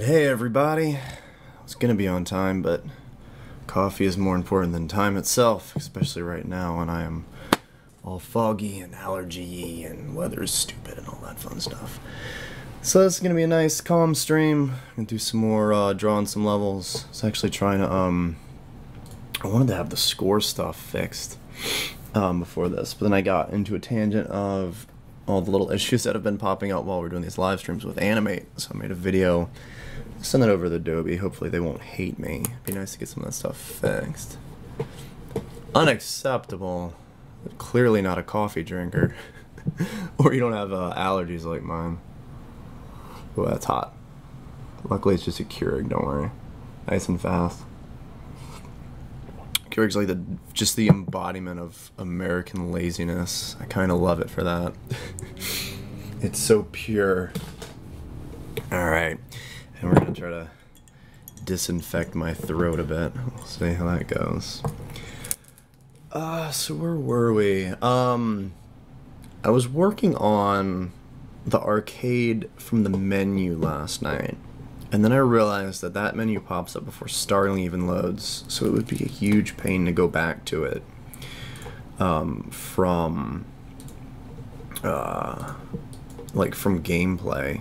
Hey everybody, I was gonna be on time, but coffee is more important than time itself, especially right now when I am all foggy and allergy and weather is stupid and all that fun stuff. So this is gonna be a nice calm stream. I'm gonna do some more drawing some levels. I was actually trying to I wanted to have the score stuff fixed before this, but then I got into a tangent of all the little issues that have been popping up while we're doing these live streams with Animate. So I made a video, send it over to Adobe. Hopefully they won't hate me. It'd be nice to get some of that stuff fixed. Unacceptable. Clearly not a coffee drinker. Or you don't have allergies like mine. Oh, that's hot. Luckily it's just a Keurig, don't worry. Nice and fast. Keurig's like just the embodiment of American laziness. I kind of love it for that. It's so pure. Alright, and we're gonna try to disinfect my throat a bit. We'll see how that goes. So where were we? I was working on the arcade from the menu last night. And then I realized that that menu pops up before Starling even loads, so it would be a huge pain to go back to it from gameplay.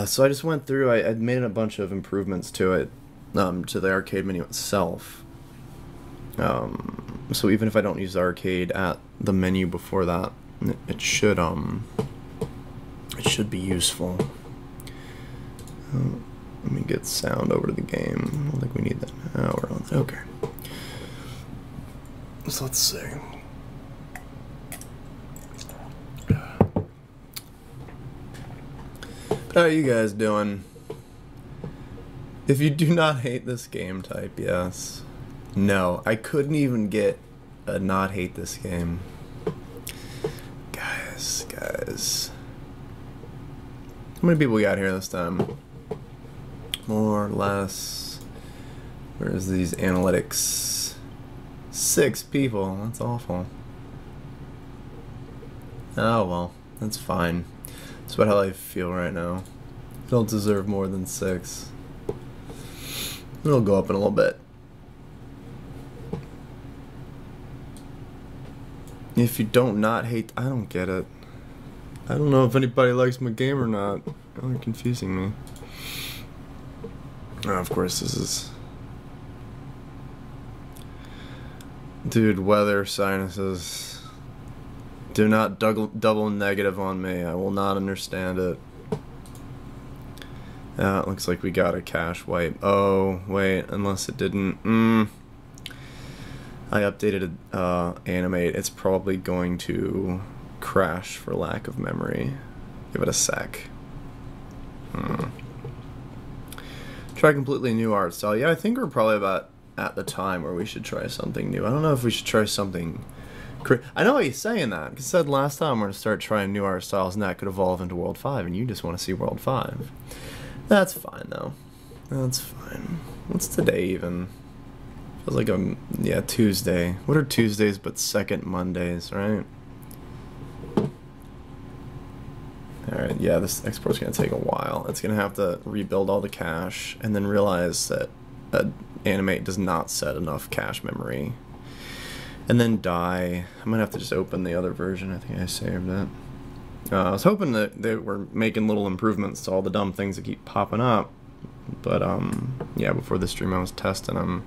So I just went through, I made a bunch of improvements to it, to the arcade menu itself. So even if I don't use the arcade at the menu before that, it should be useful. Let me get sound over to the game. I don't think we need that. Oh, we're on. Okay. So let's see. How are you guys doing? If you do not hate this game, type yes. No, I couldn't even get a not hate this game. Guys. How many people we got here this time? More or less. Where's these analytics? 6 people. That's awful. Oh well, that's fine. That's about how I feel right now. I don't deserve more than 6. It'll go up in a little bit. If you don't not hate, I don't get it. I don't know if anybody likes my game or not. You're confusing me. Oh, of course this is... Dude, weather, sinuses. Do not double negative on me. I will not understand it. It looks like we got a cache wipe. Oh, wait, unless it didn't. I updated Animate. It's probably going to crash for lack of memory. Give it a sec. Try completely new art style. Yeah, I think we're probably about at the time where we should try something new. I don't know if we should try something... I know he's saying that, because he said last time we're going to start trying new art styles and that could evolve into World 5, and you just want to see World 5. That's fine, though. That's fine. What's today, even? Feels like yeah, Tuesday. What are Tuesdays but second Mondays, right? Alright, yeah, this export's going to take a while. It's going to have to rebuild all the cache, and then realize that Animate does not set enough cache memory. And then die. I might have to just open the other version. I think I saved it. I was hoping that they were making little improvements to all the dumb things that keep popping up. But, yeah, before the stream I was testing them.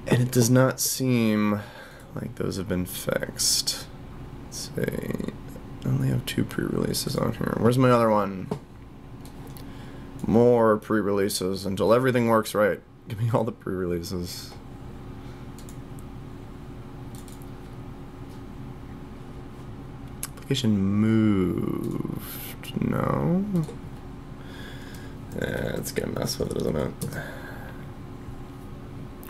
And it does not seem like those have been fixed. Let's see. I only have 2 pre-releases on here. Where's my other one? More pre-releases until everything works right. Give me all the pre-releases. Application moved. No. It's gonna mess with it, isn't it?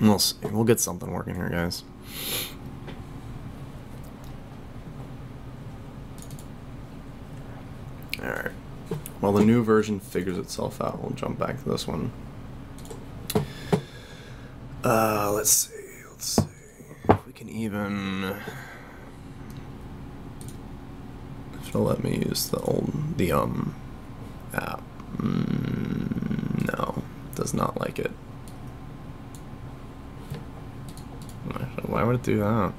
We'll see. We'll get something working here, guys. Alright. While the new version figures itself out, we'll jump back to this one. Let's see. If we can even... If it'll let me use the app. Does not like it. Why would it do that?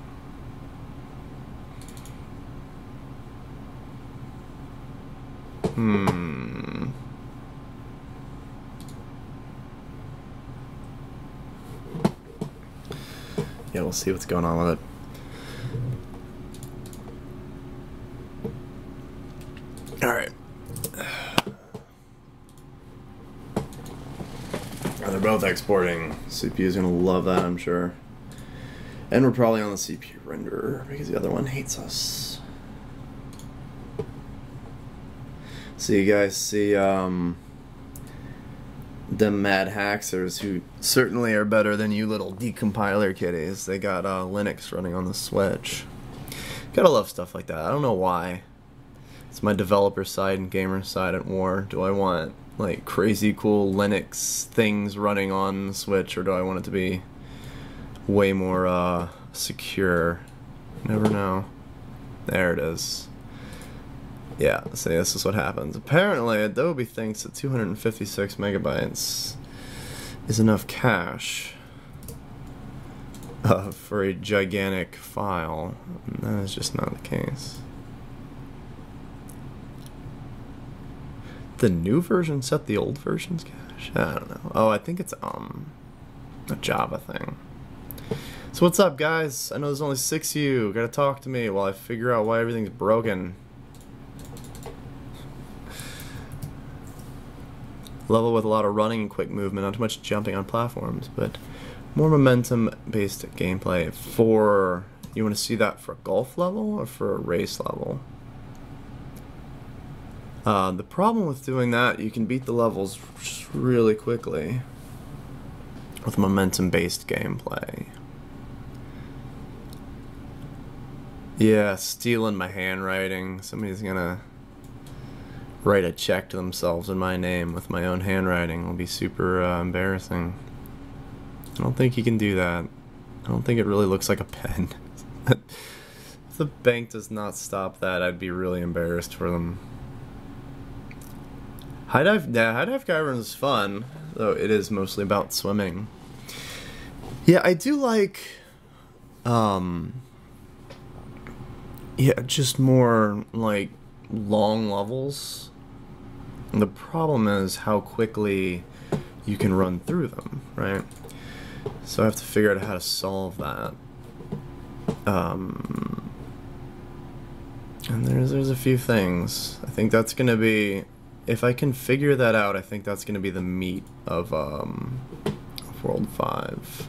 Yeah, we'll see what's going on with it. Alright. They're both exporting. CPU's gonna love that, I'm sure. And we're probably on the CPU renderer because the other one hates us. So you guys see the mad hacksers who certainly are better than you little decompiler kitties. They got Linux running on the Switch. Gotta love stuff like that. I don't know why. It's my developer side and gamer side at war. Do I want like crazy cool Linux things running on the Switch, or do I want it to be way more secure? Never know. There it is. Yeah, see, this is what happens. Apparently, Adobe thinks that 256 megabytes is enough cache for a gigantic file. And that is just not the case. The new version set the old version's cache? I don't know. Oh, I think it's a Java thing. So what's up, guys? I know there's only 6 of you. Gotta talk to me while I figure out why everything's broken. Level with a lot of running and quick movement, not too much jumping on platforms, but more momentum-based gameplay. For, you want to see that for a golf level or for a race level? The problem with doing that, you can beat the levels really quickly with momentum-based gameplay. Yeah, stealing my handwriting. Somebody's gonna write a check to themselves in my name with my own handwriting. It'll be super embarrassing. I don't think you can do that. I don't think it really looks like a pen. If the bank does not stop that, I'd be really embarrassed for them. High dive Skyrim is fun, though it is mostly about swimming. Yeah, I do like, yeah, just more like long levels. And the problem is how quickly you can run through them, right? So I have to figure out how to solve that. And there's a few things. I think that's gonna be, if I can figure that out, I think that's gonna be the meat of World 5.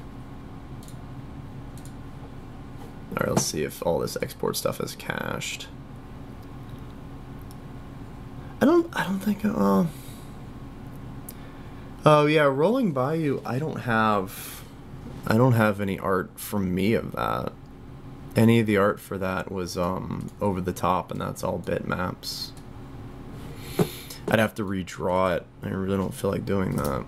Alright, let's see if all this export stuff is cached. I don't think, oh yeah, Rolling By You, I don't have any art from me of that. Any of the art for that was over the top, and that's all bitmaps. I'd have to redraw it. I really don't feel like doing that.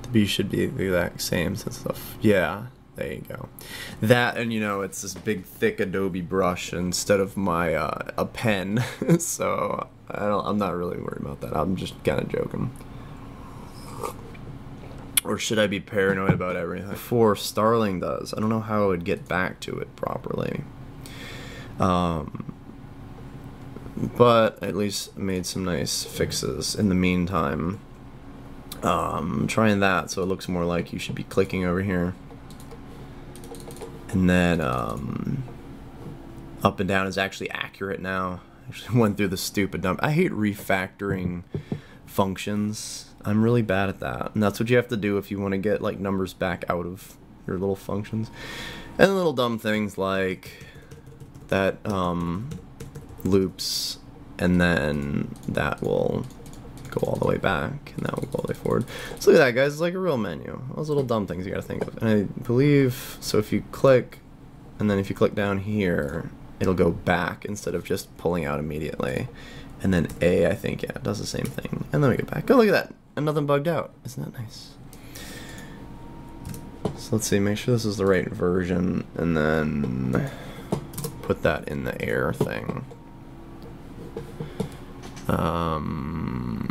The B should be the exact same since stuff. Yeah. There you go. That, and you know, it's this big thick Adobe brush instead of my a pen. So I'm not really worried about that. I'm just kind of joking. Or should I be paranoid about everything? Before Starling does. I don't know how I would get back to it properly. But at least made some nice fixes in the meantime. Trying that so it looks more like you should be clicking over here. And then up and down is actually accurate now. I actually went through the stupid dump. I hate refactoring functions. I'm really bad at that. And that's what you have to do if you want to get like numbers back out of your little functions. And little dumb things like that loops, and then that will go all the way back, and that will go all the way forward. So look at that, guys. It's like a real menu. Those little dumb things you gotta think of. And I believe, so if you click, and then if you click down here, it'll go back instead of just pulling out immediately. And then A, I think, yeah, it does the same thing. And then we get back. Oh, look at that. And nothing bugged out. Isn't that nice? So let's see, make sure this is the right version, and then put put that in the air thing. And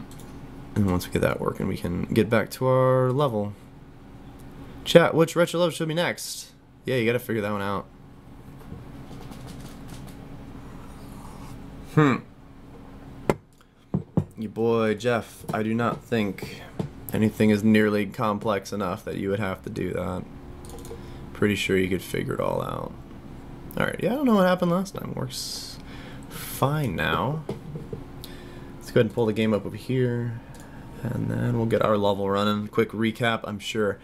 once we get that working, we can get back to our level. Chat, which retro level should be next? Yeah, you gotta figure that one out. Your boy Jeff, I do not think anything is nearly complex enough that you would have to do that. Pretty sure you could figure it all out. Alright, yeah, I don't know what happened last time. Works fine now. Let's go ahead and pull the game up over here. And then we'll get our level running. Quick recap, I'm sure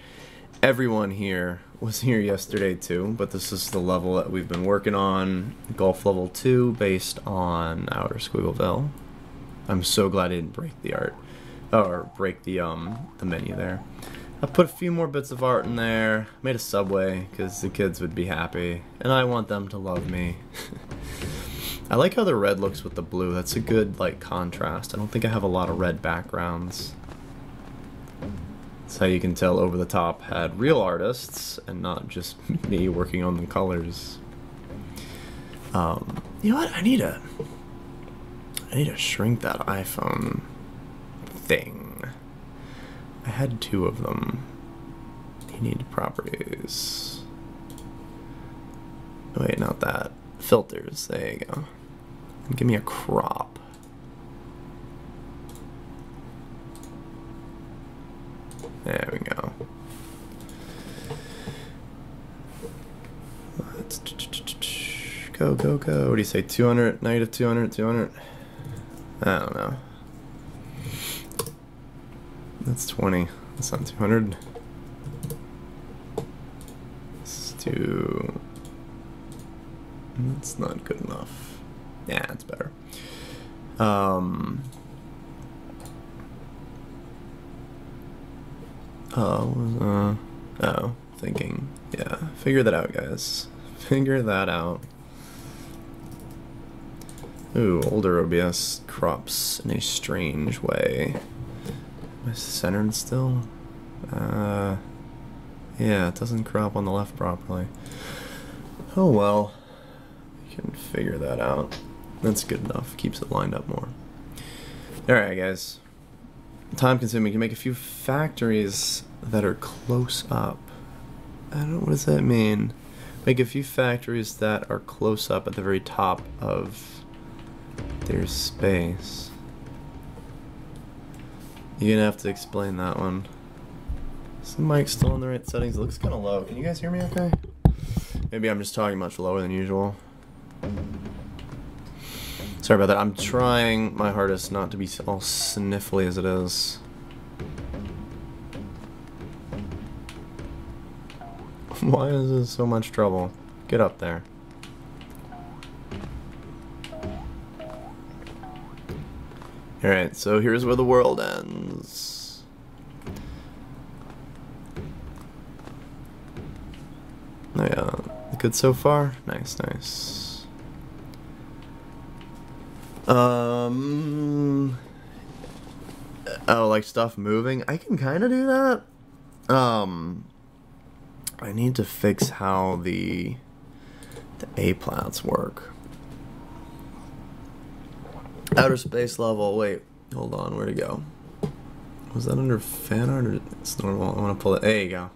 everyone here was here yesterday too, but this is the level that we've been working on. Golf level 2 based on Outer Squiggleville. I'm so glad I didn't break the art. Or break the menu there. I put a few more bits of art in there. Made a subway because the kids would be happy. And I want them to love me. I like how the red looks with the blue. That's a good like contrast. I don't think I have a lot of red backgrounds. That's how you can tell Over the Top had real artists and not just me working on the colors. You know what? I need to shrink that iPhone thing. I had 2 of them. You need properties. Wait, not that. Filters. There you go. And give me a crop. There we go. Let's go, go, go. What do you say? 200, negative 200, 200? I don't know. That's 20. That's not 200. Let's do... That's not good enough. Yeah, it's better. Oh, thinking. Yeah, figure that out, guys. Figure that out. Ooh, older OBS crops in a strange way. Am I centered still? Yeah, it doesn't crop on the left properly. Oh well. You can figure that out. That's good enough. Keeps it lined up more. Alright, guys. Time consuming. You can make a few factories that are close up. I don't know, what does that mean? Make a few factories that are close up at the very top of their space. You're gonna have to explain that one. Is the mic still in the right settings? It looks kind of low. Can you guys hear me okay? Maybe I'm just talking much lower than usual. Sorry about that. I'm trying my hardest not to be all sniffly as it is. Why is this so much trouble? Get up there. Alright, so here's where the world ends. Oh yeah, good so far? Nice, nice. Oh, like stuff moving? I can kind of do that. I need to fix how the A-plats work. Outer space level. Wait, hold on. Where'd it go? Was that under fan art or it's normal? I want to pull it. There you go.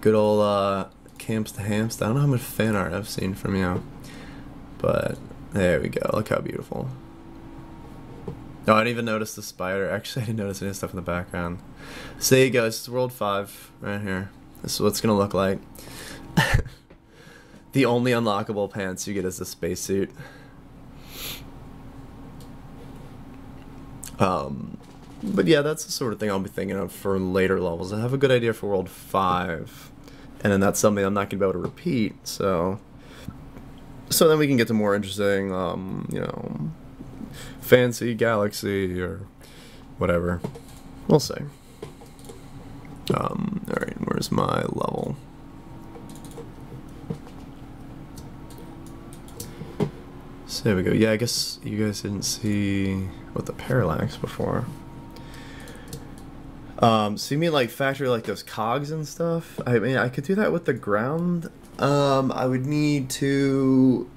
Good old camps to hamst. I don't know how much fan art I've seen from you, but there we go. Look how beautiful. Oh, I didn't even notice the spider. Actually, I didn't notice any stuff in the background. So there you go. This is World 5 right here. This is what it's gonna look like. The only unlockable pants you get is the spacesuit. But yeah, that's the sort of thing I'll be thinking of for later levels. I have a good idea for World 5, and then that's something I'm not gonna be able to repeat. So then we can get to more interesting, you know, fancy galaxy or whatever. We'll see. Alright, where's my level? So there we go. Yeah, I guess you guys didn't see what the parallax before. See me like factory like those cogs and stuff? I mean, I could do that with the ground I would need to,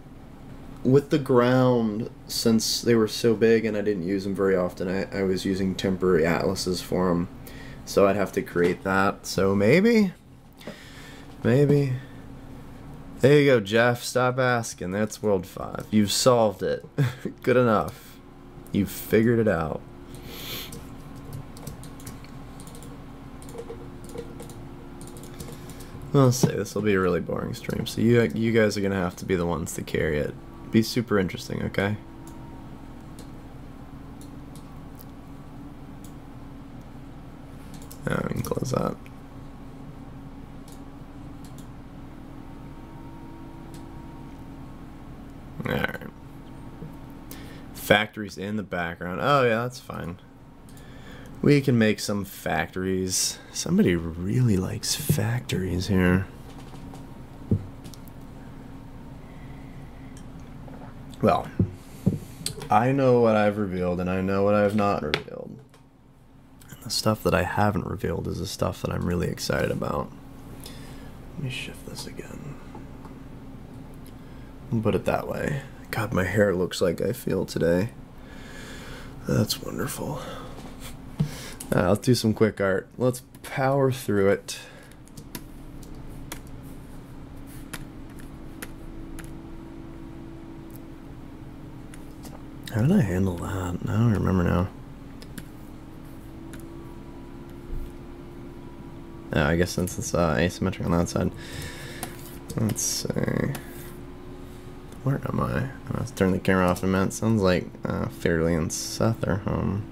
with the ground, since they were so big and I didn't use them very often, I was using temporary atlases for them. So I'd have to create that. So maybe. There you go, Jeff. Stop asking. That's World 5. You've solved it. Good enough. You've figured it out. I'll say this will be a really boring stream, so you guys are gonna have to be the ones to carry it. Be super interesting, okay? Oh, we can close that. Alright. Factories in the background. Oh yeah, that's fine. We can make some factories. Somebody really likes factories here. Well, I know what I've revealed and I know what I have not revealed. And the stuff that I haven't revealed is the stuff that I'm really excited about. Let me shift this again. I'll put it that way. God, my hair looks like I feel today. That's wonderful. Let's do some quick art. Let's power through it. How did I handle that? I don't remember now. Oh, I guess since it's asymmetric on that side. Let's see. Where am I? Let's turn the camera off in a minute. Sounds like Fairley and Seth are home.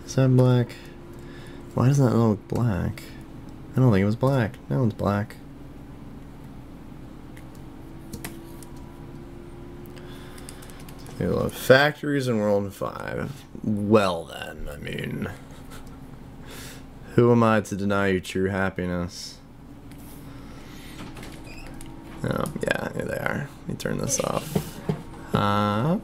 Is that black? Why does that look black? I don't think it was black. That one's black. They love factories in World 5. Well then, I mean, who am I to deny you true happiness? Oh, yeah, here they are. Let me turn this off. Yeah.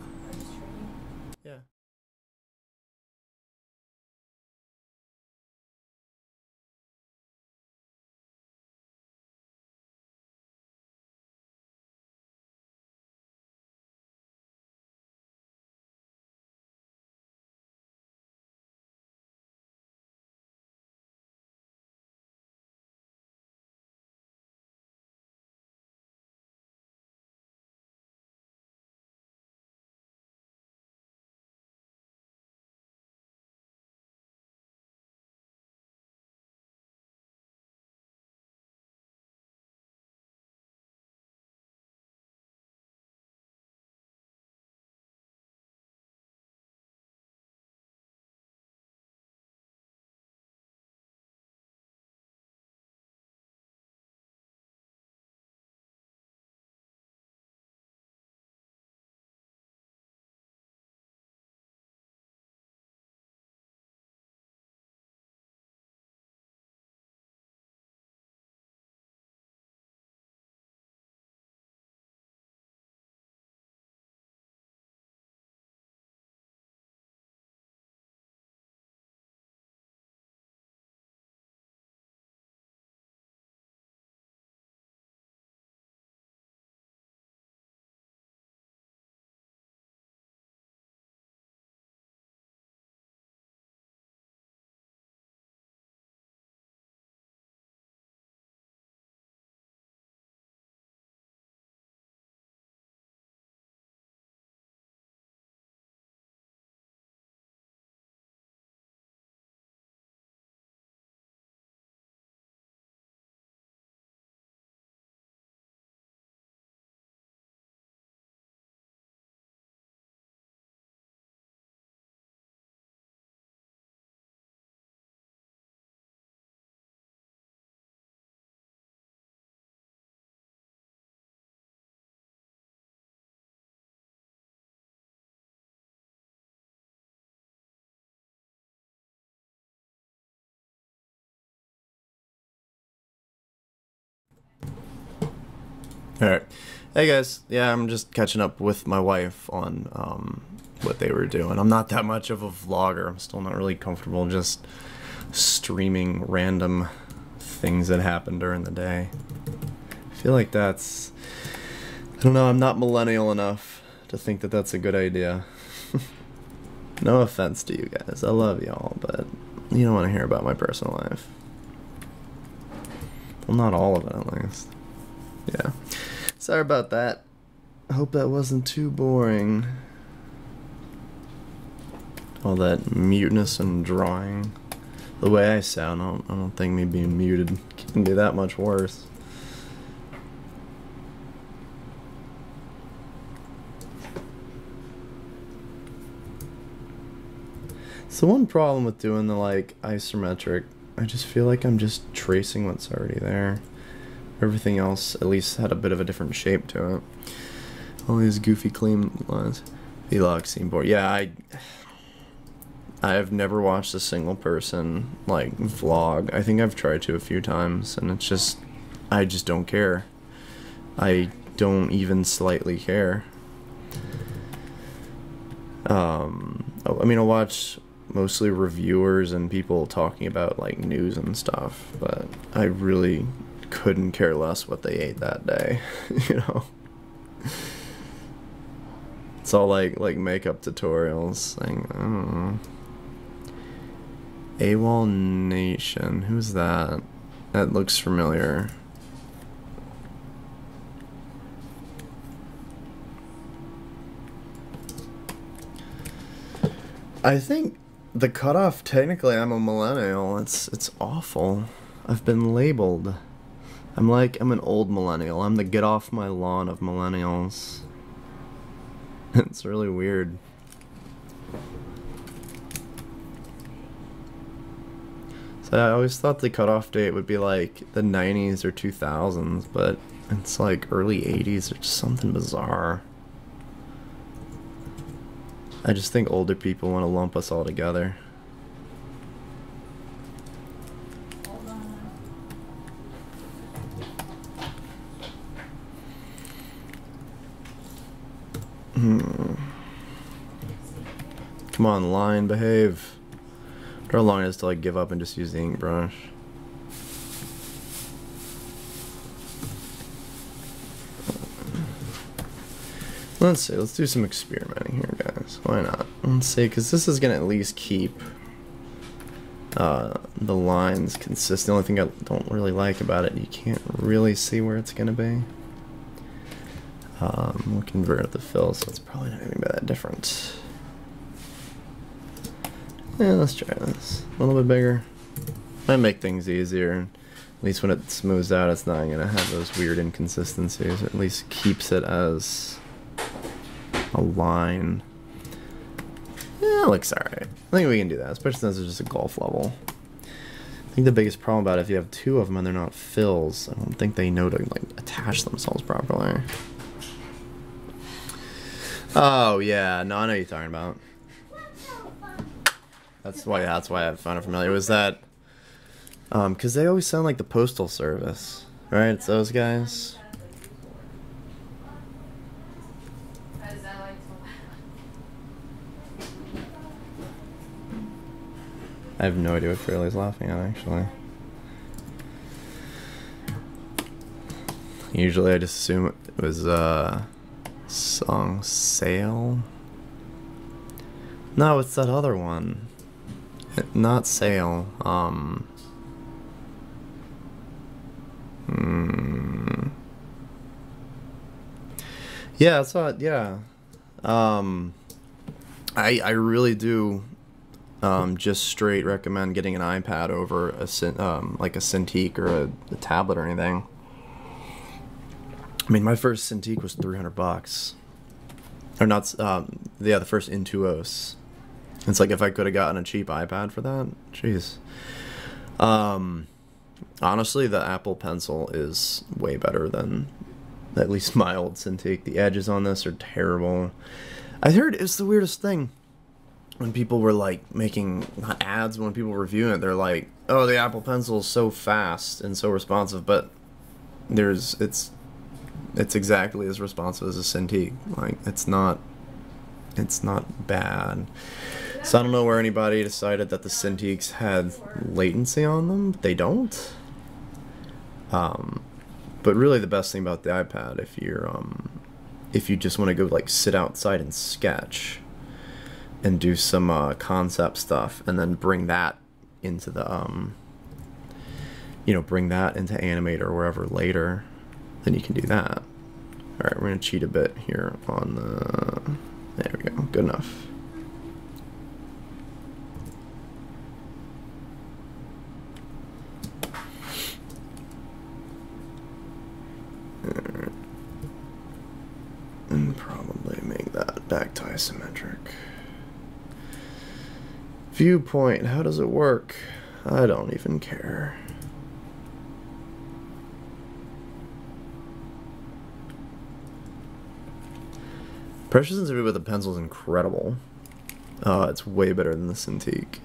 Alright. Hey guys, yeah, I'm just catching up with my wife on what they were doing. I'm not that much of a vlogger. I'm still not really comfortable just streaming random things that happen during the day. I feel like that's, I don't know, I'm not millennial enough to think that that's a good idea. No offense to you guys, I love y'all, but you don't want to hear about my personal life. Well, not all of it, at least. Yeah. Sorry about that. I hope that wasn't too boring. All that muteness and drawing. The way I sound, I don't think me being muted can be that much worse. So one problem with doing the like isometric, I just feel like I'm just tracing what's already there. Everything else at least had a bit of a different shape to it. All these goofy clean lines. Vlog scene board. Yeah, I've never watched a single person like vlog. I think I've tried to a few times, and it's just, I just don't care. I don't even slightly care. I mean, I'll watch mostly reviewers and people talking about like news and stuff, but I really couldn't care less what they ate that day. You know, it's all like makeup tutorials. Like, I don't know. AWOL Nation, who's that? That looks familiar. I think the cutoff, technically I'm a millennial. It's awful. I've been labeled. I'm an old millennial. I'm the get off my lawn of millennials. It's really weird. So I always thought the cutoff date would be like the 90s or 2000s, but it's like early 80s or just something bizarre. I just think older people want to lump us all together. Come on, line, behave. How long it is till I give up and just use the ink brush? Let's see, let's do some experimenting here, guys. Why not? Let's see, because this is going to at least keep the lines consistent. The only thing I don't really like about it, you can't really see where it's going to be. We'll convert it to fill, so it's probably not going to be that different. Yeah, let's try this. A little bit bigger. Might make things easier. At least when it smooths out, it's not going to have those weird inconsistencies. Or at least keeps it as a line. Yeah, it looks alright. I think we can do that, especially since it's just a golf level. I think the biggest problem about it, if you have two of them and they're not fills, I don't think they know to like attach themselves properly. Oh yeah, no, I know what you're talking about. That's why I found it familiar. Was that because they always sound like the Postal Service, right? It's those guys. I have no idea what Fairley's laughing at, actually. Usually I just assume it was song Sail. No, it's that other one. Not Sail. Yeah, I saw it. Yeah. I really do just straight recommend getting an iPad over a like a Cintiq or a tablet or anything. I mean, my first Cintiq was $300, or not. Yeah, the first Intuos. It's like if I could have gotten a cheap iPad for that, jeez. Honestly, the Apple Pencil is way better than at least my old Cintiq. The edges on this are terrible. I heard it's the weirdest thing. When people were like making, not ads, when people were reviewing it, they're like, oh, the Apple Pencil is so fast and so responsive, but it's exactly as responsive as a Cintiq. Like, it's not bad. So I don't know where anybody decided that the Cintiqs had latency on them. They don't. But really the best thing about the iPad, if you just want to go like sit outside and sketch and do some concept stuff and then bring that into the bring that into Animator or wherever later, then you can do that. All right, we're gonna cheat a bit here on the, there we go, good enough. And probably make that back to isometric. Viewpoint, how does it work? I don't even care. Pressure sensitivity with the pencil is incredible. It's way better than the Cintiq.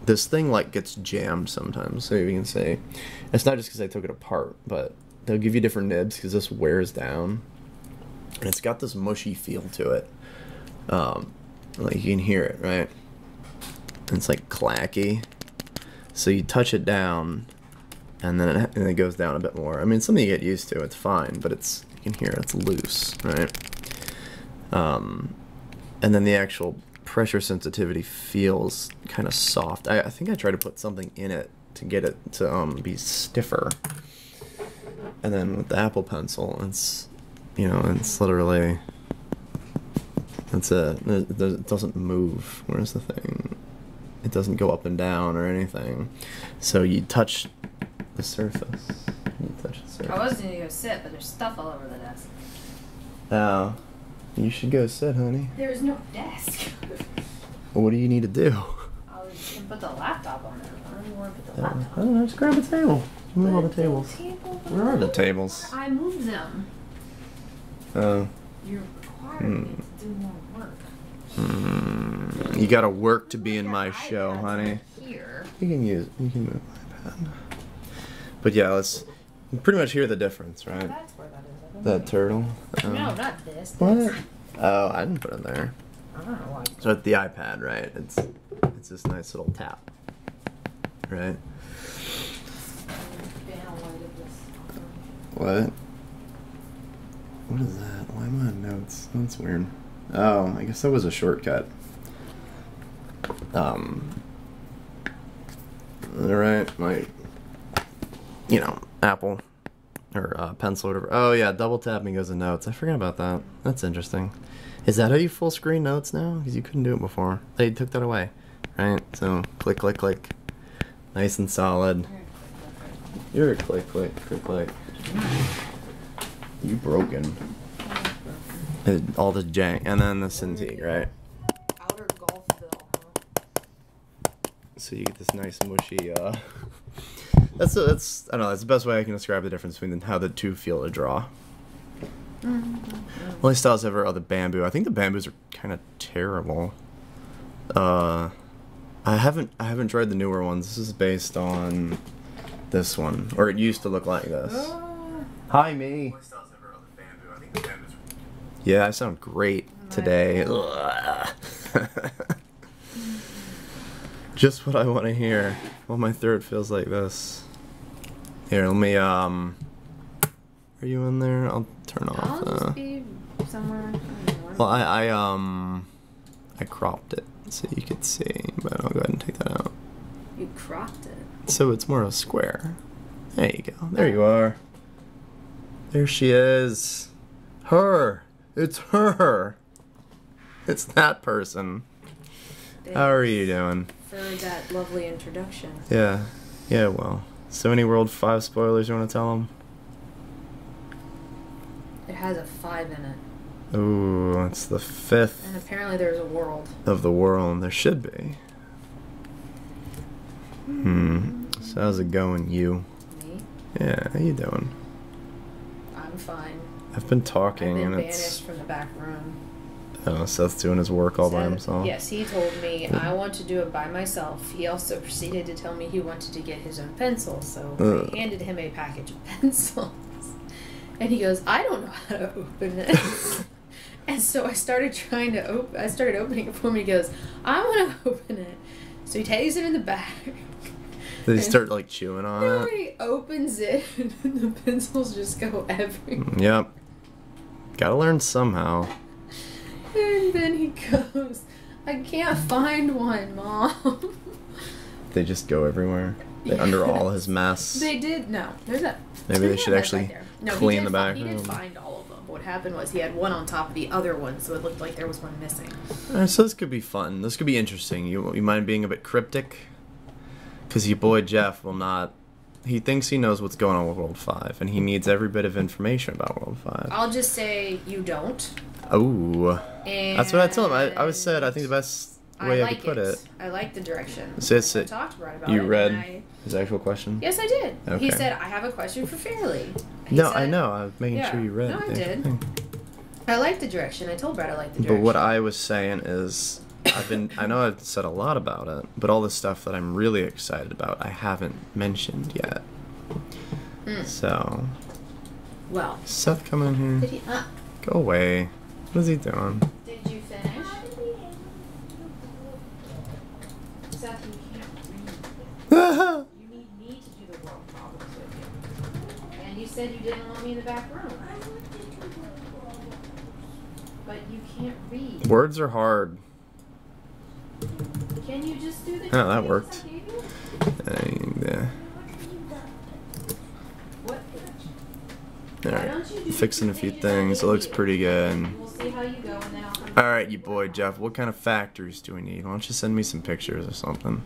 This thing like gets jammed sometimes, so you can say it's not just because I took it apart, but they'll give you different nibs because this wears down, and it's got this mushy feel to it. Like you can hear it, right? And it's like clacky. So you touch it down, and then it goes down a bit more. I mean, it's something you get used to. It's fine, but it's, you can hear it, it's loose, right? And then the actual pressure sensitivity feels kind of soft. I think I tried to put something in it to get it to be stiffer. And then with the Apple Pencil, it's, it's literally, it doesn't move. Where's the thing? It doesn't go up and down or anything. So you touch the surface. You touch the surface. I was going to go sit, but there's stuff all over the desk. Oh. You should go sit, honey. There's no desk. Well, what do you need to do? I was going to put the laptop on there. I don't even want to put the laptop I don't know, just grab a table. Move all the tables. Table, Where are the tables? I moved them. Oh. You're requiring me to do more work. You gotta work to be in my show, honey. Here. You can move my iPad. But yeah, let's pretty much hear the difference, right? That's where that is. That turtle? No, not this. What? Oh, I didn't put it there. I don't know why. So at the iPad, right? It's this nice little tap, right? What? What is that? Why am I on notes? That's weird. Oh, I guess that was a shortcut. Alright, my, Apple or pencil or whatever. Oh yeah, double tapping goes in notes. I forgot about that. That's interesting. Is that how you full screen notes now? Because you couldn't do it before. They took that away, right? So click, click, click. Nice and solid. You're a click, click, click, click. You broken. All the jank, and then the Cintiq, right? Outer Golfville, huh? So you get this nice mushy. That's I don't know. That's the best way I can describe the difference between how the two feel to draw. Only styles ever are the bamboo. I think the bamboos are kind of terrible. I haven't tried the newer ones. This is based on this one, or it used to look like this. Hi, me. Yeah, I sound great today. Just what I want to hear. Well, my throat feels like this. Here, let me, are you in there? I'll turn off. I'll just be somewhere. Well, I cropped it so you could see, but I'll go ahead and take that out. You cropped it? So it's more of a square. There you go. There you are. There she is. Her. It's her. It's that person. Thanks. How are you doing? For that lovely introduction. Yeah. Yeah, well. So any World 5 spoilers you want to tell them? It has a 5 in it. Ooh, it's the 5th. And apparently there's a world. Of the world. There should be. So how's it going, you? Me? Yeah, how you doing? I'm fine. I've been talking, I've been and banished it's... from the back room. Oh, Seth's doing his work all by Seth- himself. Yes, he told me I want to do it by myself. He also proceeded to tell me he wanted to get his own pencil, so I handed him a package of pencils. And he goes, I don't know how to open this. And so I started trying to opening it for him. He goes, I want to open it. So he takes it in the back. They start like chewing on it. He opens it and the pencils just go everywhere. Yep. Gotta learn somehow. And then he goes, I can't find one, Mom. They just go everywhere. They under all his mess. They did. No, there's a. Maybe they should actually clean the back He did find all of them. What happened was he had one on top of the other one, so it looked like there was one missing. So this could be fun. This could be interesting. You mind being a bit cryptic? Because your boy Jeff will not. He thinks he knows what's going on with World 5, and he needs every bit of information about World 5. I'll just say you don't. Oh. And That's what I told him. I was said, I think the best way I could put it. I like the direction. So I talked to Brad about it. You read his actual question? Yes, I did. Okay. He said, I have a question for Fairley. No, I know. I was making sure you read No, I the did. thing. I like the direction. I told Brad I like the direction. But what I was saying is, I know I've said a lot about it, but all the stuff that I'm really excited about, I haven't mentioned yet. So. Well. Seth coming in here. Did he, Go away. What is he doing? Did you finish? Seth, you can't read. You need me to do the world problems with you. And you said you didn't want me in the back room. But you can't read. Words are hard. Can you just do the Oh, that worked. What? Alright, fixing a few things. It looks pretty good. We'll see how you go and then I'll come. Alright, you boy Jeff, what kind of factors do we need? Why don't you send me some pictures or something?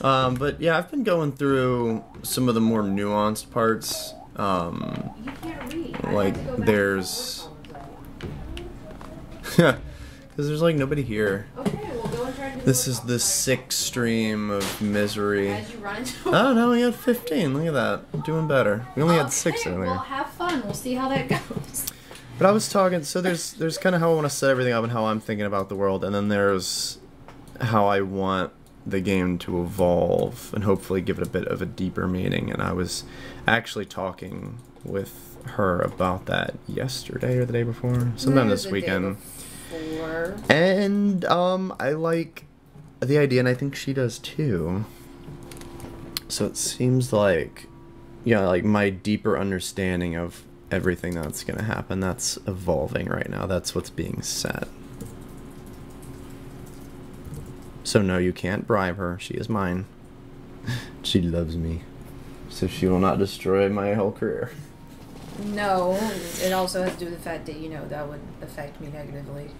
But yeah, I've been going through some of the more nuanced parts. You can't read. Like, there's... Yeah, because there's like nobody here. Okay, we'll go and try to do This is the 6th stream of misery. As you run into Oh no, we had 15. Look at that. I'm doing better. We only had 6 earlier. Well, have fun. We'll see how that goes. But I was talking, so there's kind of how I want to set everything up and how I'm thinking about the world, and then there's how I want the game to evolve and hopefully give it a bit of a deeper meaning. And I was actually talking with her about that yesterday or the day before, sometime this weekend. And I like the idea, and I think she does too. So it seems like, yeah, like my deeper understanding of everything that's gonna happen, that's evolving right now. That's what's being set. So no, you can't bribe her. She is mine. She loves me. So she will not destroy my whole career. No, it also has to do with the fact that, you know, that would affect me negatively.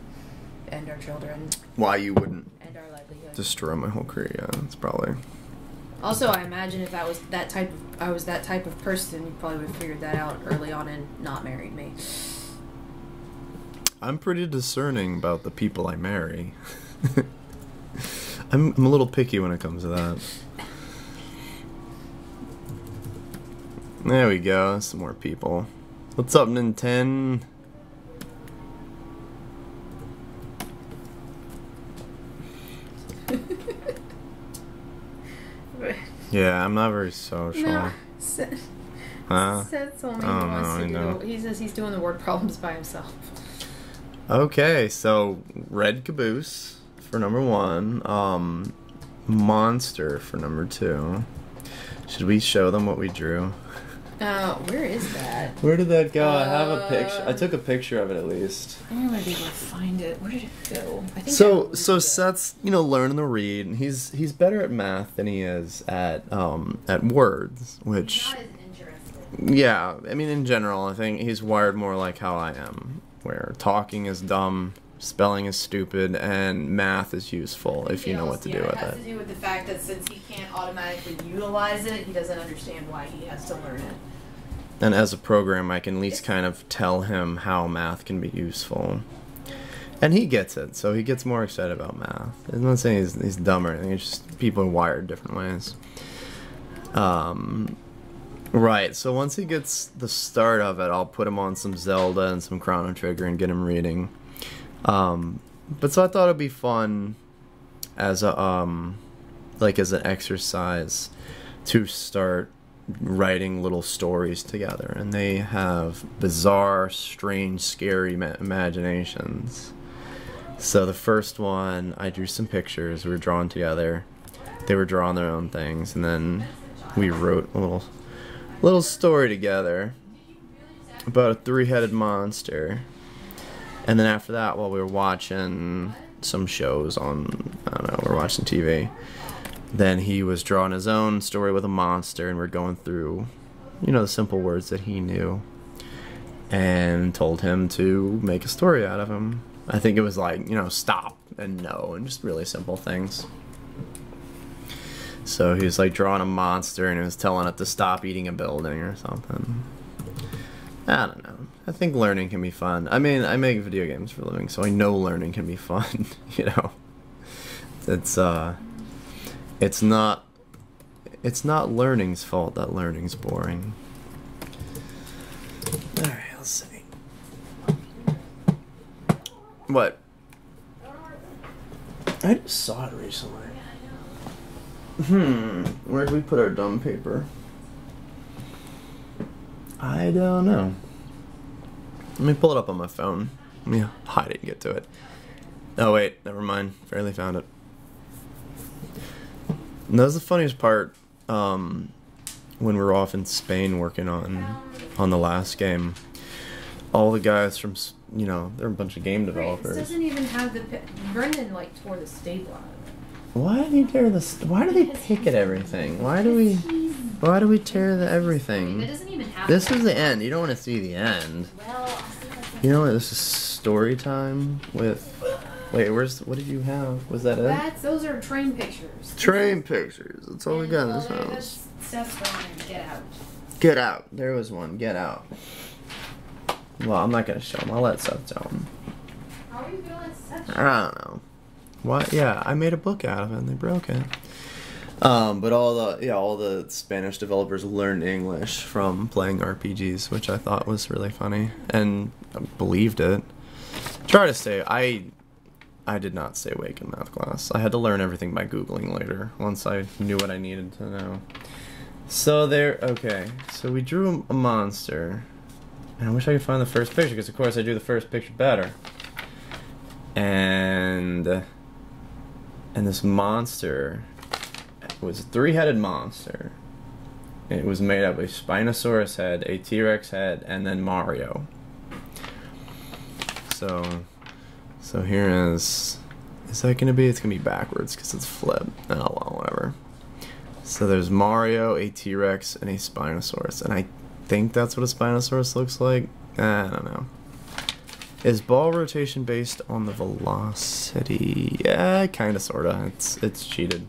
And our children. Why you wouldn't and our livelihood. destroy my whole career? Yeah, that's probably. Also, I imagine if I was that type of person, you probably would have figured that out early on and not married me. I'm pretty discerning about the people I marry. I'm a little picky when it comes to that. There we go. Some more people. What's up, Nintendo? Yeah, I'm not very social. No, Seth told me he says he's doing the word problems by himself. Okay, so Red Caboose for number 1, Monster for number 2. Should we show them what we drew? Where is that? Where did that go? I have a picture. I took a picture of it at least. I don't know if I able to find it. Where did it go? I think so Seth's, you know, learning to read. He's better at math than he is at words, which not as interested. Yeah, I mean in general, I think he's wired more like how I am, where talking is dumb, spelling is stupid, and math is useful if you know what to do with it. It has to do with the fact that since he can't automatically utilize it, he doesn't understand why he has to learn it. And as a program, I can at least kind of tell him how math can be useful. And he gets it, so he gets more excited about math. I'm not saying he's dumb or anything, it's just people are wired different ways. Right, so once he gets the start of it, I'll put him on some Zelda and some Chrono Trigger and get him reading. But so I thought it'd be fun as a, like as an exercise to start writing little stories together, and they have bizarre, strange, scary imaginations. So the first one, I drew some pictures we were drawing together, they were drawing their own things, and then we wrote a little story together about a three-headed monster. And then after that, while we were watching some shows on, I don't know, we were watching TV, then he was drawing his own story with a monster, and we're going through, you know, the simple words that he knew, and told him to make a story out of him. I think it was like, you know, stop and no, and just really simple things. So he was like drawing a monster, and he was telling it to stop eating a building or something. I don't know. I think learning can be fun. I mean, I make video games for a living, so I know learning can be fun, you know. It's not learning's fault that learning's boring. Alright, let's see. What? I just saw it recently. Where did we put our dumb paper? I don't know. Let me pull it up on my phone. Let me hide it and get to it. Oh wait, never mind. Barely found it. And that was the funniest part. When we were off in Spain working on the last game, all the guys from, you know, they're a bunch of game developers. This doesn't even have the. Brendan like tore the staple out of it. Why do you tear this? Why do they pick at everything? Why do we tear the everything? It doesn't even have. This is the end. You don't want to see the end. Well, you know what? This is story time with. Wait, what did you have? Was that it? Those are train pictures. Train pictures. That's all we got in this house. Seth's drawing. Get out. Get out. There was one. Get out. Well, I'm not gonna show him. I'll let Seth tell him. How are you gonna let Seth? I don't know. What? Yeah, I made a book out of it and they broke it. But all the Spanish developers learned English from playing RPGs, which I thought was really funny, and I believed it. Try to stay. I did not stay awake in math class. I had to learn everything by Googling later once I knew what I needed to know. So okay. So we drew a monster, and I wish I could find the first picture because of course I drew the first picture better. And this monster was a three-headed monster. It was made up of a Spinosaurus head, a T-Rex head, and then Mario. So here is that gonna be? It's gonna be backwards because it's flipped. Oh well, whatever. So there's Mario, a T-Rex, and a Spinosaurus, and I think that's what a Spinosaurus looks like. I don't know. Is ball rotation based on the velocity? Yeah, kinda, sorta. It's cheated.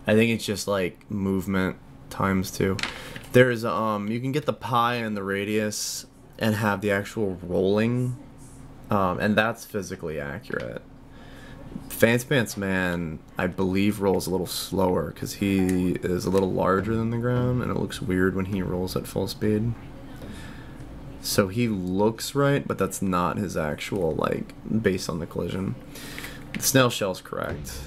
I think it's just like movement times 2. There's you can get the pi and the radius and have the actual rolling, and that's physically accurate. Fancy Pants Man, I believe, rolls a little slower because he is a little larger than the ground, and it looks weird when he rolls at full speed. So he looks right, but that's not his actual, like, based on the collision. The snail shell's correct.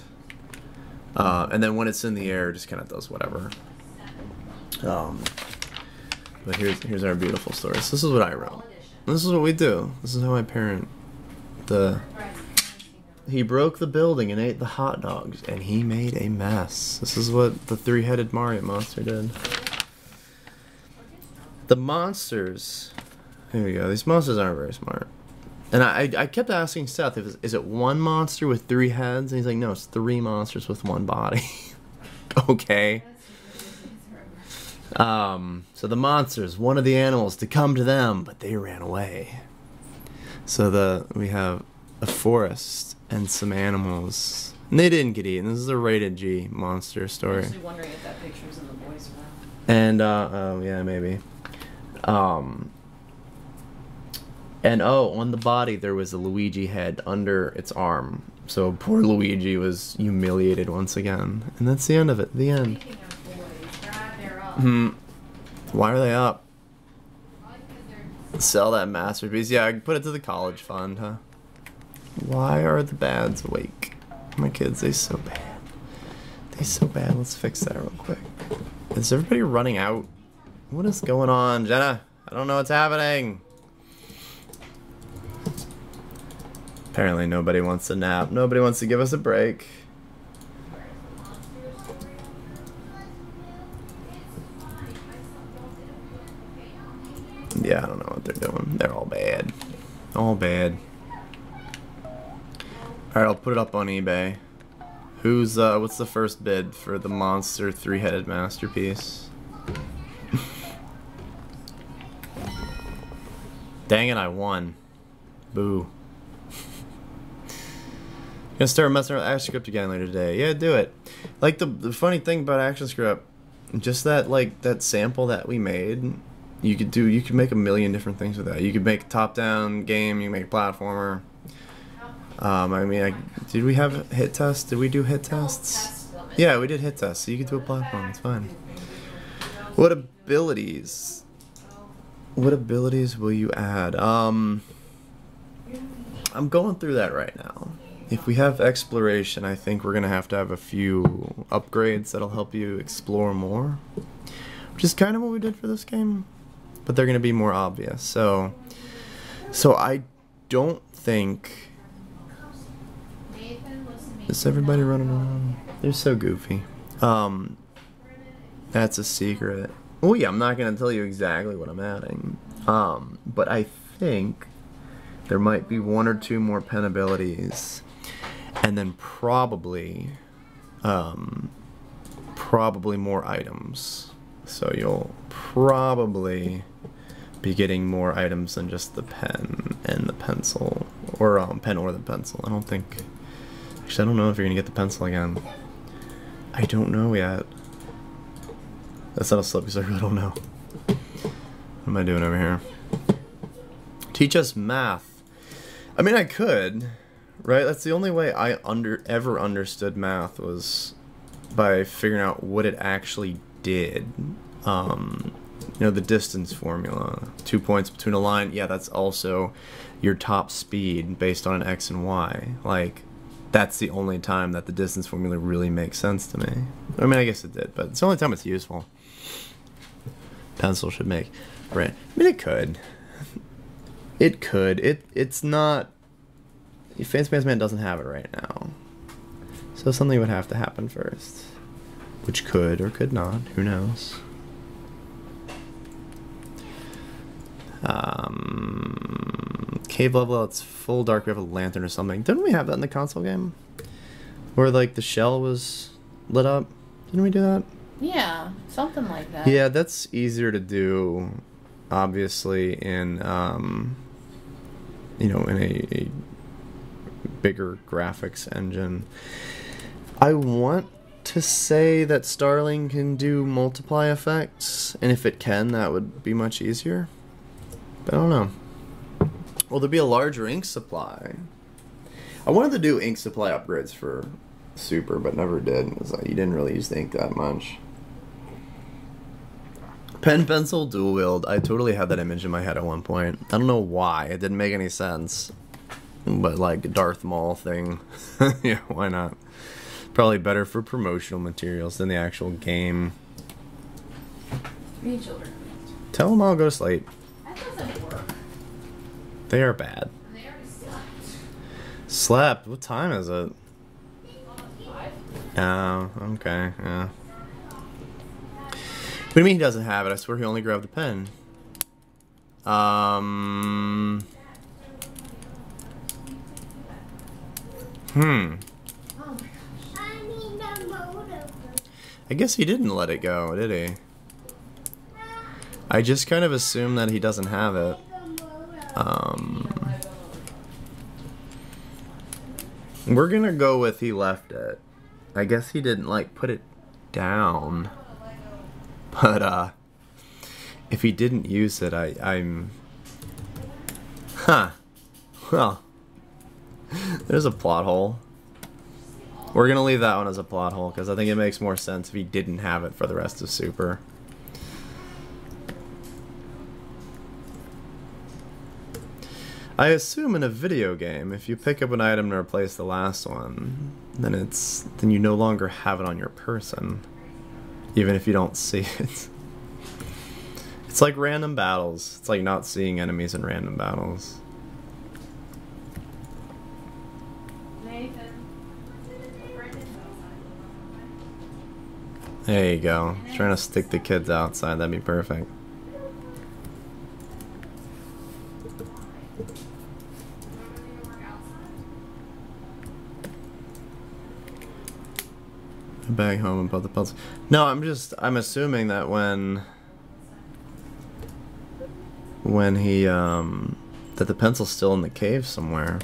And then when it's in the air, it just kind of does whatever. But here's our beautiful story. So this is what I wrote. This is what we do. This is how I parent. He broke the building and ate the hot dogs, and he made a mess. This is what the three-headed Mario monster did. The monsters... Here we go. These monsters aren't very smart. And I kept asking Seth, is it one monster with 3 heads? And he's like, no, it's 3 monsters with 1 body. Okay. So the monsters, one of the animals to come to them, but they ran away. So we have a forest and some animals. And they didn't get eaten. This is a rated G monster story. I'm actually wondering if that picture's in the boys' room. And, oh, yeah, maybe. And on the body there was a Luigi head under its arm. So poor Luigi was humiliated once again. And that's the end of it. The end. Speaking of boys, they're up. Why are they up? Sell that masterpiece. Yeah, I can put it to the college fund, huh? Why are the bads awake? My kids, they're so bad. They're so bad. Let's fix that real quick. Is everybody running out? What is going on, Jenna? I don't know what's happening. Apparently nobody wants to nap. Nobody wants to give us a break. Yeah, I don't know what they're doing. They're all bad. All bad. Alright, I'll put it up on eBay. Who's, what's the first bid for the monster three-headed masterpiece? Dang it, I won. Boo. Gonna start messing around with ActionScript again later today. Yeah, do it. Like, the funny thing about ActionScript, just that, like, that sample that we made, you could make a million different things with that. You could make a top-down game, you can make a platformer. I mean, did we have hit tests? Did we do hit tests? Yeah, we did hit tests, so you could do a platform, it's fine. What abilities? What abilities will you add? I'm going through that right now. If we have exploration, I think we're gonna have to have a few upgrades that'll help you explore more, which is kind of what we did for this game, but they're gonna be more obvious. So I don't think. Is everybody running around? They're so goofy. That's a secret. Oh yeah, I'm not gonna tell you exactly what I'm adding. But I think there might be one or two more pen abilities. And then probably more items. So you'll probably be getting more items than just the pen and the pencil, or pen or the pencil. I don't think. Actually, I don't know if you're gonna get the pencil again. I don't know yet. That's not a slip because I really don't know. What am I doing over here? Teach us math. I mean, I could. Right, that's the only way I ever understood math, was by figuring out what it actually did. You know, the distance formula, 2 points between a line. Yeah, that's also your top speed based on an X and Y. Like, that's the only time that the distance formula really makes sense to me. I mean, I guess it did, but it's the only time it's useful. Pencil should make. Right. I mean, it could. It could. It's not. Fancy Pants Man doesn't have it right now, so something would have to happen first, which could or could not. Who knows? Cave level, it's full dark. We have a lantern or something. Didn't we have that in the console game, where like the shell was lit up? Didn't we do that? Yeah, something like that. Yeah, that's easier to do, obviously, in you know, in a bigger graphics engine. I want to say that Starling can do multiply effects, and if it can, that would be much easier. But I don't know. Will there be a larger ink supply? I wanted to do ink supply upgrades for Super, but never did. It was like, you didn't really use the ink that much. Pen, pencil, dual wield. I totally had that image in my head at one point. I don't know why. It didn't make any sense. But like a Darth Maul thing. Yeah, why not? Probably better for promotional materials than the actual game. Three children. Tell them I'll go to sleep. That doesn't work. They are bad. And they already slept. Slept? What time is it? 5. Oh, okay, yeah. What do you mean he doesn't have it? I swear he only grabbed a pen. I guess he didn't let it go, did he? I just kind of assume that he doesn't have it. We're gonna go with he left it. I guess he didn't, like, put it down. But, if he didn't use it, I'm... Huh. Well. There's a plot hole. We're gonna leave that one as a plot hole, because I think it makes more sense if he didn't have it for the rest of Super. I assume in a video game, if you pick up an item to replace the last one, then you no longer have it on your person, even if you don't see it. It's like random battles. It's like not seeing enemies in random battles. There you go. Trying to stick the kids outside, that'd be perfect. Back home and put the pencil. No, I'm assuming that when he that the pencil's still in the cave somewhere.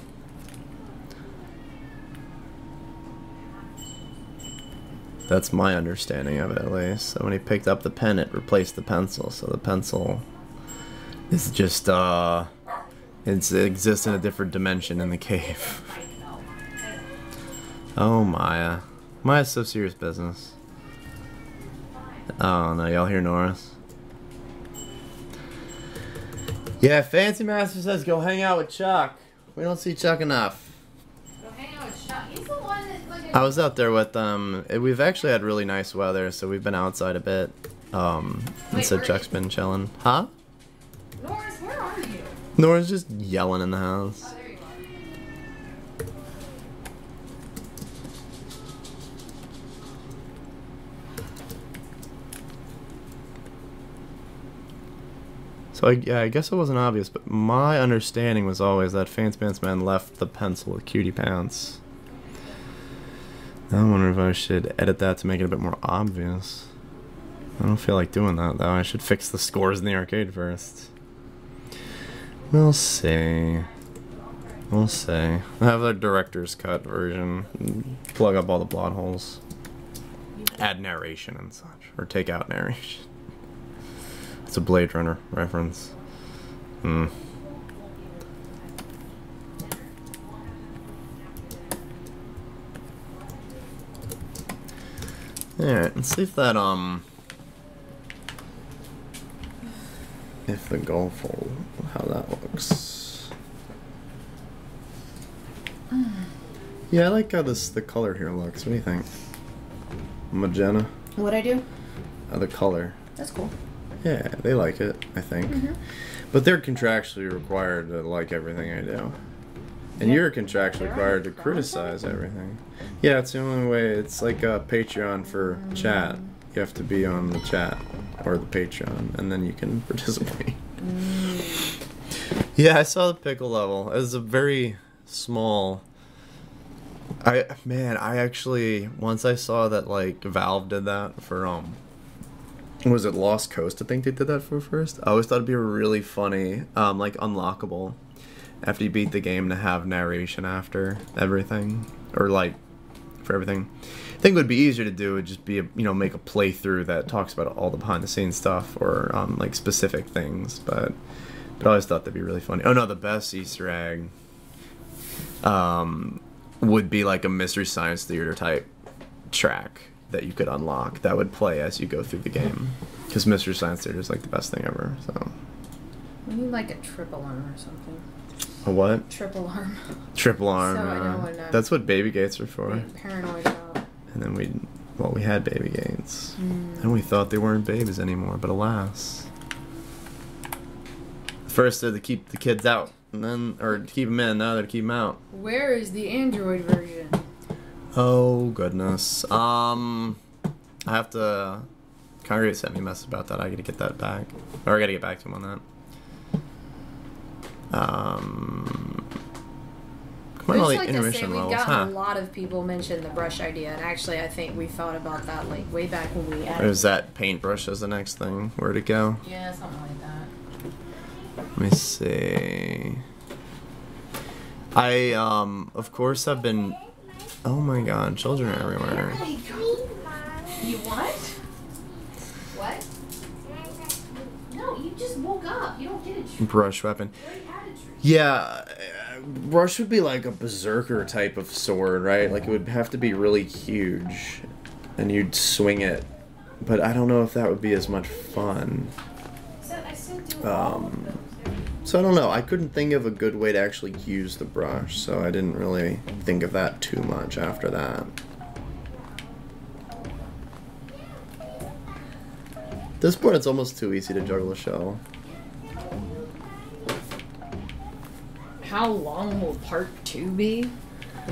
That's my understanding of it, at least. So when he picked up the pen, it replaced the pencil. So the pencil is just it exists in a different dimension in the cave. Oh, Maya. Maya's so serious business. Oh no, y'all hear Norris? Yeah, Fancy Master says go hang out with Chuck. We don't see Chuck enough. Go hang out with Chuck. He's the one that like. I was out there with we've actually had really nice weather, so we've been outside a bit. And so Chuck's been chilling. Huh? Norris, where are you? Nora's just yelling in the house. Oh, there you are. So I guess it wasn't obvious, but my understanding was always that Fancy Pants Man left the pencil with Cutie Pants. I wonder if I should edit that to make it a bit more obvious. I don't feel like doing that though. I should fix the scores in the arcade first. We'll see. We'll see. I have the director's cut version. Plug up all the plot holes. Add narration and such. Or take out narration. It's a Blade Runner reference. Alright, let's see if that, if the Golfville, how that looks. Yeah, I like how the color here looks. What do you think? Magenta? What'd I do? The color. That's cool. Yeah, they like it, I think. But they're contractually required to like everything I do. And you're contractually required to criticize everything. Yeah, it's the only way. It's like a Patreon for chat. You have to be on the chat or the Patreon, and then you can participate. Yeah, I saw the pickle level. It was a very small... I actually... Once I saw that, like, Valve did that for, was it Lost Coast? I think they did that for first. I always thought it'd be really funny, like unlockable, after you beat the game to have narration after everything, or like for everything. I think it would be easier to do. Would just be make a playthrough that talks about all the behind the scenes stuff or like specific things. But I always thought that'd be really funny. Oh no, the best Easter egg would be like a Mystery Science Theater type track that you could unlock that would play as you go through the game, because Mystery Science Theater is like the best thing ever. So we need like a triple arm or something. A what? Triple arm. Triple arm. So I know when that's what baby gates are for. Paranoid about. And then we had baby gates, and we thought they weren't babies anymore, but alas. First they're to keep the kids out, and then or to keep them in. Now they're to keep them out. Where is the Android version? Oh goodness. I have to. Congregate sent me a message about that. I gotta get that back, or I gotta get back to him on that. Come on, all the like intermission we've levels, gotten huh? a lot of people mention the brush idea, and actually I think we thought about that like way back when we added. Or is that paintbrush as the next thing? Where'd it go? Yeah, something like that. Let me see. I of course have been. Oh my God, children are everywhere. You what? What? No, you just woke up. You don't get a treat. Brush weapon. Yeah, brush would be like a berserker type of sword, right? Like it would have to be really huge, and you'd swing it. But I don't know if that would be as much fun. So I don't know. I couldn't think of a good way to actually use the brush, so I didn't really think of that too much after that. At this point, it's almost too easy to juggle a shell. How long will part 2 be? Did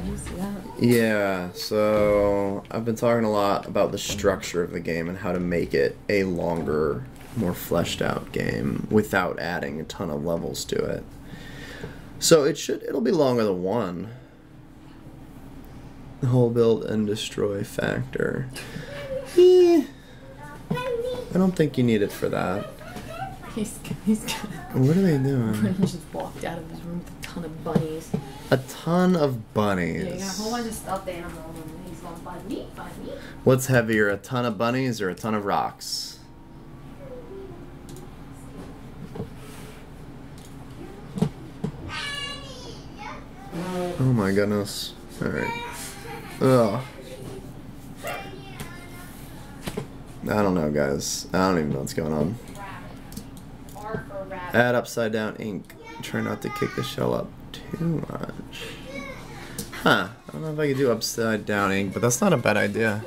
you see that? Yeah, so I've been talking a lot about the structure of the game and how to make it a longer more fleshed out game without adding a ton of levels to it. So it'll be longer than 1. The whole build and destroy factor. I don't think you need it for that. He's What are they doing? He just walked out of his room with a ton of bunnies. A ton of bunnies. Yeah, he got a whole bunch of stuffed animals and he's going, bunny. What's heavier, a ton of bunnies or a ton of rocks? Oh my goodness. Alright. Ugh. I don't know, guys. I don't even know what's going on. Add upside down ink. Try not to kick the shell up too much. Huh. I don't know if I can do upside down ink, but that's not a bad idea.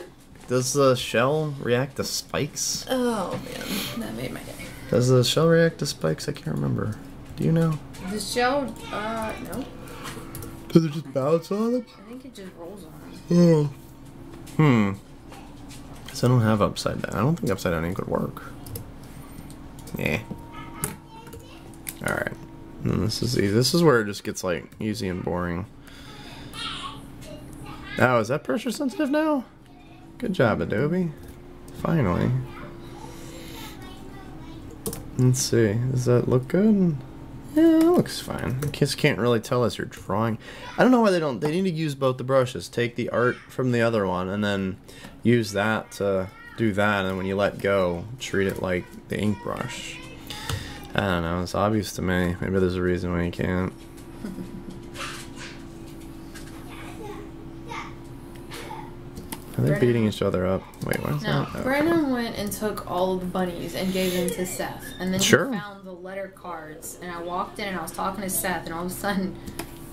Does the shell react to spikes? Oh man, that made my day. Does the shell react to spikes? I can't remember. Do you know? The shell, no. Does it just bounce on them? I think it just rolls on them. Because I don't have upside down. I don't think upside down ink would work. Yeah. Alright. This is easy. This is where it just gets like easy and boring. Oh, is that pressure sensitive now? Good job, Adobe. Finally. Let's see. Does that look good? Yeah, it looks fine. Kids can't really tell as you're drawing. I don't know why they don't. They need to use both the brushes. Take the art from the other one and then use that to do that. And then when you let go, treat it like the ink brush. I don't know. It's obvious to me. Maybe there's a reason why you can't. Are they beating each other up? Wait, what's No, that? Oh. Brandon went and took all of the bunnies and gave them to Seth. And then Sure. he found the letter cards. And I walked in and I was talking to Seth and all of a sudden...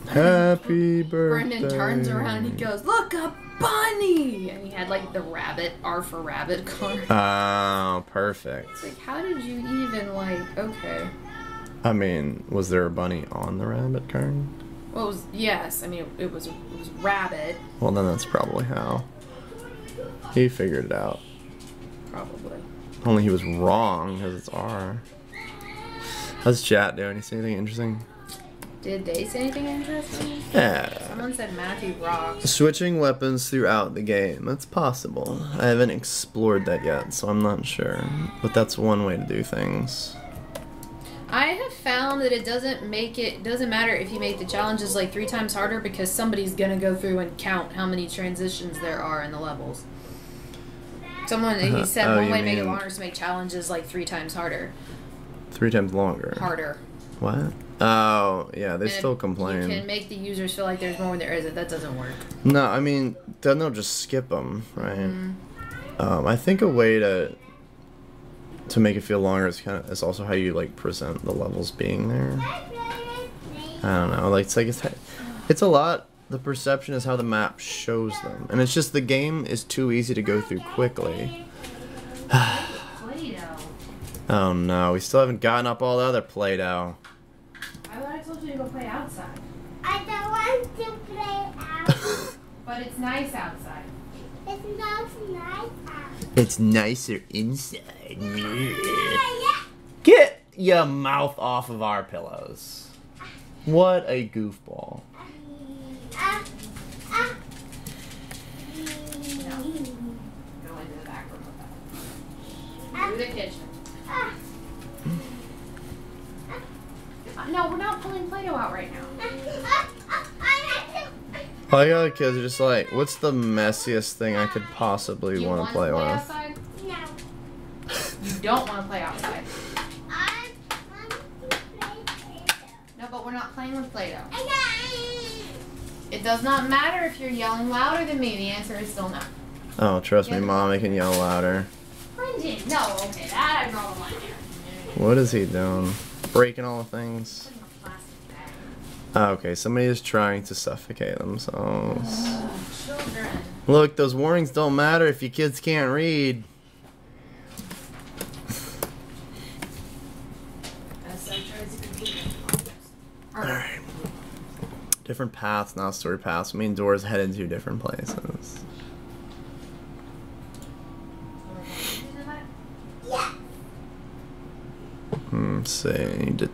Happy birthday. Brendan turns around and he goes, "Look, a bunny!" And he had like the rabbit, R for rabbit card. Oh, perfect. It's like, how did you even like, okay. I mean, was there a bunny on the rabbit card? Well, it was, yes, I mean, it was rabbit. Well, then that's probably how. He figured it out. Probably. Only he was wrong because it's R. How's chat doing? You see anything interesting? Did they say anything interesting? Yeah. Someone said Matthew rocks. Switching weapons throughout the game. That's possible. I haven't explored that yet, so I'm not sure. But that's one way to do things. I have found that it doesn't matter if you make the challenges like 3 times harder because somebody's gonna go through and count how many transitions there are in the levels. Someone, he said one way to make it longer is to make challenges like 3 times harder. 3 times longer? Harder. What? Oh, yeah, they And still complain. You can make the users feel like there's more when there isn't. That doesn't work. No, I mean, then they'll just skip them, right? Mm-hmm. I think a way to make it feel longer is also how you like present the levels being there. I don't know, like it's a lot. The perception is how the map shows them, and it's just the game is too easy to go through quickly. Play-Doh. Oh no, we still haven't gotten up all the other Play-Doh. I thought I told you to go play outside. I don't want to play out. But it's nice outside. It's not nice out. It's nicer inside. Get your mouth off of our pillows. What a goofball. No. Go into the back room with that. Through the kitchen. No, we're not pulling Play-Doh out right now. All the other kids are just like, what's the messiest thing I could possibly want to play with? Outside? No. You don't want to play outside. I want to play Play-Doh. No, but we're not playing with Play-Doh. It does not matter if you're yelling louder than me. The answer is still no. Oh, trust me, Mom, I can yell louder. Brendan, no, okay, that I draw the line there. What is he doing? Breaking all the things? Putting a plastic bag. Oh, okay, somebody is trying to suffocate themselves. Children. Look, those warnings don't matter if you kids can't read. Alright. Different paths, not story paths. I mean, doors head into different places. Yeah. Let's see.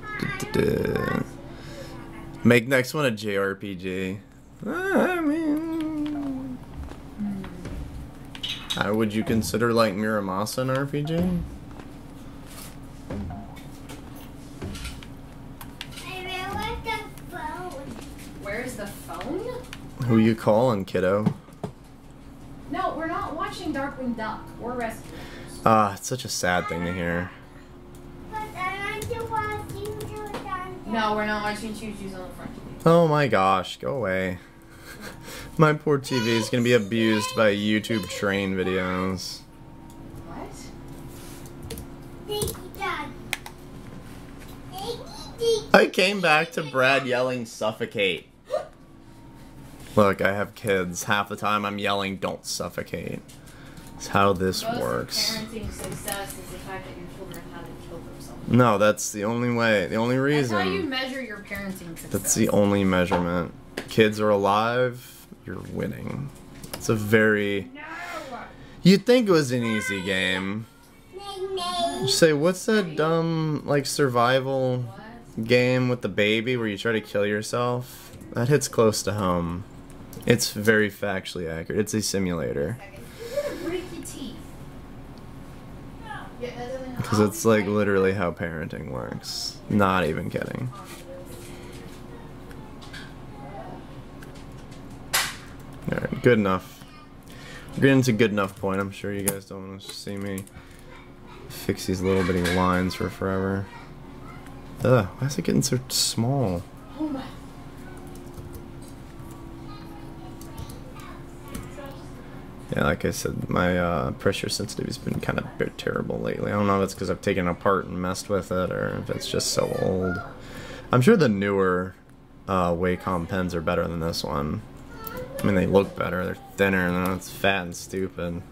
Make next one a JRPG. I mean, how would you consider like Miramasa an RPG? Where's the phone? Who you calling, kiddo? No, we're not watching Darkwing Duck. We're rescuers. Ah, it's such a sad thing to hear. No, we're not watching Choo Choo's on the front TV. Oh my gosh, go away. My poor TV is gonna be abused by YouTube train videos. What? I came back to Brad yelling suffocate. Look, I have kids. Half the time I'm yelling don't suffocate. That's how this works. Parenting success is the fact that your children haven't killed themselves. No, that's the only way. The only reason. That's how you measure your parenting success. That's the only measurement. Kids are alive, you're winning. It's a very... No! You'd think it was an easy game. Just say, what's that dumb, like, survival game with the baby where you try to kill yourself? That hits close to home. It's very factually accurate. It's a simulator. Because it's like literally how parenting works. Not even kidding. Alright, good enough. We're getting to good enough point. I'm sure you guys don't want to see me fix these little bitty lines for forever. Ugh, why is it getting so small? Oh my. Yeah, like I said, my pressure sensitivity has been kind of terrible lately. I don't know if it's because I've taken it apart and messed with it, or if it's just so old. I'm sure the newer Wacom pens are better than this one. I mean, they look better, they're thinner, and it's fat and stupid.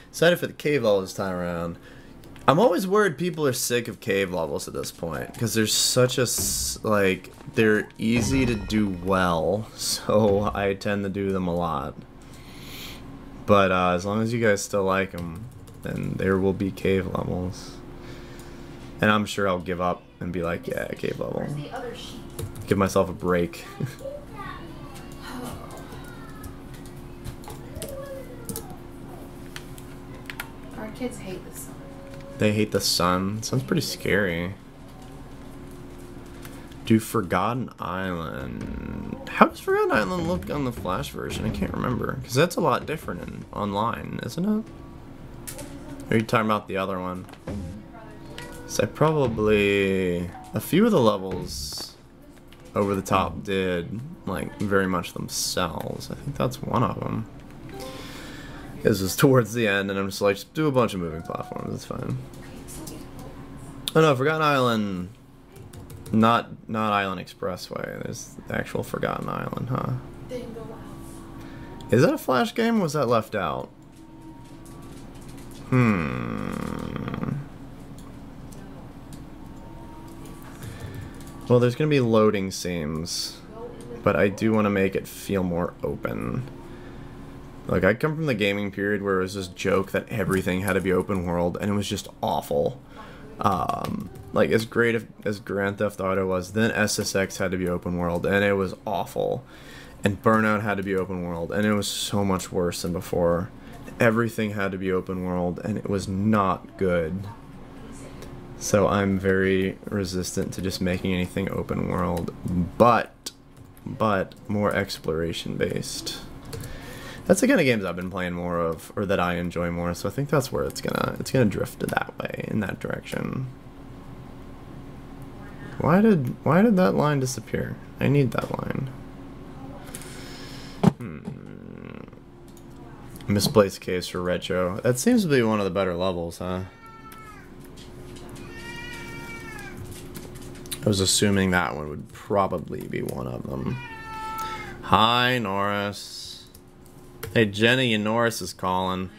Excited for the cave level this time around. I'm always worried people are sick of cave levels at this point, because there's such a, like, they're easy to do well, so I tend to do them a lot. But as long as you guys still like them, then there will be cave levels. And I'm sure I'll give up and be like, yeah, cave level. Where's the other sheet? Give myself a break. Our kids hate the sun. They hate the sun. Sounds pretty scary. Do Forgotten Island. How does Forgotten Island look on the Flash version? I can't remember. Because that's a lot different in online, isn't it? Or are you talking about the other one? So I probably... A few of the levels over the top did, like, very much themselves. I think that's one of them. This was towards the end, and I'm just like, just do a bunch of moving platforms, it's fine. Oh no, Forgotten Island, not Island Expressway, there's the actual Forgotten Island, huh? Is that a Flash game, or was that left out? Well, there's gonna be loading scenes, but I do want to make it feel more open. Like, I come from the gaming period where it was this joke that everything had to be open world, and it was just awful. Like, as great as Grand Theft Auto was, then SSX had to be open world, and it was awful. And Burnout had to be open world, and it was so much worse than before. Everything had to be open world, and it was not good. So I'm very resistant to just making anything open world, but more exploration based. That's the kind of games I've been playing more of, or that I enjoy more. So I think that's where it's gonna drift that way, in that direction. Why did that line disappear? I need that line. Misplaced case for retro. That seems to be one of the better levels, huh? I was assuming that one would probably be one of them. Hi, Norris. Hey, Jenny, and Norris is calling.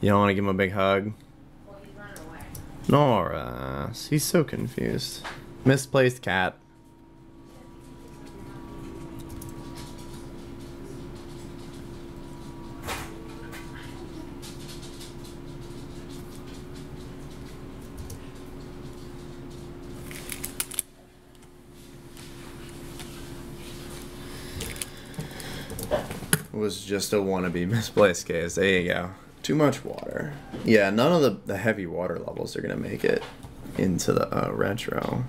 You don't want to give him a big hug? Well, he's running away. Norris. He's so confused. Misplaced cat. was just a wannabe misplaced case. There you go. Too much water. Yeah, none of the heavy water levels are gonna make it into the retro.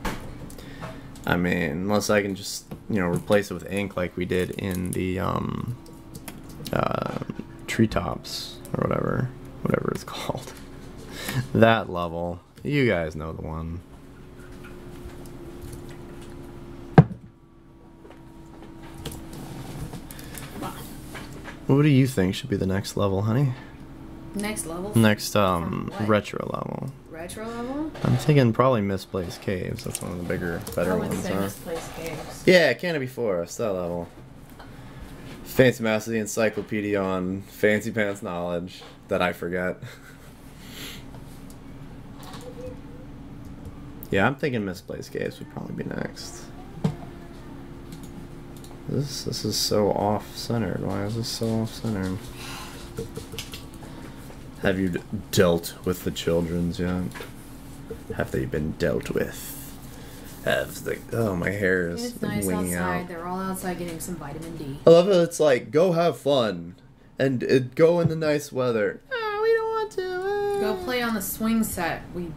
I mean, unless I can just, you know, replace it with ink like we did in the treetops or whatever it's called. That level. You guys know the one. What do you think should be the next level, honey? Next level? Next retro level. Retro level? I'm thinking probably Misplaced Caves. That's one of the bigger, better ones, huh? Misplaced Caves. Yeah, Canopy Forest, that level. Fancy Master the Encyclopedia on Fancy Pants knowledge that I forget. Yeah, I'm thinking Misplaced Caves would probably be next. This is so off-centered. Why is this so off-centered? Have you dealt with the children's yet? Have they been dealt with? Have the my hair is It's nice winging outside. out. They're all outside getting some vitamin D. I love it. It's like, go have fun and go in the nice weather. Oh, we don't want to. Go play on the swing set we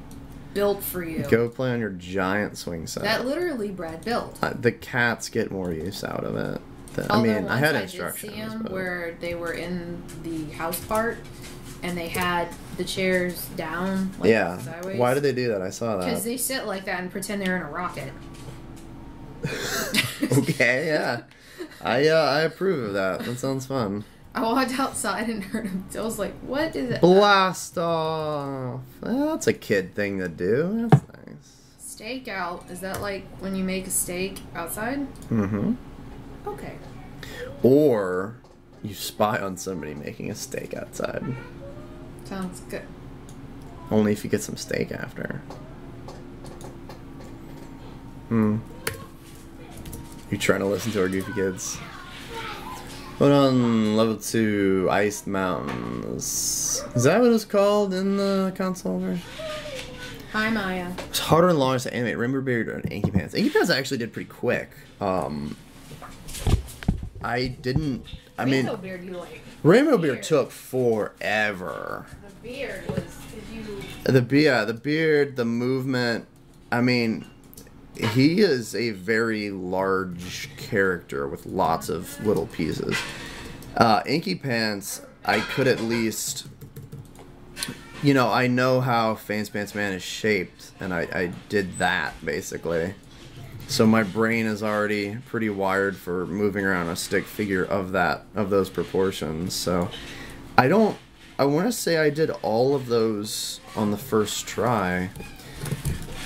built for you. Go play on your giant swing set. That literally Brad built. The cats get more use out of it. I Although mean, I had once instructions. I did see 'em but- where they were in the house part, and they had the chairs down. Like, yeah. sideways. Why did they do that? I saw Because that. they sit like that and pretend they're in a rocket. Okay, yeah. I approve of that. That sounds fun. I walked outside and heard him. I was like, "What is it?" Blast off. Well, that's a kid thing to do. That's nice. Steak out. Is that like when you make a steak outside? Mm-hmm. Okay. Or you spy on somebody making a steak outside. Sounds good. Only if you get some steak after. Hmm. You trying to listen to our goofy kids? Put on level 2 Iced Mountains. Is that what it's called in the console version? Hi, Maya. It's harder and longer to animate Rainbow Beard and Inky Pants. Inky Pants actually did pretty quick. I didn't. I mean, Rainbow Beard, you like. Rainbow Beard took forever. The beard was. Did you? The beard, the movement. I mean, he is a very large character with lots of little pieces. Inky Pants, I could at least, you know, I know how Fancy Pants Man is shaped, and I did that basically. So my brain is already pretty wired for moving around a stick figure of those proportions. So I want to say I did all of those on the first try.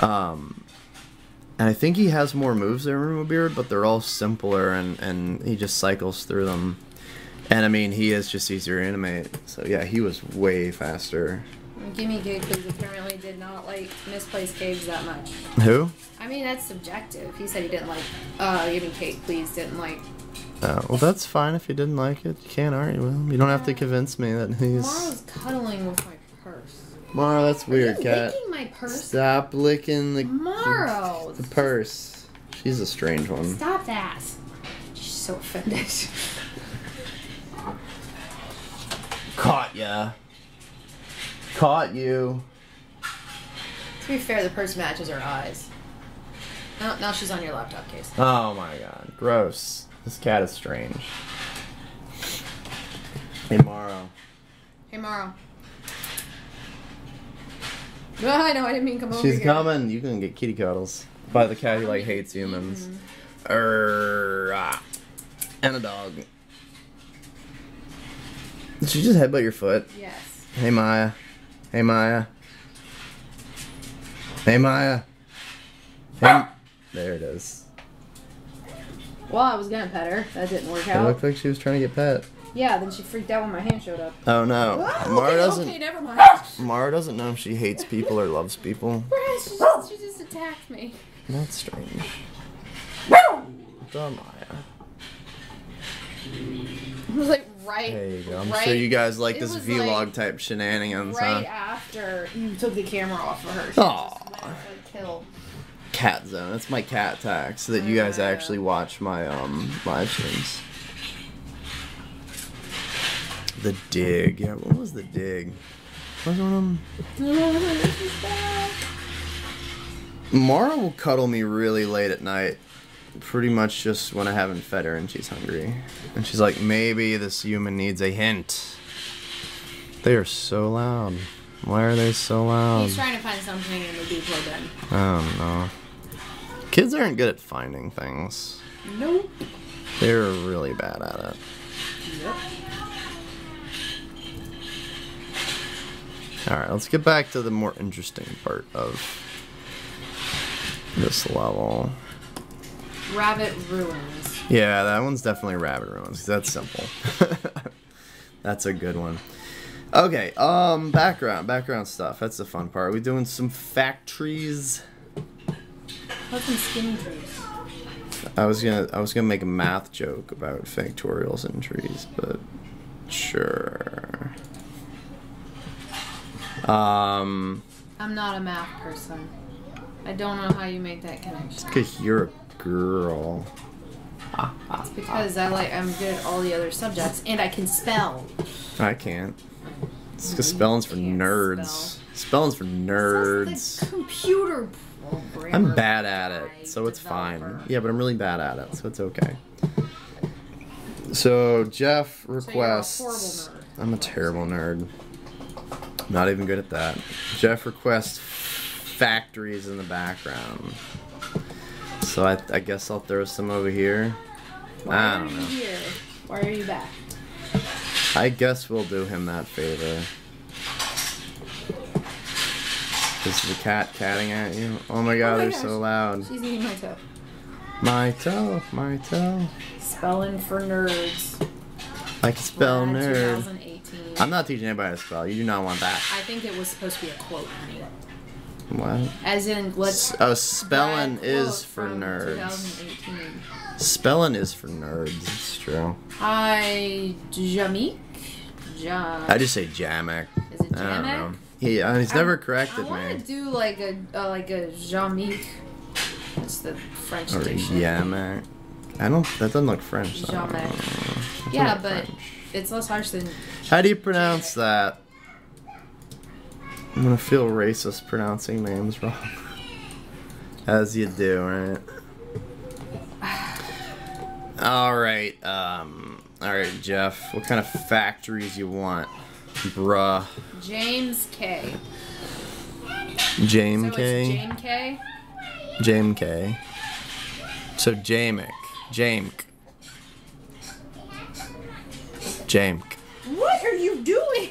And I think he has more moves than Rainbow Beard, but they're all simpler, and he just cycles through them. And I mean, he is just easier to animate. So yeah, he was way faster. Gimme Gig, because apparently did not like Misplaced Caves that much. Who? I mean, that's subjective. He said he didn't like, Gimme Cake, please, didn't like. Well, that's fine if you didn't like it. You can't argue with him. You don't have to convince me that he's... Mara's cuddling with my purse. Mara, that's weird, Are you cat. licking my purse? Stop licking the purse. She's a strange one. Stop that. She's so offended. Caught ya. Caught you. To be fair, the purse matches her eyes. Oh, now she's on your laptop case. Oh my god. Gross. This cat is strange. Hey, Mara. Hey, Mara. No, I know, I didn't mean come over She's here. coming. You can get kitty cuddles. By the cat who like hates humans. And a dog. Did she just headbutt your foot? Yes. Hey Maya. Hey Maya. Hey Maya. Hey. There it is. Well, I was gonna pet her. That didn't work It out. looked like she was trying to get pet. Yeah, then she freaked out when my hand showed up. Oh no. Oh, Mara okay, doesn't. Okay, never mind. Mara doesn't know if she hates people or loves people. She just attacked me. That's strange. Dumb Maya. It was like right. There you go. I'm right, sure you guys like it this was vlog type shenanigans, right huh? after you took the camera off of her. She Aw. just went for a kill. Cat Zone. That's my cat tag, so that you guys actually watch my live streams. The dig. Yeah, what was the dig? Was one of them? Mara will cuddle me really late at night. Pretty much just when I haven't fed her and she's hungry. And she's like, maybe this human needs a hint. They are so loud. Why are they so loud? He's trying to find something in the Duplo bin. I don't know. Kids aren't good at finding things. Nope. They're really bad at it. Yep. Alright, let's get back to the more interesting part of this level. Rabbit Ruins. Yeah, that one's definitely Rabbit Ruins, 'cause that's simple. That's a good one. Okay, background stuff. That's the fun part. Are we doing some factories? What's some skinny trees? I was gonna make a math joke about factorials and trees, but sure. I'm not a math person. I don't know how you make that connection. It's because you're a girl. It's because I'm good at all the other subjects and I can spell. I can't. It's because spelling's for nerds. Spelling's for nerds. Sounds like computer programmer. I'm bad at it, so it's fine. Yeah, but I'm really bad at it, so it's okay. So Jeff requests. So you're a horrible nerd. I'm a terrible nerd. Not even good at that. Jeff requests factories in the background. So I guess I'll throw some over here. I don't know. Why are you back? I guess we'll do him that favor. Is the cat catting at you? Oh my god, they're so loud. She's eating my toe. My toe, my toe. Spelling for nerds. I can spell Glad nerd. 2018. I'm not teaching anybody to spell. You do not want that. I think it was supposed to be a quote, honey. What? As in, let's. Oh, spelling Glad is quote for from nerds. 2018. Spelling is for nerds. It's true. Hi, Jamik. I just say Jamek. Is it I don't know. Jamek? He's never corrected I want me. to do like a Jamik. That's the French Or dish. Jamek. That doesn't look French. So Jamek. Yeah, but it's less harsh than. How do you pronounce that? I'm gonna feel racist pronouncing names wrong. As you do, right? Alright, alright, Jeff. What kind of factories you want? Bruh. James K. James So K? it's James K? James K. So Jamek. Jamk. Jamk. What are you doing?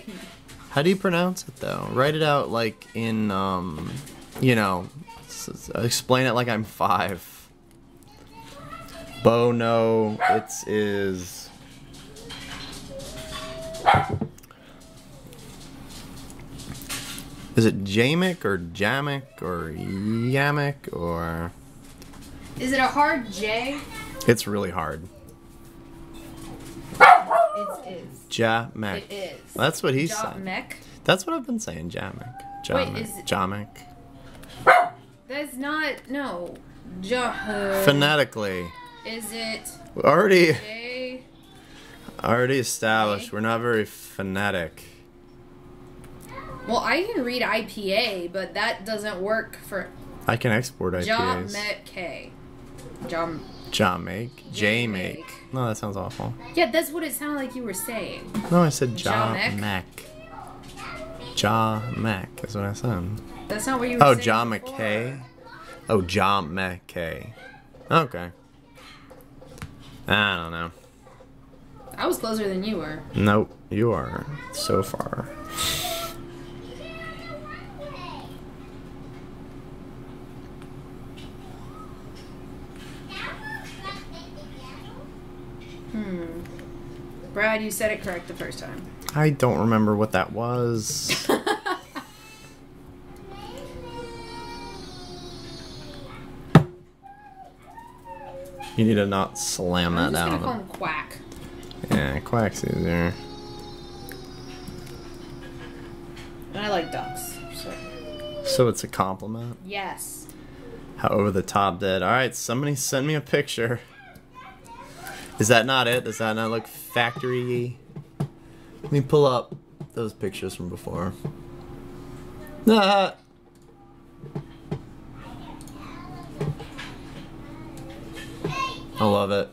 How do you pronounce it though? Write it out like in, you know, explain it like I'm 5. Bo, no, it is. Is it Jamek or Jamek or Yamek or? Is it a hard J? It's really hard. It is. Jamek. It is. That's what he said. Jamek? That's what I've been saying, Jamek. Jamek. Wait, is it- Jamek. That's not. No. Phonetically. Is it Already J? established. We're not very phonetic. Well, I can read IPA, but that doesn't work for I can export IPAs. Jamek. Jamek. Jamake. No, that sounds awful. Yeah, that's what it sounded like you were saying. No, I said Jamek. Jamek. Jamek is what I said. That's not what you were Oh, saying. John before. McKay. Oh, John McKay. Okay. I don't know. I was closer than you were. Nope, you are so far. Brad, you said it correct the first time. I don't remember what that was. You need to not slam that I'm just down. gonna call him Quack. Yeah, Quack's easier. And I like ducks. So it's a compliment? Yes. How over the top did. Alright, somebody send me a picture. Is that not it? Does that not look factory-y? Let me pull up those pictures from before. Ah. I love it.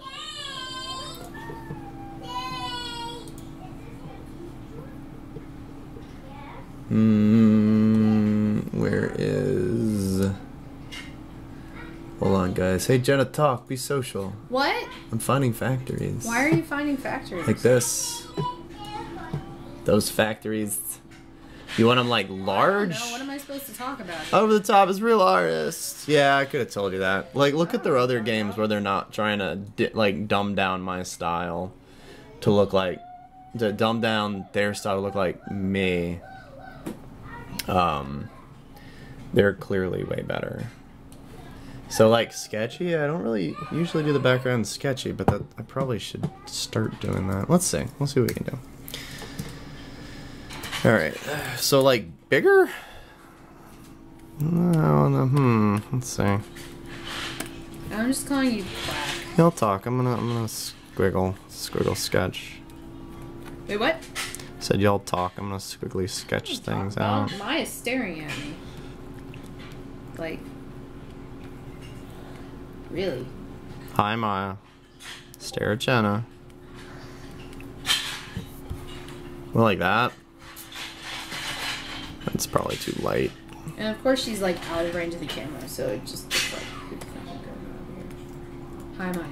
Where is... Hold on, guys. Hey, Jenna, talk. Be social. What? I'm finding factories. Why are you finding factories? Like this. Those factories. You want them like large? No, what am I supposed to talk about? Over the top is real artists. Yeah, I could have told you that. Like, look at their other games where they're not trying to like dumb down my style to look like, to dumb down their style to look like me. They're clearly way better. So like sketchy, I don't really usually do the background sketchy, but that I probably should start doing that. Let's see. Let's see what we can do. All right. So like bigger? No, let's see. I'm just calling you black. Yeah, I'll talk. I'm gonna squiggle sketch. Wait, what? Said y'all talk. I'm gonna squiggly sketch things out. Maya's staring at me. Like, really? Hi, Maya. Stare at Jenna. Well, like that. That's probably too light. And of course she's like out of range of the camera, so it just looks like hi, Maya.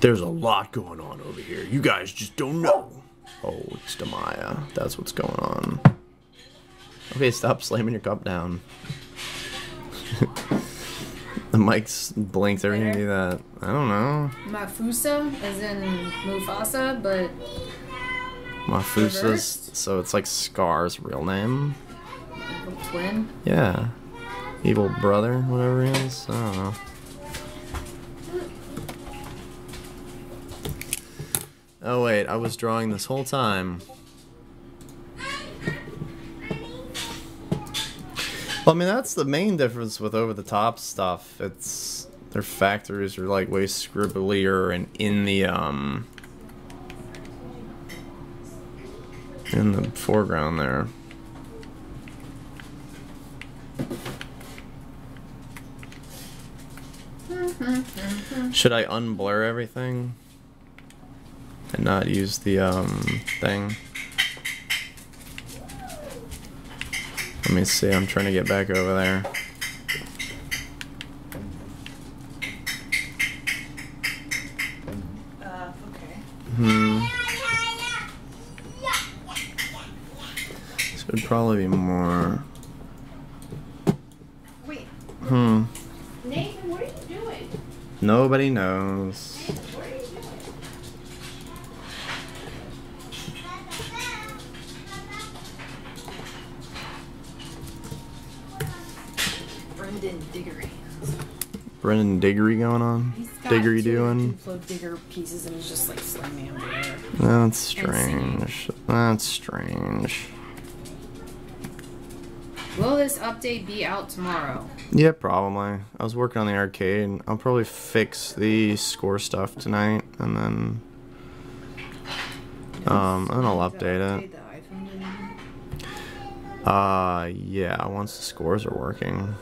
There's a lot going on over here. You guys just don't know. Oh, it's Demaya. That's what's going on. Okay, stop slamming your cup down. The mic's blinked every time you do that. I don't know. Mafusa, as in Mufasa, but Mafusa's, reversed? so it's like Scar's real name. Twin. Yeah. Evil brother, whatever he is. I don't know. Oh wait, I was drawing this whole time. Well, I mean, that's the main difference with over-the-top stuff. It's their factories are like way scribblier and in the foreground there. Should I unblur everything and not use the thing? Let me see, I'm trying to get back over there. Okay. This would probably be more. Wait. Nathan, what are you doing? Nobody knows. Nathan, what are you doing? Brendan Diggory. Brendan Diggory going on? He's got Diggory two doing? Duplo Digger pieces and he's just like slamming them there. That's strange. That's strange. Will this update be out tomorrow? Yeah, probably. I was working on the arcade. I'll probably fix the score stuff tonight and then I'll update it. Yeah, once the scores are working.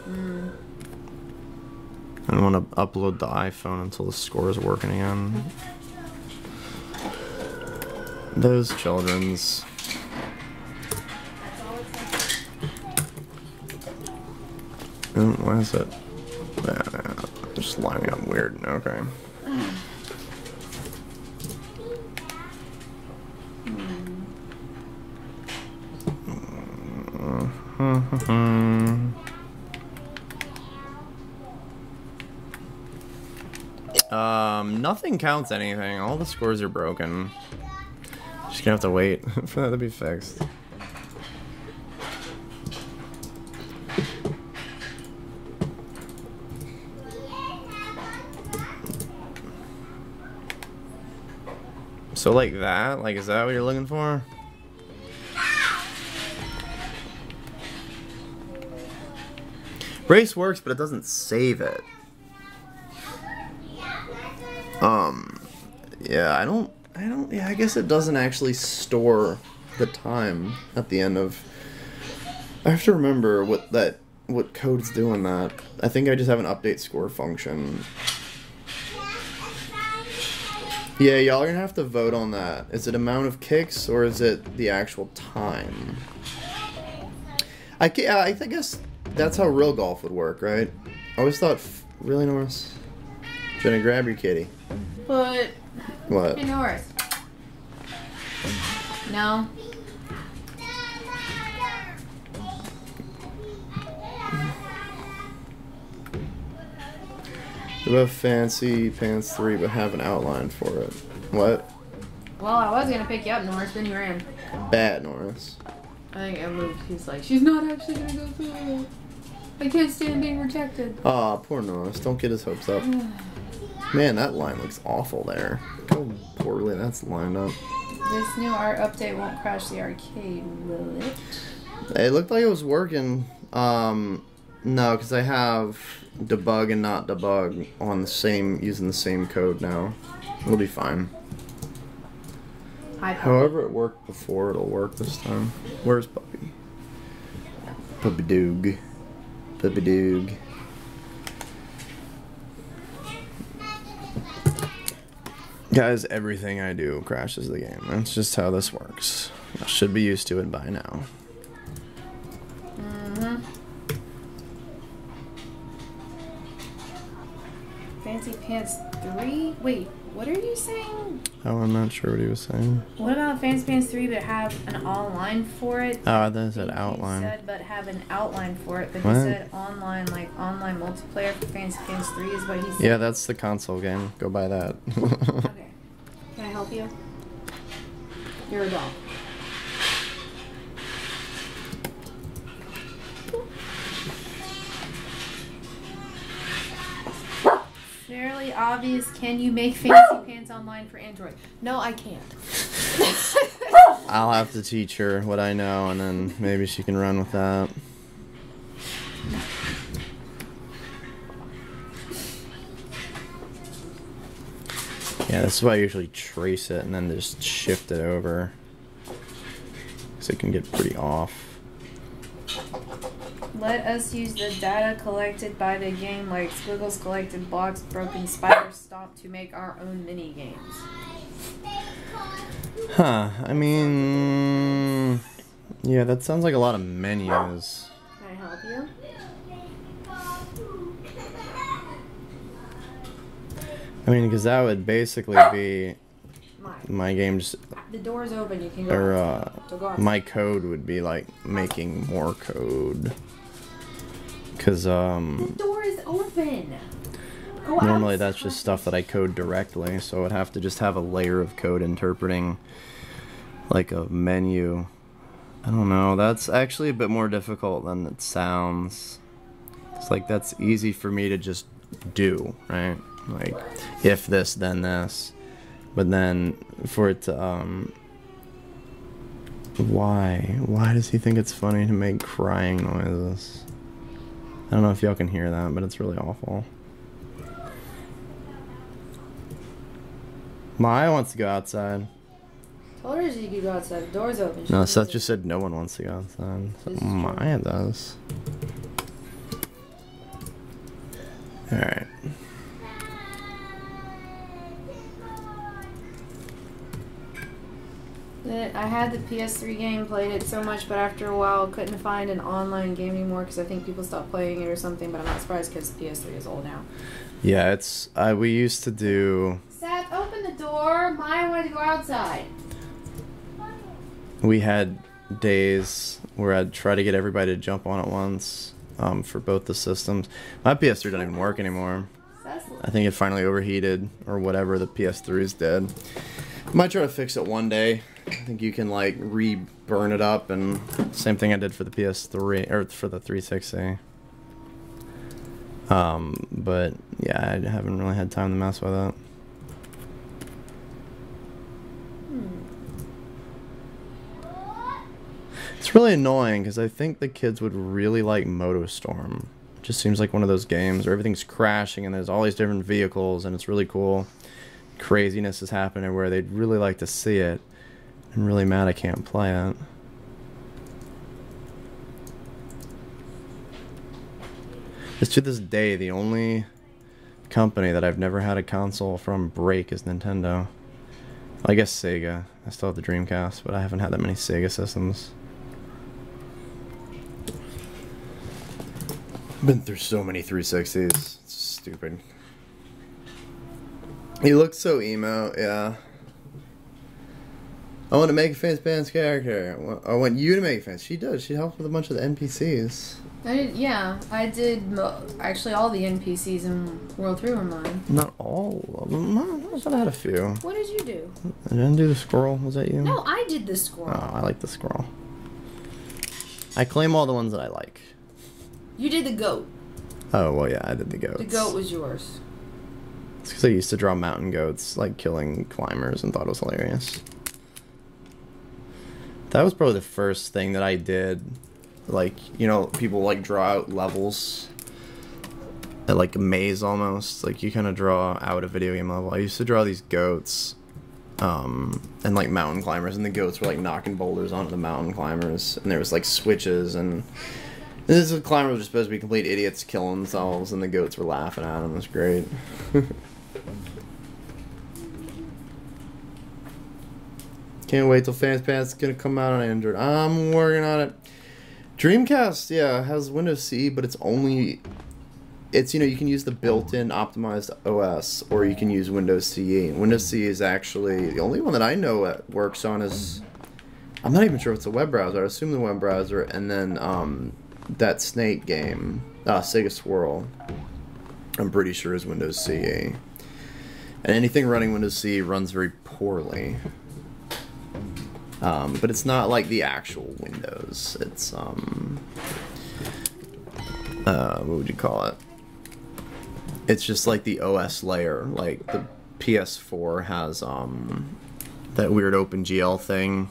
I don't want to upload the iPhone until the scores are working again. Those children's. Why is it? Just lining up weird. Okay. Nothing counts anything. All the scores are broken. Just gonna have to wait for that to be fixed. So like that? Like, is that what you're looking for? Race works, but it doesn't save it. Yeah, I don't I don't. Yeah, I guess it doesn't actually store the time at the end of. I have to remember what code's doing that. I think I just have an update score function. Yeah, y'all are gonna have to vote on that. Is it amount of kicks or is it the actual time? I guess that's how real golf would work, right? I always thought, really, Norris? Trying to grab your kitty. But. What? Hey, Norris. No. You have Fancy Pants 3, but have an outline for it. What? Well, I was gonna pick you up, Norris, then you ran. Bad, Norris. I think I moved. He's like, she's not actually gonna go through it. I can't stand being rejected. Aw, poor Norris. Don't get his hopes up. Man, that line looks awful there. Look how poorly that's lined up. This new art update won't crash the arcade, will it? It looked like it was working. No, because I have debug and not debug on the same, using the same code now. It'll be fine. Hi, Puppy. However it worked before, it'll work this time. Where's Puppy? Puppy Doog. Puppy Doog. Guys, everything I do crashes the game. That's just how this works. I should be used to it by now. Fancy Pants 3? Wait, what are you saying? Oh, I'm not sure what he was saying. What about Fancy Pants 3 but have an online for it? Oh, that said outline. He said but have an outline for it, but What? he said online, like online multiplayer for Fancy Pants 3 is what he said. Yeah, that's the console game. Go buy that. Okay. Can I help you? You're a dog. Fairly obvious. Can you make Fancy Pants online for Android? No, I can't. I'll have to teach her what I know, and then maybe she can run with that. Yeah, this is why I usually trace it and then just shift it over, because it can get pretty off. Let us use the data collected by the game, like squiggles, collected blocks, broken spider stomp, to make our own mini games. Huh, I mean, yeah, that sounds like a lot of menus. Can I help you? I mean, because that would basically be my game just, The door's open. You can go. or outside. So go outside. my code would be like making more code. Because The door is open. Go normally outside. that's just stuff that I code directly, so I'd have to just have a layer of code interpreting like a menu. I don't know, that's actually a bit more difficult than it sounds. It's like that's easy for me to just do, right? Like, if this, then this. But then for it to, why does he think it's funny to make crying noises? I don't know if y'all can hear that, but it's really awful. Maya wants to go outside. Told her she could go outside. The door's open. No, She Seth can just said no one wants to go outside. This is Maya does. Alright. I had the PS3 game, played it so much, but after a while couldn't find an online game anymore because I think people stopped playing it or something, but I'm not surprised because PS3 is old now. Yeah, it's, we used to do, Seth, open the door. Maya wanted to go outside. we had days where I'd try to get everybody to jump on at once, for both the systems. My PS3 doesn't even work anymore. I think it finally overheated, or whatever the PS3s did. Might try to fix it one day. I think you can like re-burn it up, and same thing I did for the PS3 or for the 360. But yeah, I haven't really had time to mess with it. It's really annoying because I think the kids would really like MotoStorm. It just seems like one of those games where everything's crashing and there's all these different vehicles and it's really cool. craziness is happening where they'd really like to see it. I'm really mad I can't play it. Just to this day, the only company that I've never had a console from break is Nintendo. I guess Sega. I still have the Dreamcast, but I haven't had that many Sega systems. I've been through so many 360s. It's stupid. He looks so emo, yeah. I want to make a Fan's character. I want you to make a fan. She does. She helps with a bunch of the NPCs. I did actually all the NPCs in World 3 were mine. Not all of them. I thought I had a few. What did you do? I didn't do the squirrel. Was that you? No, I did the squirrel. Oh, I like the squirrel. I claim all the ones that I like. You did the goat. Oh, well, yeah, I did the goats. The goat was yours. It's because I used to draw mountain goats, like, killing climbers, and thought it was hilarious. That was probably the first thing that I did. Like, you know, people, like, draw out levels at, like, a maze almost. Like, you kind of draw out a video game level. I used to draw these goats, and, like, mountain climbers, and the goats were, like, knocking boulders onto the mountain climbers, and there was, like, switches, and this climbers were supposed to be complete idiots killing themselves, and the goats were laughing at them. It was great. Can't wait till Fan's gonna come out on Android. I'm working on it. Dreamcast, yeah, has Windows CE, but it's only... It's, you know, you can use the built-in optimized OS, or you can use Windows CE. Windows CE is actually... The only one that I know it works on is... I'm not even sure if it's a web browser. I assume the web browser, and then, that Snake game, Sega Swirl, I'm pretty sure is Windows CE. And anything running Windows CE runs very poorly. But it's not like the actual Windows. It's, what would you call it? It's just like the OS layer. Like, the PS4 has, that weird OpenGL thing.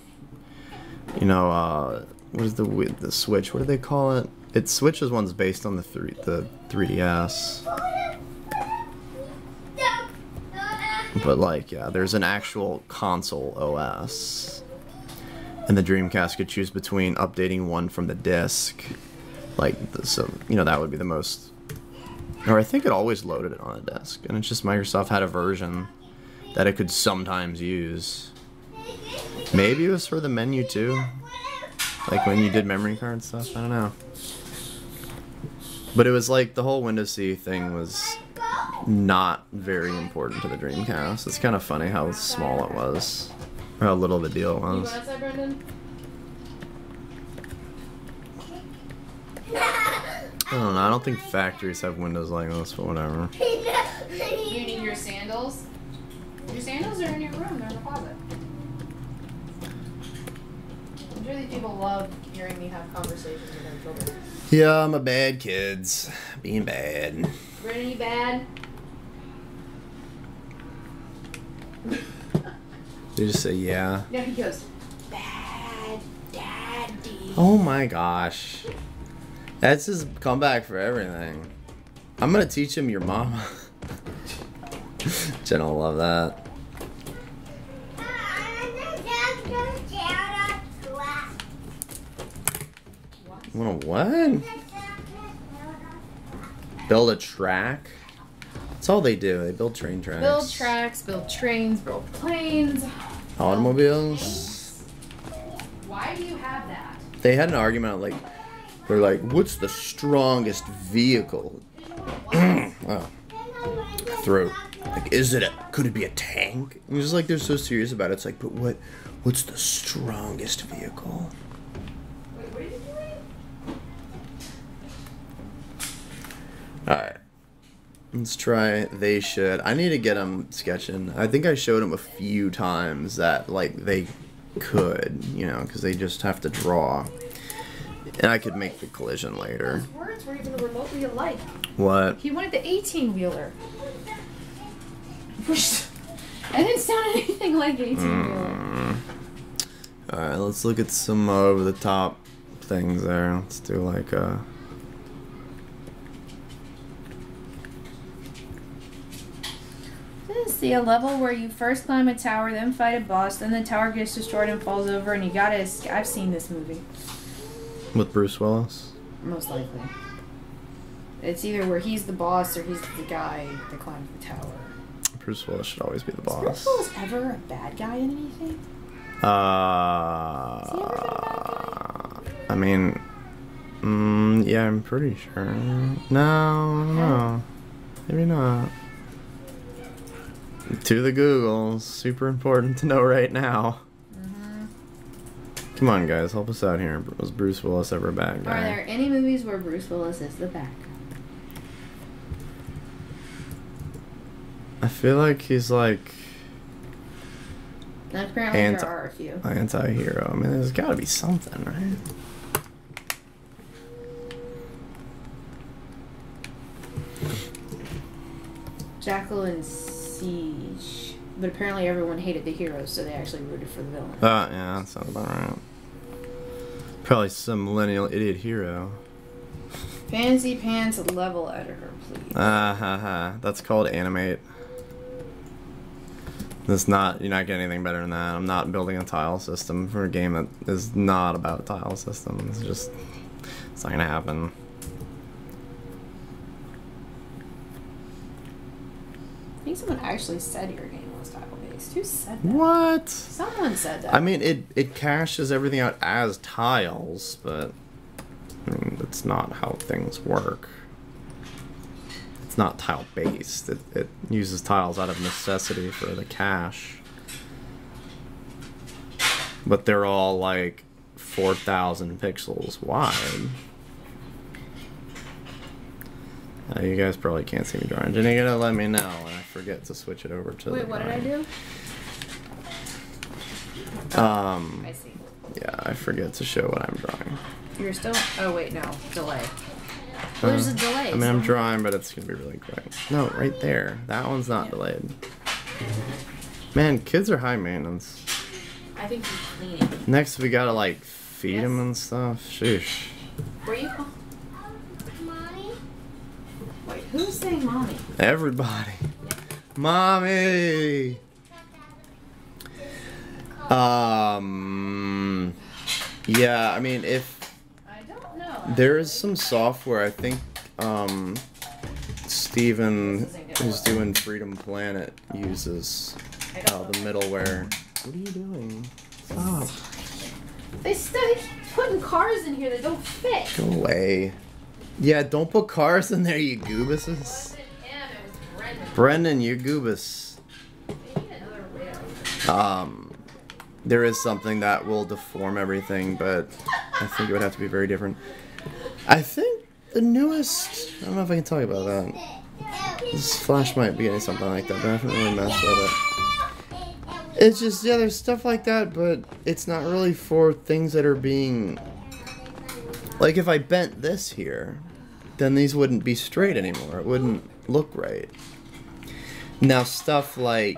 You know, what is the Switch? What do they call it? Switch's one's based on the 3DS. But, like, yeah, there's an actual console OS. And the Dreamcast could choose between updating one from the disc, like, so, you know, that would be the most, or I think it always loaded it on a disc, and it's just Microsoft had a version that it could sometimes use. Maybe it was for the menu too, like when you did memory card stuff, I don't know. But it was like, the whole Windows CE thing was not very important to the Dreamcast. It's kind of funny how small it was. Or how little of a deal it was. You going outside, Brendan? I don't know, I don't think factories have windows like this, but whatever. You need your sandals? Your sandals are in your room, they're in the closet. I'm sure these people love hearing me have conversations with their children. Yeah, I'm a bad kids. Being bad. Brendan, you bad? They just say yeah. No, he goes, bad daddy. Oh my gosh. That's his comeback for everything. I'm gonna teach him your mama. Jen will love that. Wanna what? Build a track? That's all they do. They build train tracks. Build tracks, build trains, build planes. Automobiles. Why do you have that? They had an argument like, they're like, what's the strongest vehicle? Oh. Throat. Like, could it be a tank? And it's like, they're so serious about it. It's like, but what's the strongest vehicle? Wait, what are you doing? Alright. Let's try They Should. I need to get them sketching. I think I showed them a few times that, like, they could, you know, because they just have to draw. And I could make the collision later. Those words were even remotely alike. What? He wanted the 18-wheeler. I didn't sound anything like 18-wheeler. Alright, let's look at some over-the-top things there. Let's do, like, See a level where you first climb a tower, then fight a boss, then the tower gets destroyed and falls over, and you gotta escape. I've seen this movie. With Bruce Willis? Most likely. It's either where he's the boss or he's the guy that climbs the tower. Bruce Willis should always be the boss. Is Bruce Willis ever a bad guy in anything? Has he ever been a bad guy? I mean, yeah, I'm pretty sure. No, maybe not. To the Googles, super important to know right now. Come on, guys, help us out here. Was Bruce Willis ever a bad guy? Are there any movies where Bruce Willis is the bad guy? I feel like he's like And apparently there are a few. Anti-hero. I mean, there's got to be something, right? Jacqueline Siege. But apparently everyone hated the heroes, so they actually rooted for the villain. Yeah, that sounds about right. Probably some millennial idiot hero. Fancy Pants level editor, please. That's called animate. That's not, you're not getting anything better than that. I'm not building a tile system for a game that is not about tile systems. It's not gonna happen. I think someone actually said your game was tile-based. Who said that? What? Someone said that. I mean, it caches everything out as tiles, but I mean, that's not how things work. It's not tile-based. It uses tiles out of necessity for the cache. But they're all like 4,000 pixels wide. You guys probably can't see me drawing. Jenny, you gotta let me know when I forget to switch it over to Wait, the what drawing. did I do? I see. Yeah, I forget to show what I'm drawing. You're still... Oh, wait, no. Delay. Well, there's a delay. I mean, I'm drawing, but it's gonna be really quick. No, right there. That one's not delayed. Man, kids are high maintenance. I think he's cleaning. Next, we gotta, like, feed them and stuff. Sheesh. Where you... Mommy? Wait, who's saying mommy? Everybody. Yeah. Mommy! Yeah, I mean, if I don't know. there is some software, I think, Steven, who's doing Freedom Planet, uses the middleware. What are you doing? Stop. They keep putting cars in here that don't fit. Go away. Yeah, don't put cars in there, you goobuses. It wasn't him, it was Brendan. Brendan, you goobus. They need another rail. There is something that will deform everything, but I think it would have to be very different. I think the newest... I don't know if I can tell you about that. This Flash might be getting something like that, but I haven't really messed with it. It's just, yeah, there's stuff like that, but it's not really for things that are being... Like, if I bent this here, then these wouldn't be straight anymore. It wouldn't look right. Now, stuff like...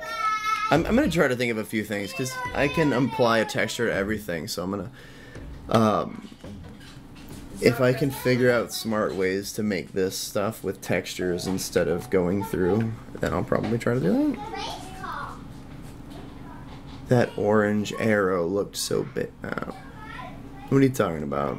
I'm going to try to think of a few things, because I can apply a texture to everything, so I'm going to... if I can figure out smart ways to make this stuff with textures instead of going through, then I'll probably try to do that. That orange arrow looked so big. What are you talking about?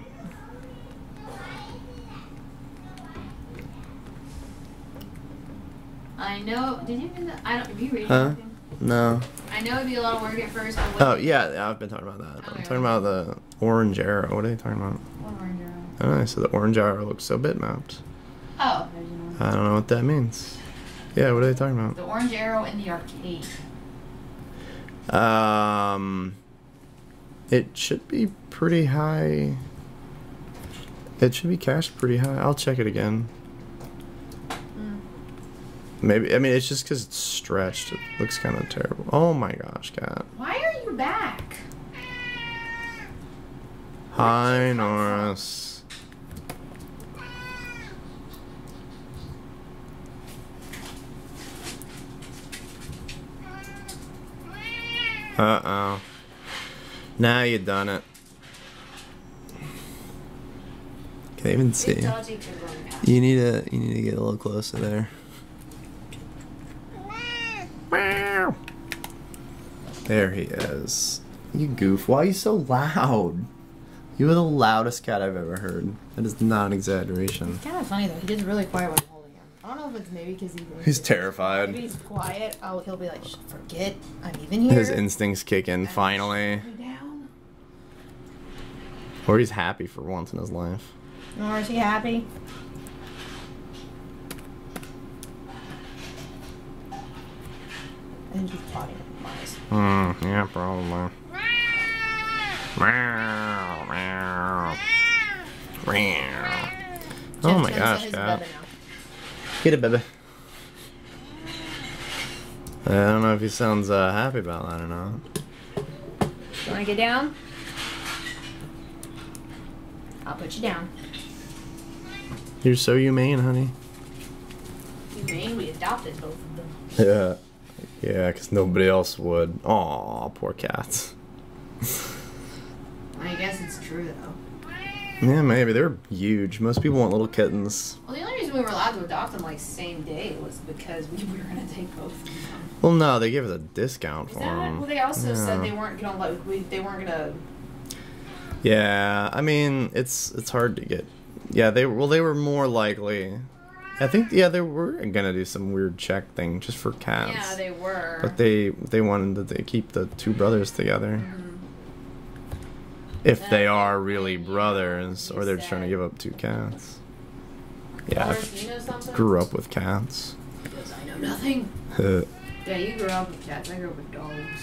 I know. Did you even? I don't. Have you read Huh? anything? No. I know it'd be a lot of work at first, but Oh, yeah, I've been talking about that. I'm talking about the orange arrow. What are you talking about? What orange arrow? Oh, so the orange arrow looks so bitmapped. Oh, there's an orange. I don't know what that means. Yeah, what are they talking about? The orange arrow in the arcade. It should be pretty high. It should be cached pretty high. I'll check it again. Maybe, I mean, it's just because it's stretched. It looks kind of terrible. Oh my gosh, cat. Why are you back? Hi, Norris. Uh-oh. Now you done it. Can't even see. You need to get a little closer there. There he is. You goof. Why are you so loud? You are the loudest cat I've ever heard. That is not an exaggeration. It's kind of funny though. He gets really quiet when I'm holding him. I don't know if it's maybe because He's terrified. Maybe he's quiet. Oh, he'll be like, forget I'm even here. His instincts kick in finally. Down. Or he's happy for once in his life. Or is he happy? And he's potty wise. Yeah, probably. Meow, meow. Meow. Oh my gosh, cat. Get it, baby. I don't know if he sounds happy about that or not. You wanna get down? I'll put you down. You're so humane, honey. Humane? We adopted both of them. Yeah. Yeah, because nobody else would. Aw, poor cats. I guess it's true though. Yeah, maybe. They're huge. Most people want little kittens. Well, the only reason we were allowed to adopt them like same day was because we were gonna take both of them. Well, no, they gave us a discount for them. Well, they also said they weren't gonna they weren't gonna. Yeah, I mean, it's hard to get. Yeah, they were more likely. I think they were gonna do some weird check thing just for cats. Yeah, they were. But they wanted to keep the two brothers together. If they are really brothers, or they're just trying to give up two cats. Yeah, You know something? grew up with cats. Because I know nothing. Yeah, you grew up with cats. I grew up with dogs.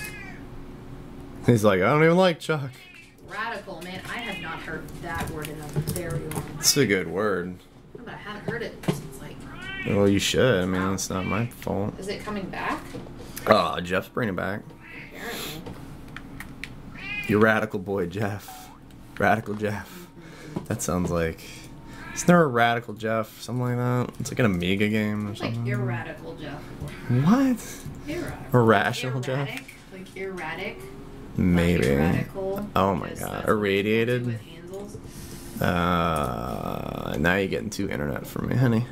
He's like, I don't even like Chuck. Radical, man. I have not heard that word in a very long time. It's a good word. But I haven't heard it since like. Well, you should. I mean, it's not my fault. Is it coming back? Jeff's bringing it back. Apparently. Your radical boy, Jeff. Radical Jeff. That sounds like... Isn't there a Radical Jeff? Something like that? It's like an Amiga game or something. Like Irradical Jeff. What? Irradical. Irrational Jeff? Like erratic. Maybe. Irradical. Oh my god. Irradiated? With handles. Now you're getting too internet for me, honey.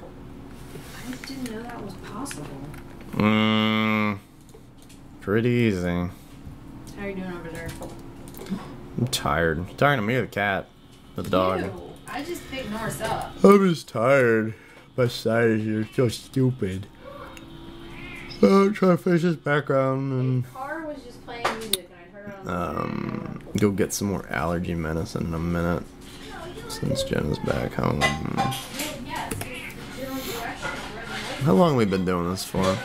I didn't know that was possible. Pretty easy. How are you doing over there? I'm tired. I'm tired of me, the cat. The dog. Ew, I just picked Norris up. I'm just tired. My side is so stupid. I'm trying to finish this background and... The car was just playing music and I heard it on the go get some more allergy medicine in a minute. Since Jenna's back home. How long have we been doing this for?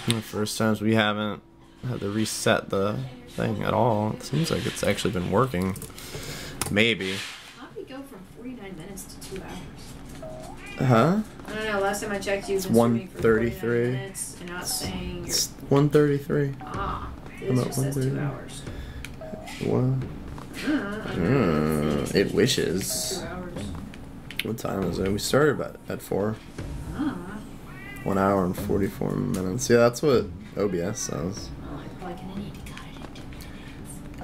The first times we haven't had to reset the thing at all. It seems like it's actually been working. Maybe. How did we go from 49 minutes to 2 hours? Huh? I don't know. Last time I checked, you've been streaming for 1:33. 49 minutes, and now it's saying It's 1:33. this just says 2 hours. What? It wishes. 2 hours. What time is it? We started at 4. 1 hour and 44 minutes. Yeah, that's what OBS says. Oh, I'm probably gonna need to cut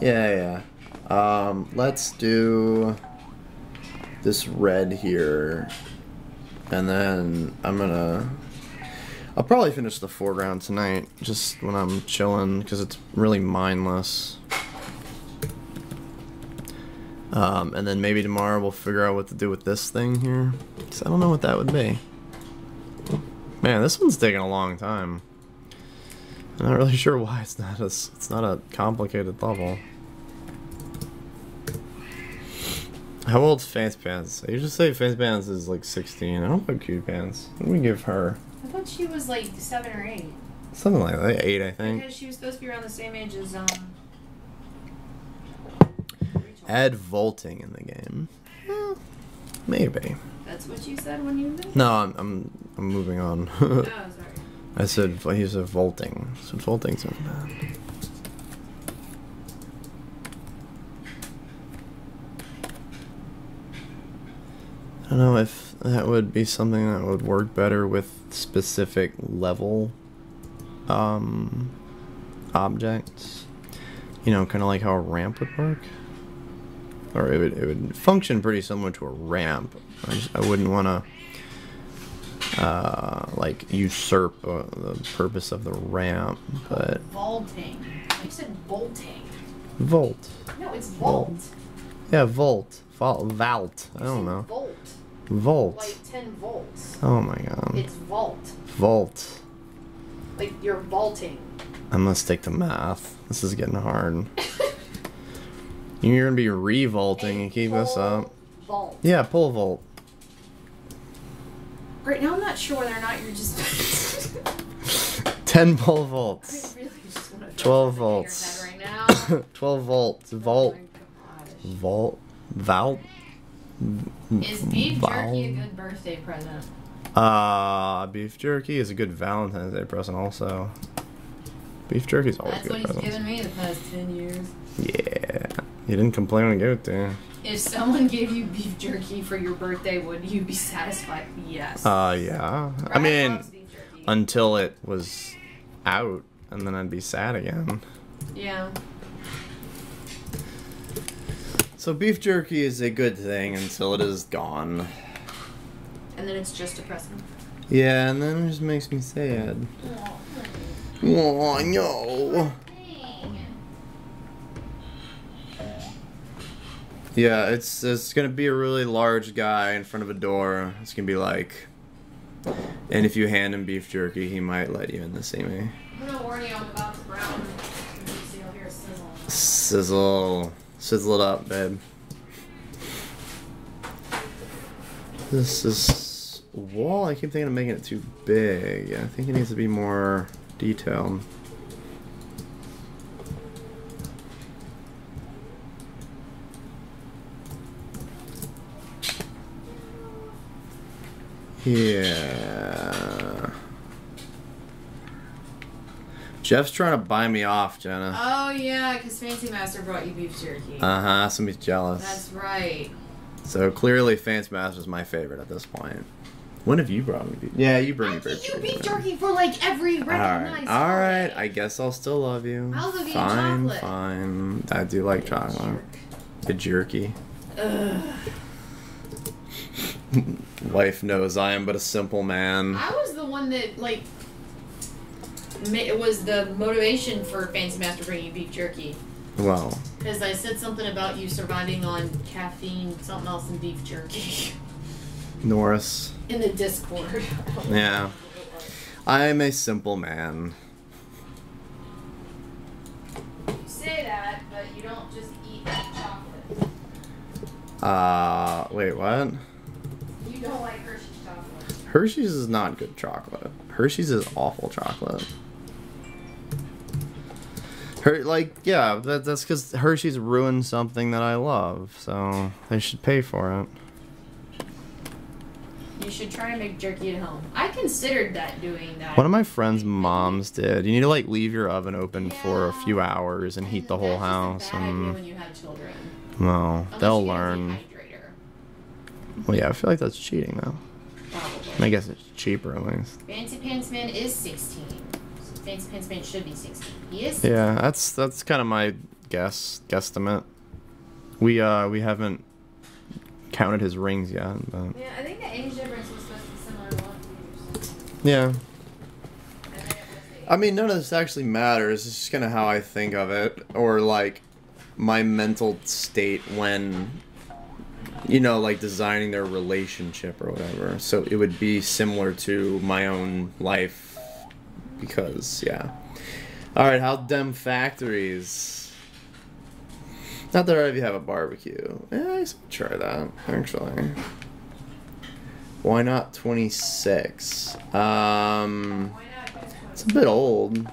it. Yeah. Let's do this red here, and then I'll probably finish the foreground tonight, just when I'm chilling, because it's really mindless. And then maybe tomorrow we'll figure out what to do with this thing here, because I don't know what that would be. Man, this one's taking a long time. I'm not really sure why it's not a complicated level. How old's Face Pants? I usually say Face Pants is like 16. I don't put Cute Pants. What do we give her? I thought she was like 7 or 8. Something like that. 8, I think. Because she was supposed to be around the same age as Add vaulting in the game. Well, maybe. That's what you said when you moved? No, I'm moving on. Oh, sorry. I said he said vaulting. So vaulting's not bad. I don't know if that would be something that would work better with specific level objects. You know, kind of like how a ramp would work. Or it would function pretty similar to a ramp. I wouldn't want to like usurp the purpose of the ramp, but Vaulting. You said bolting. Volt. No, it's vault. Yeah, volt. Vault. I don't know. Volt. Volt. Like 10 volts. Oh my god. It's vault. Volt. Like you're vaulting. I'm gonna stick to math. This is getting hard. You're gonna be revolting and keep us up. Vault. Yeah, pole vault. Great, now I'm not sure whether or not you're just 10 pole volts. I really just want to 12 throw volts. something in your head right now. 12 volts. Vault. Oh my gosh. Vault. Vault. Is beef jerky a good birthday present? Beef jerky is a good Valentine's Day present also. Beef jerky is always That's a what good he's present. given me the past 10 years. Yeah. You didn't complain when I gave it to you. If someone gave you beef jerky for your birthday, would you be satisfied? Yes. Yeah. I Brad mean, loves beef jerky. until it was out, and then I'd be sad again. Yeah. So beef jerky is a good thing until it is gone. And then it's just depressing. Yeah, and then it just makes me sad. Oh, no. Yeah, it's gonna be a really large guy in front of a door. It's gonna be like, and if you hand him beef jerky, he might let you in to see me. I'm gonna warn you, I'm about to brown. So you'll hear a sizzle. Sizzle. Sizzle it up, babe. This is wall. I keep thinking of making it too big. I think it needs to be more detailed. Yeah. Jeff's trying to buy me off, Jenna. Oh yeah, because Fancy Master brought you beef jerky. Uh-huh, somebody's jealous. That's right. So clearly Fancy Master's my favorite at this point. When have you brought me beef? Yeah, you bring me I beef give you jerky. beef jerky for like every recognized Alright, holiday. I guess I'll still love you. I'll give you Fine, chocolate. fine. I do like chocolate. The jerky. Ugh. Wife knows I am but a simple man. I was the one that like it was the motivation for Fancy Master bringing you beef jerky. Well, Because I said something about you surviving on caffeine, something else, and beef jerky Norris. in the Discord. Yeah. I am a simple man. You say that, but you don't just eat chocolate. Wait, what? You don't like Hershey's chocolate. Hershey's is not good chocolate. Hershey's is awful chocolate. Yeah, that's because Hershey's ruined something that I love, so they should pay for it. You should try and make jerky at home. I considered doing that. One of my friend's moms did. You need to like leave your oven open for a few hours and heat the whole house. That's just a bad idea And when you have children. well, Unless they'll you get a learn. dehydrator. Well, yeah, I feel like that's cheating though. Probably. I guess it's cheaper at least. Fancy Pants Man is 16. So Fancy Pants Man should be 16. He is 16. Yeah, that's kind of my guesstimate. We haven't counted his rings yet, but Yeah, I think the age difference was supposed to be similar to 1 year. yeah. And then it was I mean, none of this actually matters. It's just kind of how I think of it, or like my mental state when, you know, like designing their relationship or whatever. So it would be similar to my own life, because yeah. All right, how dem factories? Not that I already have a barbecue. Yeah, I should try that actually. Why not 26? Why not? It's a bit old.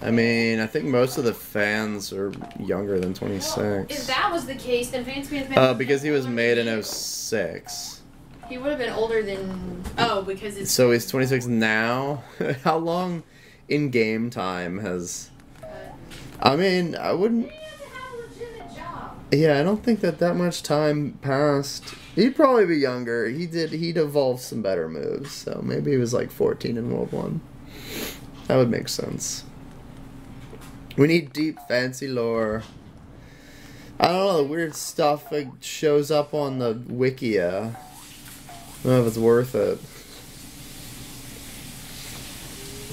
I mean, I think most of the fans are younger than 26. Well, if that was the case, then Fancy Pants Man. Because he was older made than in you. 06. He would have been older than. Oh, because it's. So he's 26 now? How long in game time has... I mean, I wouldn't... He doesn't have a legitimate job. Yeah, I don't think that much time passed. He'd probably be younger. He'd evolved some better moves, so maybe he was like 14 in World 1. That would make sense. We need deep, fancy lore. I don't know, the weird stuff that shows up on the Wikia. I don't know if it's worth it.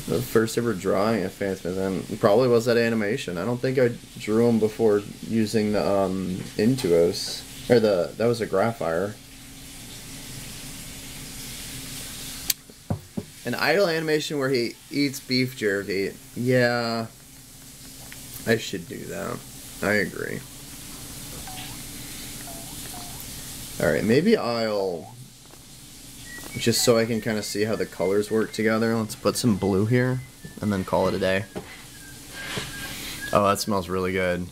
The first ever drawing of Phantom then probably was that animation. I don't think I drew him before using the Intuos. Or that was a Graphier. An idle animation where he eats beef jerky. Yeah. I should do that. I agree. Alright, maybe I'll... just so I can kind of see how the colors work together. Let's put some blue here, and then call it a day. Oh, that smells really good.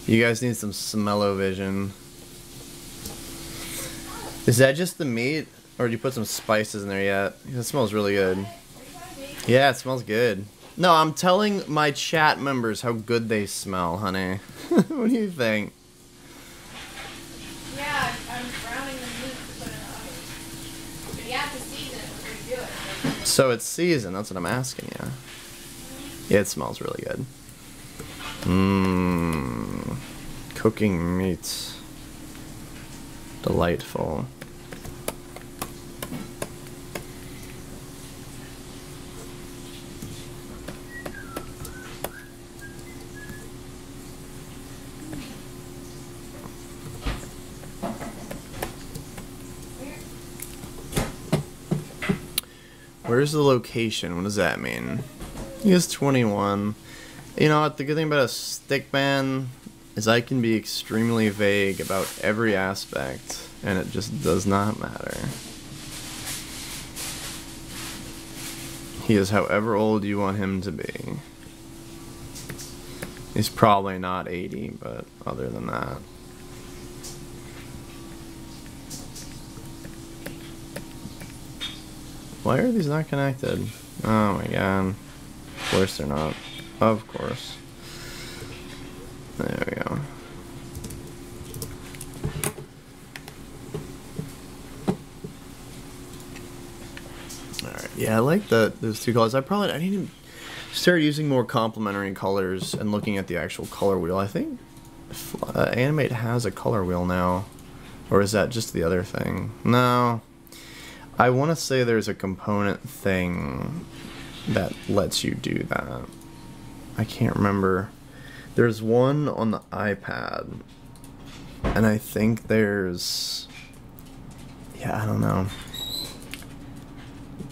You guys need some smell-o-vision. Is that just the meat, or did you put some spices in there yet? It smells really good. Yeah, it smells good. No, I'm telling my chat members how good they smell, honey. What do you think? Yeah, I'm browning the meat to put it in the oven. But you have to season it before you do it. So it's seasoned, that's what I'm asking you. Yeah, it smells really good. Mmm. Cooking meats. Delightful. Where's the location? What does that mean? He is 21. You know what? The good thing about a stickman is I can be extremely vague about every aspect, and it just does not matter. He is however old you want him to be. He's probably not 80, but other than that. Why are these not connected? Oh my god. Of course they're not. Of course. There we go. Alright, yeah, I like those two colors. I need to start using more complementary colors and looking at the actual color wheel. I think Animate has a color wheel now. Or is that just the other thing? No. I want to say there's a component thing that lets you do that. I can't remember. There's one on the iPad. And I think there's... yeah, I don't know.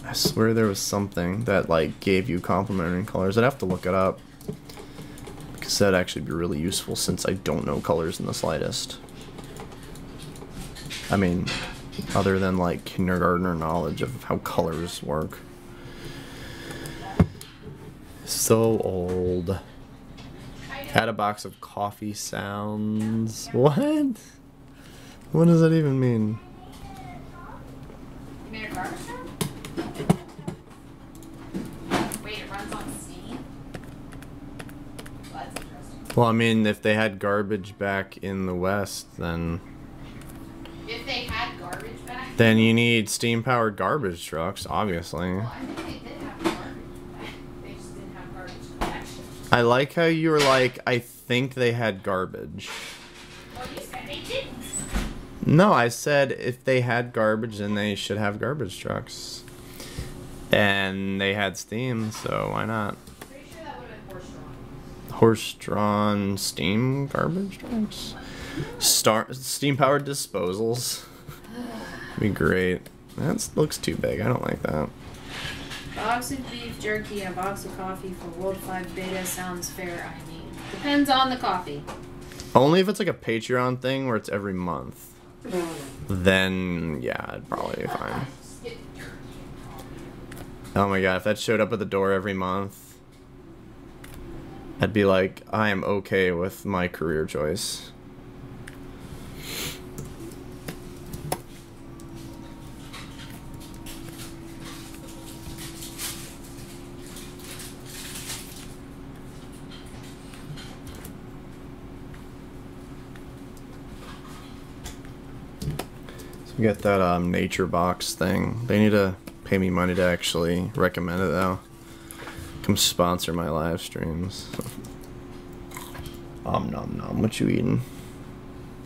I swear there was something that like gave you complementary colors. I'd have to look it up. Because that'd actually be really useful since I don't know colors in the slightest. I mean... other than like kindergartner knowledge of how colors work. So old. Had a box of coffee sounds. What? What does that even mean? You made a garbage truck? Wait, it runs on steam? Well, that's interesting. Well, I mean, if they had garbage back in the West, then... if they had garbage back? then you need steam-powered garbage trucks, obviously. Well, I think they did have garbage back. They just didn't have garbage collection. I like how you were like, I think they had garbage. Well, you said they didn't. No, I said if they had garbage, then they should have garbage trucks. And they had steam, so why not? Pretty sure that would have been horse-drawn. Horse-drawn steam garbage trucks? Steam-powered disposals. Be great. That looks too big. I don't like that. Box of beef jerky and a box of coffee for World 5 Beta sounds fair, I mean. Depends on the coffee. Only if it's like a Patreon thing where it's every month. Then, yeah, it'd probably be fine. Oh my god, if that showed up at the door every month, I'd be like, I am okay with my career choice. Get that nature box thing. They need to pay me money to actually recommend it though. Come sponsor my live streams. Nom nom. What you eating?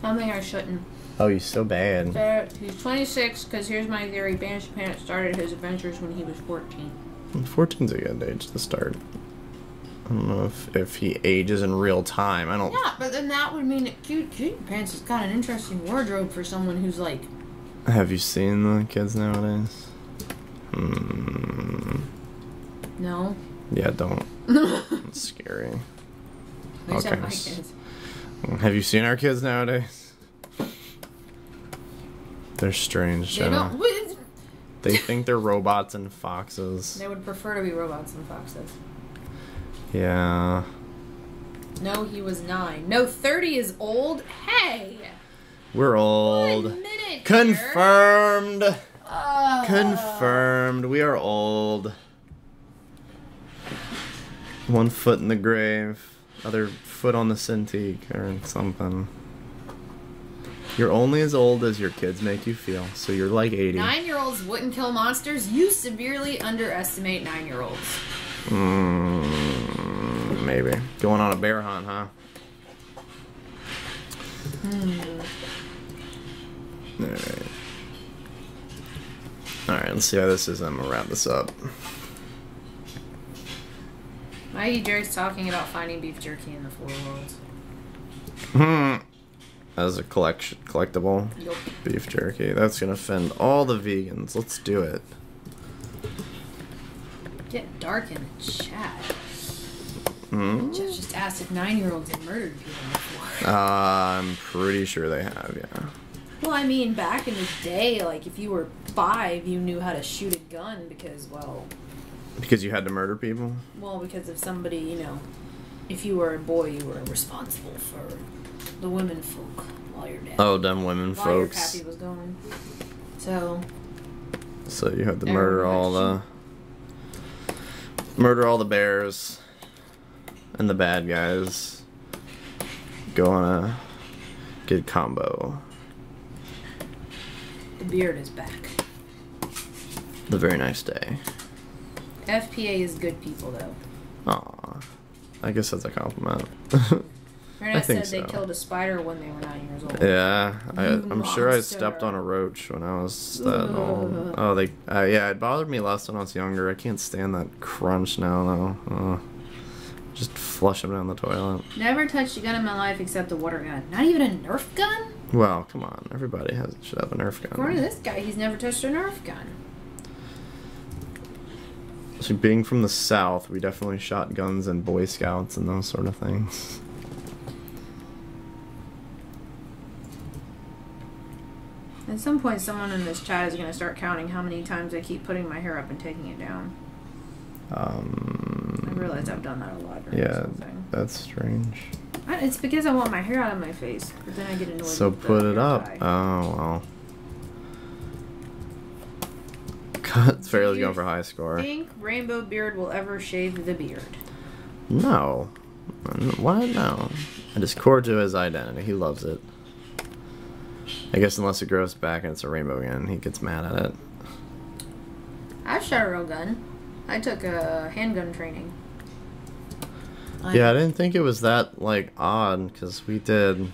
Something I shouldn't. Oh, he's so bad. He's 26 because here's my theory. Banished Planet started his adventures when he was 14. 14's a good age to start. I don't know if he ages in real time. I don't. Yeah, but then that would mean that Cutie Pants has got an interesting wardrobe for someone who's like. Have you seen the kids nowadays? No. Yeah, don't. It's scary. Okay. My kids. Have you seen our kids nowadays? They're strange. They Jenna. don't. They think they're robots and foxes. They would prefer to be robots than foxes. Yeah. No, he was 9. No, 30 is old. Hey. We're old. 1 minute. Confirmed. Confirmed. We are old. 1 foot in the grave, other foot on the Cintiq or something. You're only as old as your kids make you feel, so you're like 80. 9-year-olds wouldn't kill monsters. You severely underestimate 9-year-olds. Maybe. Going on a bear hunt, huh? Alright. Alright, let's see how this is. I'm gonna wrap this up. Maggie Jerry's talking about finding beef jerky in the 4 worlds. As a collectible Yup. beef jerky. That's gonna offend all the vegans. Let's do it. Get dark in the chat. Jeff just asked if 9-year-olds have murdered people before. I'm pretty sure they have, yeah. Well, I mean, back in the day, like, if you were 5, you knew how to shoot a gun because, well... Because you had to murder people? Well, because if somebody, you know, if you were a boy, you were responsible for the women folk while you're dead. Oh, them women while folks. your pappy was gone. So... So you had to murder all the... Murder all the bears. And the bad guys. Go on a good combo. The beard is back. The very next day. FPA is good people, though. Aw. I guess that's a compliment. Renna think said they so. killed a spider when they were 9 years old. Yeah, I'm sure I monster. stepped on a roach when I was that old. Oh, yeah, it bothered me less when I was younger. I can't stand that crunch now, though. Just flush them down the toilet. Never touched a gun in my life except a water gun. Not even a Nerf gun? Well, come on. Everybody should have a Nerf gun. According to this guy, he's never touched a Nerf gun. So being from the South, we definitely shot guns and Boy Scouts and those sort of things. At some point, someone in this chat is going to start counting how many times I keep putting my hair up and taking it down. I realize I've done that a lot during this whole thing. That's strange. It's because I want my hair out of my face, but then I get annoyed So with the put it hair up. tie. Oh, well. God, Fairly's going for high score. Think Rainbow Beard will ever shave the beard? No. Why no? It is core to his identity. He loves it. I guess unless it grows back and it's a rainbow again, he gets mad at it. I've shot a real gun. I took a handgun training. Yeah, I didn't think it was that, like, odd, because we did,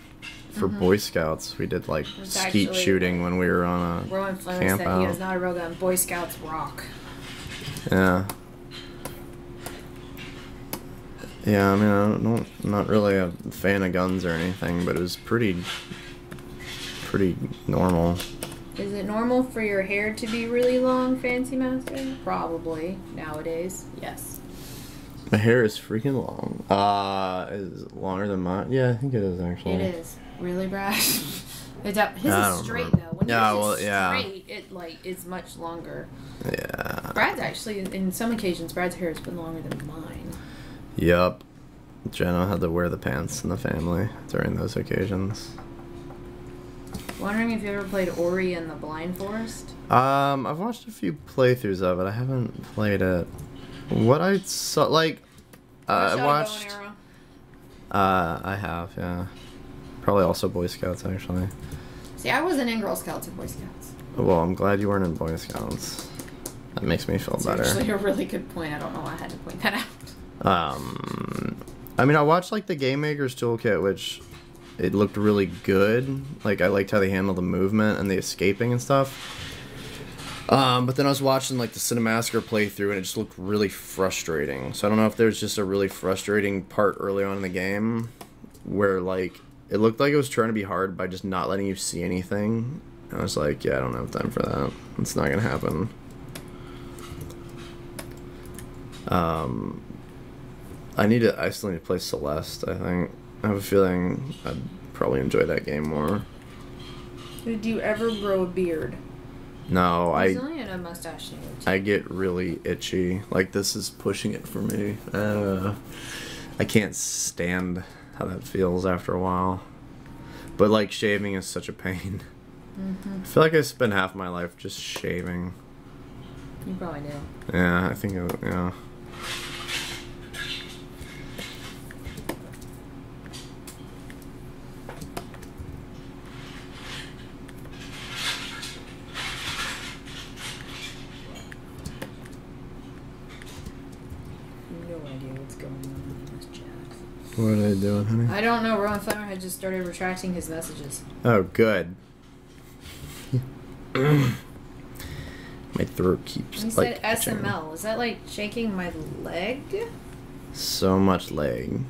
for Boy Scouts, we did, like, It's skeet actually- shooting when we were on a Rowan Fleming camp said out. he was not a real gun. Boy Scouts rock. Yeah. Yeah, I mean, I'm not really a fan of guns or anything, but it was pretty normal. Is it normal for your hair to be really long, Fancy Master? Probably. Nowadays, yes. My hair is freaking long. Is it longer than mine? Yeah, I think it is, actually. It is. Really, Brad? His I is don't straight, remember. though. When Yeah, yours well, is yeah. straight, it, like, is much longer. Yeah. Brad's actually, in some occasions, Brad's hair has been longer than mine. Yup. Jenna had to wear the pants in the family during those occasions. Wondering if you ever played Ori and the Blind Forest? I've watched a few playthroughs of it. I haven't played it. What I saw, like, I watched. I have, yeah. Probably also Boy Scouts, actually. See, I wasn't in Girl Scouts or Boy Scouts. Well, I'm glad you weren't in Boy Scouts. That makes me feel It's better. actually a really good point. I don't know why I had to point that out. I mean, I watched, like, the Game Maker's Toolkit, which it looked really good. Like, I liked how they handled the movement and the escaping and stuff. But then I was watching like the Cinemassacre playthrough and it just looked really frustrating. So I don't know if there's just a really frustrating part early on in the game where like it looked like it was trying to be hard by just not letting you see anything. And I was like, yeah, I don't have time for that. It's not gonna happen. I still need to play Celeste, I think. I have a feeling I'd probably enjoy that game more. Did you ever grow a beard? No, There's only a mustache in it. I get really itchy. Like, this is pushing it for me. I can't stand how that feels after a while. But, like, shaving is such a pain. Mm-hmm. I feel like I spend half my life just shaving. You probably do. Yeah, I think, yeah. What are they doing, honey? I don't know. Rowan Flemmer had just started retracting his messages. Oh, good. My throat keeps He like said SML. Is that like shaking my leg? So much leg.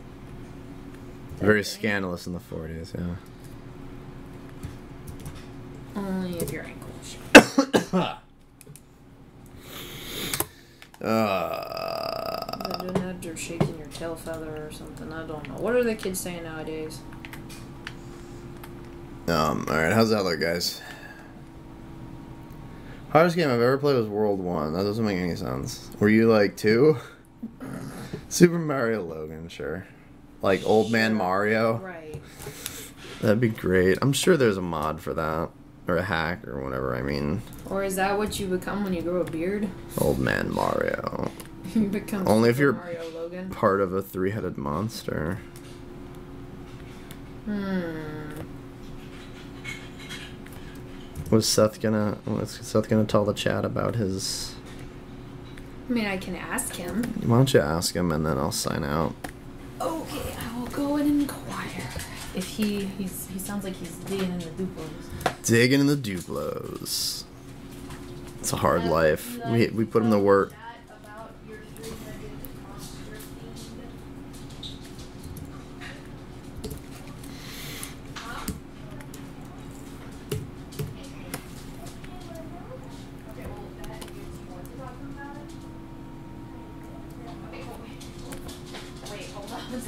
Very scandalous in the 40s, yeah. Only if your ankle. Doing that or shaking your tail feather or something. I don't know. What are the kids saying nowadays? Alright, how's that look, guys? Hardest game I've ever played was World 1. That doesn't make any sense. Were you like 2? Super Mario Logan, sure. Like Old Man Mario? Right. That'd be great. I'm sure there's a mod for that. Or a hack or whatever, I mean. Or is that what you become when you grow a beard? Old Man Mario. You become only if you're Mario Logan. Part of a 3-headed monster. Was Seth gonna tell the chat about his... I mean, I can ask him. Why don't you ask him and then I'll sign out. Okay, I will go and inquire. If he sounds like he's digging in the Duplos. Digging in the Duplos. It's a hard life. We put him to work.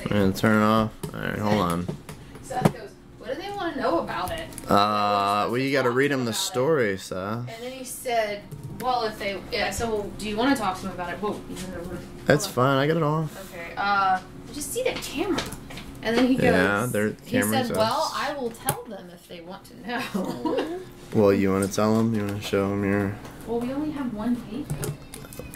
And turn it off. Alright, hold on. Seth goes, what do they want to know about it? Well, you gotta read him the story, Seth. And then he said, well, if they... Yeah, so do you want to talk to him about it? Whoa, he's in the room. That's fine, I got it off. Okay, just see the camera. And then he goes... Yeah, he said, well, I will tell them if they want to know. Well, you want to tell them? You want to show them your... Well, we only have one page.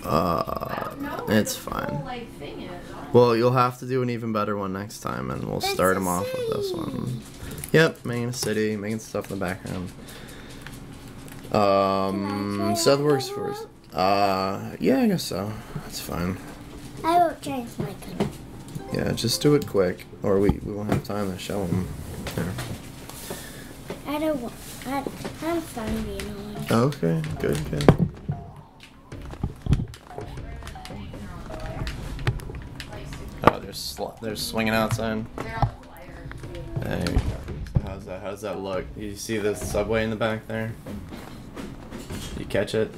I don't know it's what the fine. whole, like, thing is. Well, you'll have to do an even better one next time, and we'll start them off with this one. Yep, making a city, making stuff in the background. Seth works first. Yeah, I guess so. That's fine. I will change my color. Yeah, just do it quick, or we won't have time to show them. There. I don't want. I'm fine being on. Okay, good. Oh, they're swinging outside. Hey, how's that look? You see the subway in the back there? You catch it?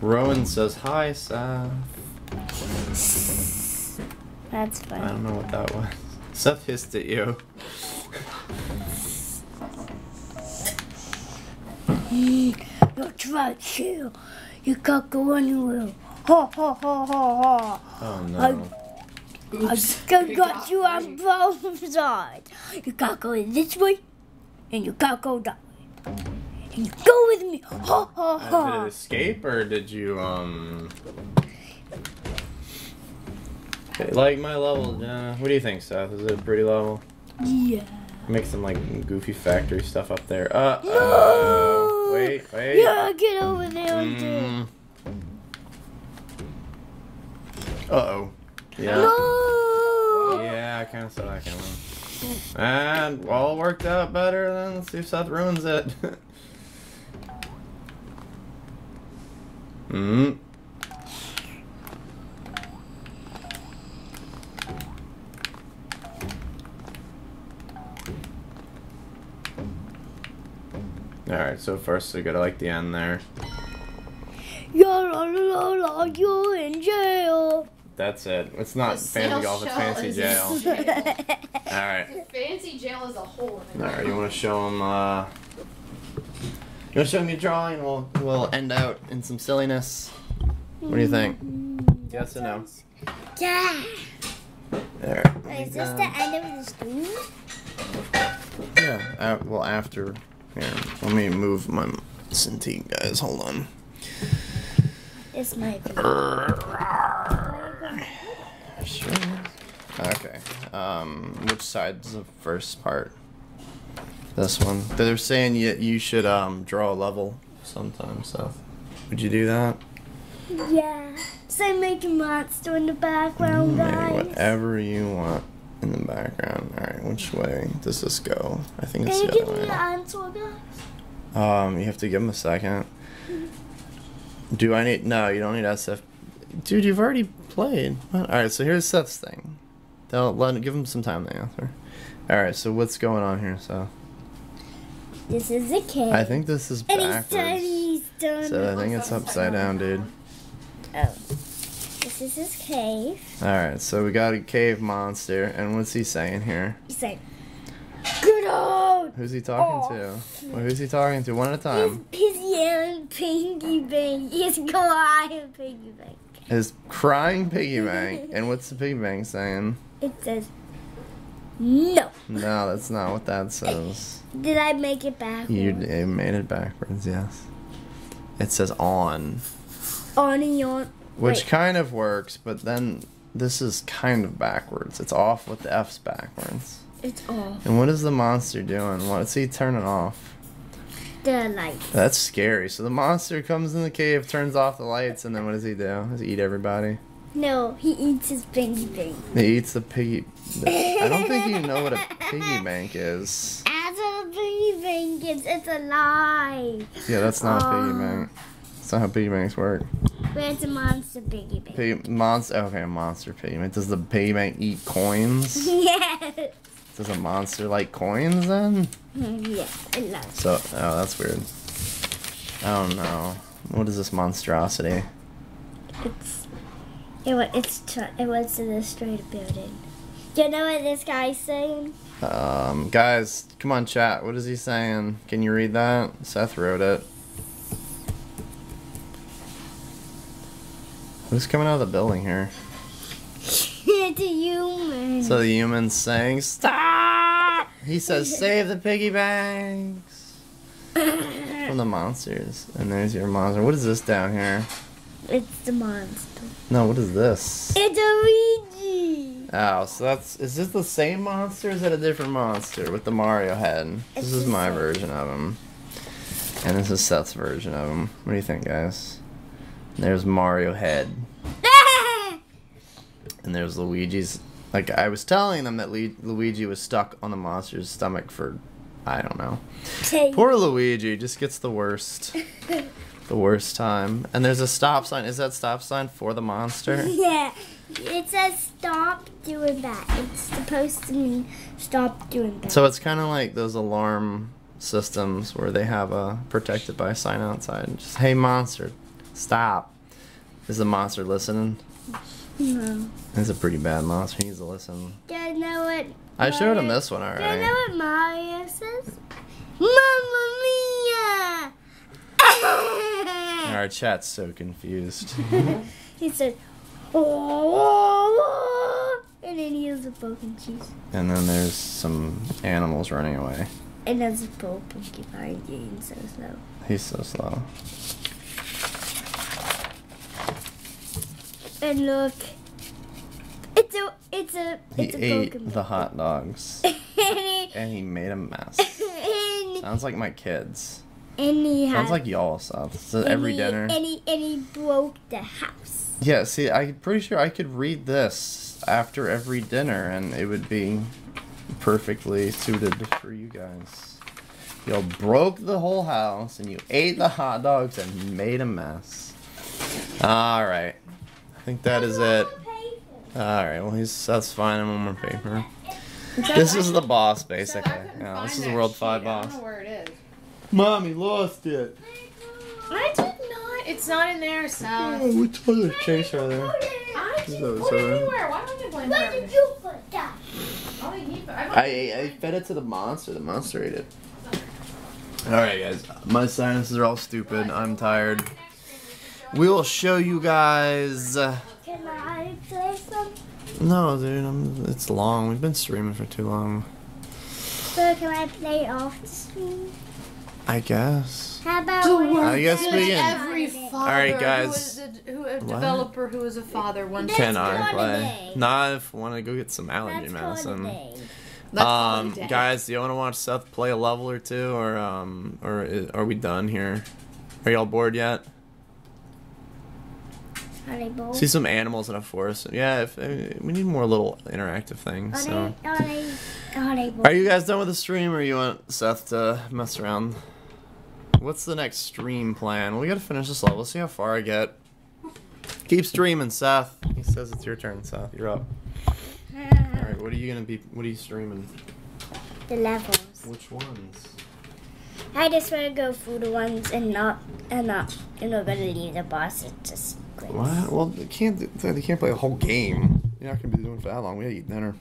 Rowan says hi, Seth. That's fine. I don't know what that was. Seth hissed at you. That's right, you can't go anywhere. Ha ha ha ha ha. Oh no. I got you on both sides. You can't go this way, and you can't go that way. And you go with me. Ha ha ha. Did it escape, or did you Okay, like my level, what do you think, Seth? Is it a pretty level? Yeah. Make some like goofy factory stuff up there. No! Wait. Yeah, get over there. Uh-oh. Yeah. No! Yeah, I kind of said I can win. And all worked out better. Then let's see if Seth ruins it. Mm-hmm. Alright, so first we gotta like the end there. You're in jail. That's it. It's not fancy golf, it's fancy jail. Alright. Fancy jail is a hole in it. Alright, you wanna show them, you wanna show me a drawing? We'll end out in some silliness. What do you think? Yes or no? Yeah. There. Is this the end of the stream? Yeah, well after. Here, let me move my Cintiq, guys. Hold on. It's my Sure. Okay. Which side's the first part? This one. They're saying you should draw a level sometime. So, would you do that? Yeah. So make a monster in the background, guys. Make whatever you want in the background. All right. Which way does this go? I think it's Can the you give other me way. the answer, guys? You have to give him a second. Do I need? No, you don't need SF. Dude, you've already played. All right, so here's Seth's thing. Give him some time to answer. All right, so what's going on here? So This is a cave. I think this is backwards. He's done. So I think it's upside down, dude. Oh. This is his cave. All right, so we got a cave monster, and what's he saying here? He's like, get out! Who's he talking to? Well, who's he talking to? One at a time. He's yelling piggy bank. He's crying piggy bank. His crying piggy bank. And what's the piggy bank saying? It says, no. No, that's not what that says. Did I make it backwards? You made it backwards, yes. It says on. On and on. Which Wait. kind of works, but then this is kind of backwards. It's off with the F's backwards. It's off. And what is the monster doing? What's he turning off? The lights. That's scary. So the monster comes in the cave, turns off the lights, and then what does he do? Does he eat everybody? No, he eats his piggy bank. He eats the piggy... I don't think you know what a piggy bank is. As a piggy bank is, it's alive. Yeah, that's not a piggy bank. That's not how piggy banks work. But it's a monster piggy bank. Okay, a monster piggy bank. Does the piggy bank eat coins? Yes. Does a monster like coins then? Yeah, it loves. So, oh, that's weird. I don't know. What is this monstrosity? It wants to destroy the building. Do you know what this guy's saying? Guys, come on, chat. What is he saying? Can you read that? Seth wrote it. Who's coming out of the building here? It's a human. So the human's saying, stop! He says, save the piggy banks from the monsters. And there's your monster. What is this down here? It's the monster. No, what is this? It's a Luigi. Oh, so is this the same monster or is it a different monster with the Mario head? This is my version of him. And this is Seth's version of him. What do you think, guys? There's Mario head. And there's Luigi's. Like, I was telling them that Luigi was stuck on the monster's stomach for, I don't know. Poor Luigi just gets the worst. The worst time. And there's a stop sign. Is that stop sign for the monster? Yeah. It says stop doing that. It's supposed to mean stop doing that. So it's kind of like those alarm systems where they have a protected by sign outside. Just, hey, monster, stop. Is the monster listening? No. It's a pretty bad monster. He needs to listen. Do you know what? I showed him this one already. Do you know what Mario says? Mamma mia! Our chat's so confused. He said, oh, and then he has a broken cheese. And then there's some animals running away. And there's a broken behind you and so slow. He's so slow. And look, it's a He ate broken the hot dogs. And he made a mess. Sounds like my kids. And he Sounds like y'all stuff. So every dinner. And he broke the house. Yeah, see, I'm pretty sure I could read this after every dinner and it would be perfectly suited for you guys. Y'all broke the whole house and you ate the hot dogs and made a mess. Alright. I think that is it. Alright, well that's fine. And one more paper. This is the boss, basically. Yeah, this is the World 5 boss. I don't know where it is. Mommy lost it. I did not. It's not in there, Seth. Oh, which other chase are there? I didn't put it anywhere. Why don't you blame Where did you put that? I fed it to the monster. The monster ate it. Alright, guys. My sinuses are all stupid. I'm tired. We will show you guys. Can I play some? No, dude. It's long. We've been streaming for too long. So can I play off the screen? I guess. How about I guess we can. Every father Alright, guys. a developer who is a father one Can Let's I call it a play? day. Nah, if I want to go get some allergy Let's call it a medicine. day. Let's call it a day. Guys, do you want to watch Seth play a level or two, or are we done here? Are y'all bored yet? Are they both? See some animals in a forest. Yeah, we need more little interactive things. So, Are they both? are you guys done with the stream, or you want Seth to mess around? What's the next stream plan? Well, we gotta finish this level. See how far I get. Keep streaming, Seth. He says it's your turn, Seth. You're up. Alright, what are you streaming? The levels. Which ones? I just want to go through the ones and not, you're not gonna leave the boss. It's just quick. What? Well, they can't play a whole game. You're not gonna be doing it for that long. We gotta eat dinner.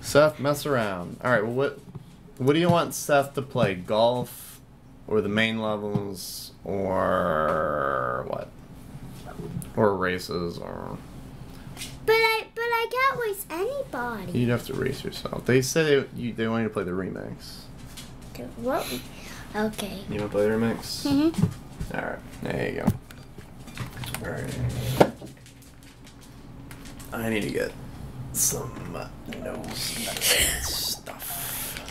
Seth, mess around. Alright, well, what do you want Seth to play? Golf? Or the main levels? Or what? Or races? Or... But I can't race anybody. You'd have to race yourself. They said they want you to play the remix. What? Okay. You want to play the remix? Mm-hmm. Alright, there you go. Alright. I need to get some nose medicine stuff.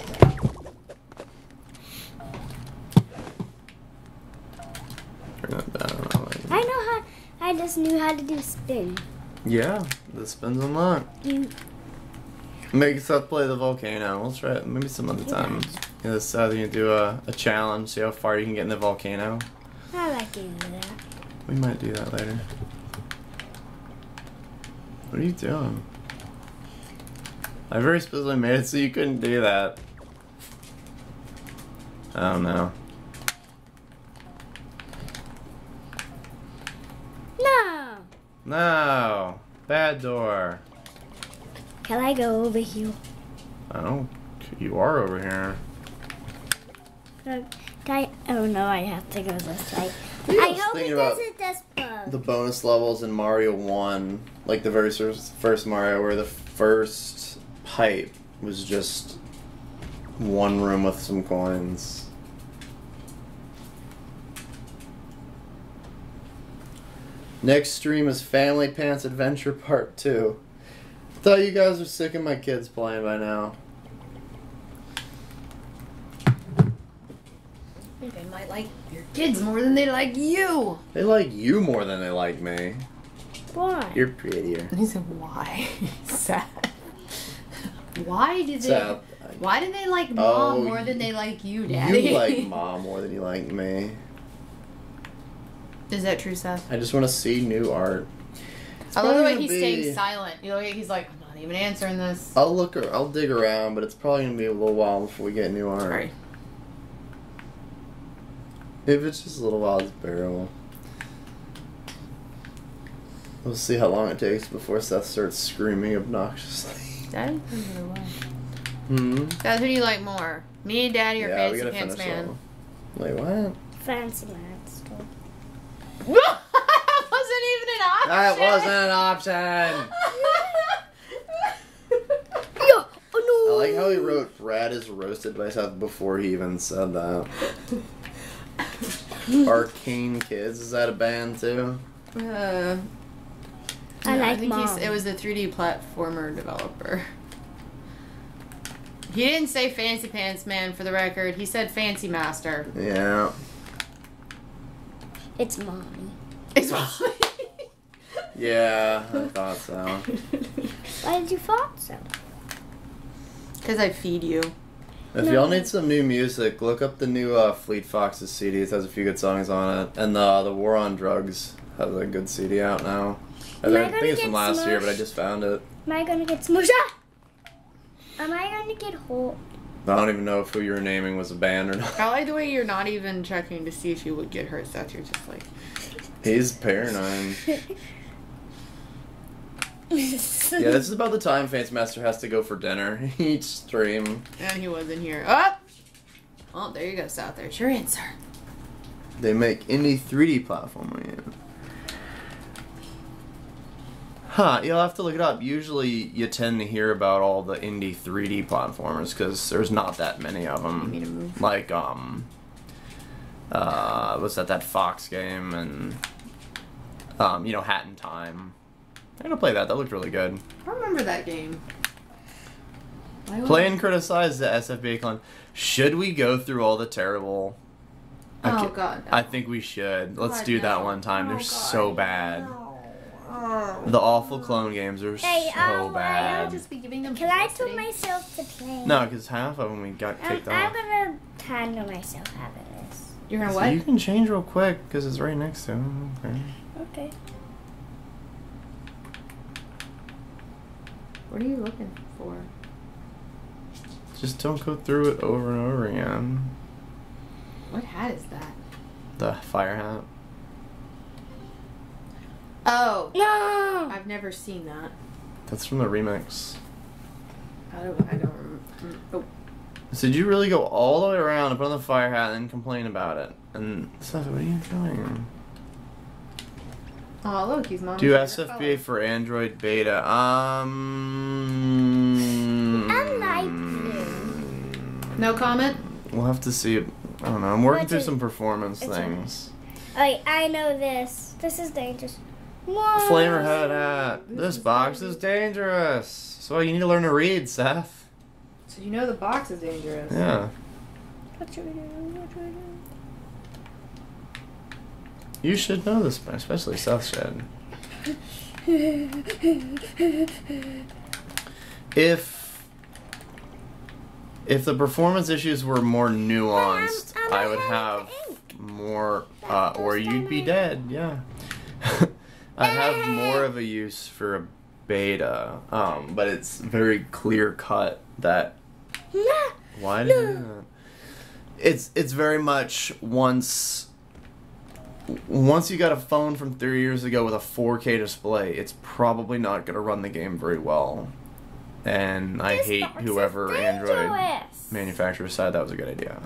Turn that down. I just knew how to do spin. Yeah, the spin's unlocked. Make Seth play the volcano. We'll try it maybe some other time. Yeah, Seth, you can do a challenge, see how far you can get in the volcano. I like doing that. We might do that later. What are you doing? I very specifically made it so you couldn't do that. I don't know. No. No! Bad door. Can I go over here? Oh, you are over here. Oh no, I have to go this way. I I was hope it thinking about doesn't this bug. the bonus levels in Mario 1, like the very first Mario, where the first pipe was just one room with some coins. Next stream is Family Pants Adventure Part 2. I thought you guys are sick of my kids playing by now. They might like your kids more than they like you. They like you more than they like me. Why? You're prettier. He said, "Why?" Sad. Why did they? Sad. Why did they like Mom Oh, more than they like you, Daddy? You like Mom more than you like me. Is that true, Seth? I just want to see new art. It's I love the probably way gonna he's be- staying silent. You know, he's like, "I'm not even answering this." I'll dig around, but it's probably gonna be a little while before we get new art. Sorry. If it's just a little while, it's bearable. We'll see how long it takes before Seth starts screaming obnoxiously. That depends really well. Hmm. Guys, who do you like more? Me, Daddy, or Yeah, we Fancy gotta Pants finish Man? level. Wait, what? Fancy man stuff. That wasn't even an option. That wasn't an option. Yeah. Oh I no. like how he wrote Brad is roasted by Seth before he even said that. Arcane Kids, is that a band too? I I like think Mom. it was the 3D platformer developer. He didn't say Fancy Pants Man for the record. He said Fancy Master. Yeah. It's mommy. It's Yeah, I thought so. Why did you thought so? Because I feed you. If y'all need some new music, look up the new Fleet Foxes CD. It has a few good songs on it. And the War on Drugs has a good CD out now. I Am I think gonna it's from get last year, but I smushed? just found it. Am I gonna get smushed? Am I gonna get hurt? I don't even know if who you were naming was a band or not. I like the way you're not even checking to see if you would get hurt. So you're just like. He's paranoid. Yeah, this is about the time Fancy Master has to go for dinner each stream. And he wasn't here. Oh! Well, there you go, South. There's your answer. They make indie 3D platformer. Yeah. Huh, you'll have to look it up. Usually you tend to hear about all the indie 3D platformers because there's not that many of them. You need to move. Like, what's that Fox game and, you know, Hat in Time. I'm gonna play that. That looked really good. I remember that game. Play and criticize the SFBA clone. Should we go through all the terrible... Oh, God, no. I think we should. Let's God, do that no. one time. They're Oh, God, so bad. no. The awful clone games are Hey, so I'll bad. just be giving them Can I publicity. tell myself to play? No, because half of them we got kicked I'm off. gonna handle myself having this. You're gonna So what? you can change real quick because it's right next to him. Okay. Okay. What are you looking for? Just don't go through it over and over again. What hat is that? The fire hat. Oh, No! I've never seen that. That's from the remix. I don't remember. Oh. So did you really go all the way around and put on the fire hat and then complain about it? And Seth, what are you doing? Oh, look, he's mom. Do SFBA for Android beta. I like you. No comment? We'll have to see. I don't know. I'm working What's through it? some performance It's things. I know this. This is dangerous. What? Flamer head hat. This box is dangerous. So you need to learn to read, Seth. So you know the box is dangerous. Yeah. What should we do? What should we do? You should know this, especially Seth should. If the performance issues were more nuanced, I would have more, or you'd be dead, yeah. I'd have more of a use for a beta, but it's very clear cut that, why did you do that? It's very much once you got a phone from 3 years ago with a 4K display, it's probably not going to run the game very well. And I This hate box is whoever Android dangerous. manufacturer decided that was a good idea.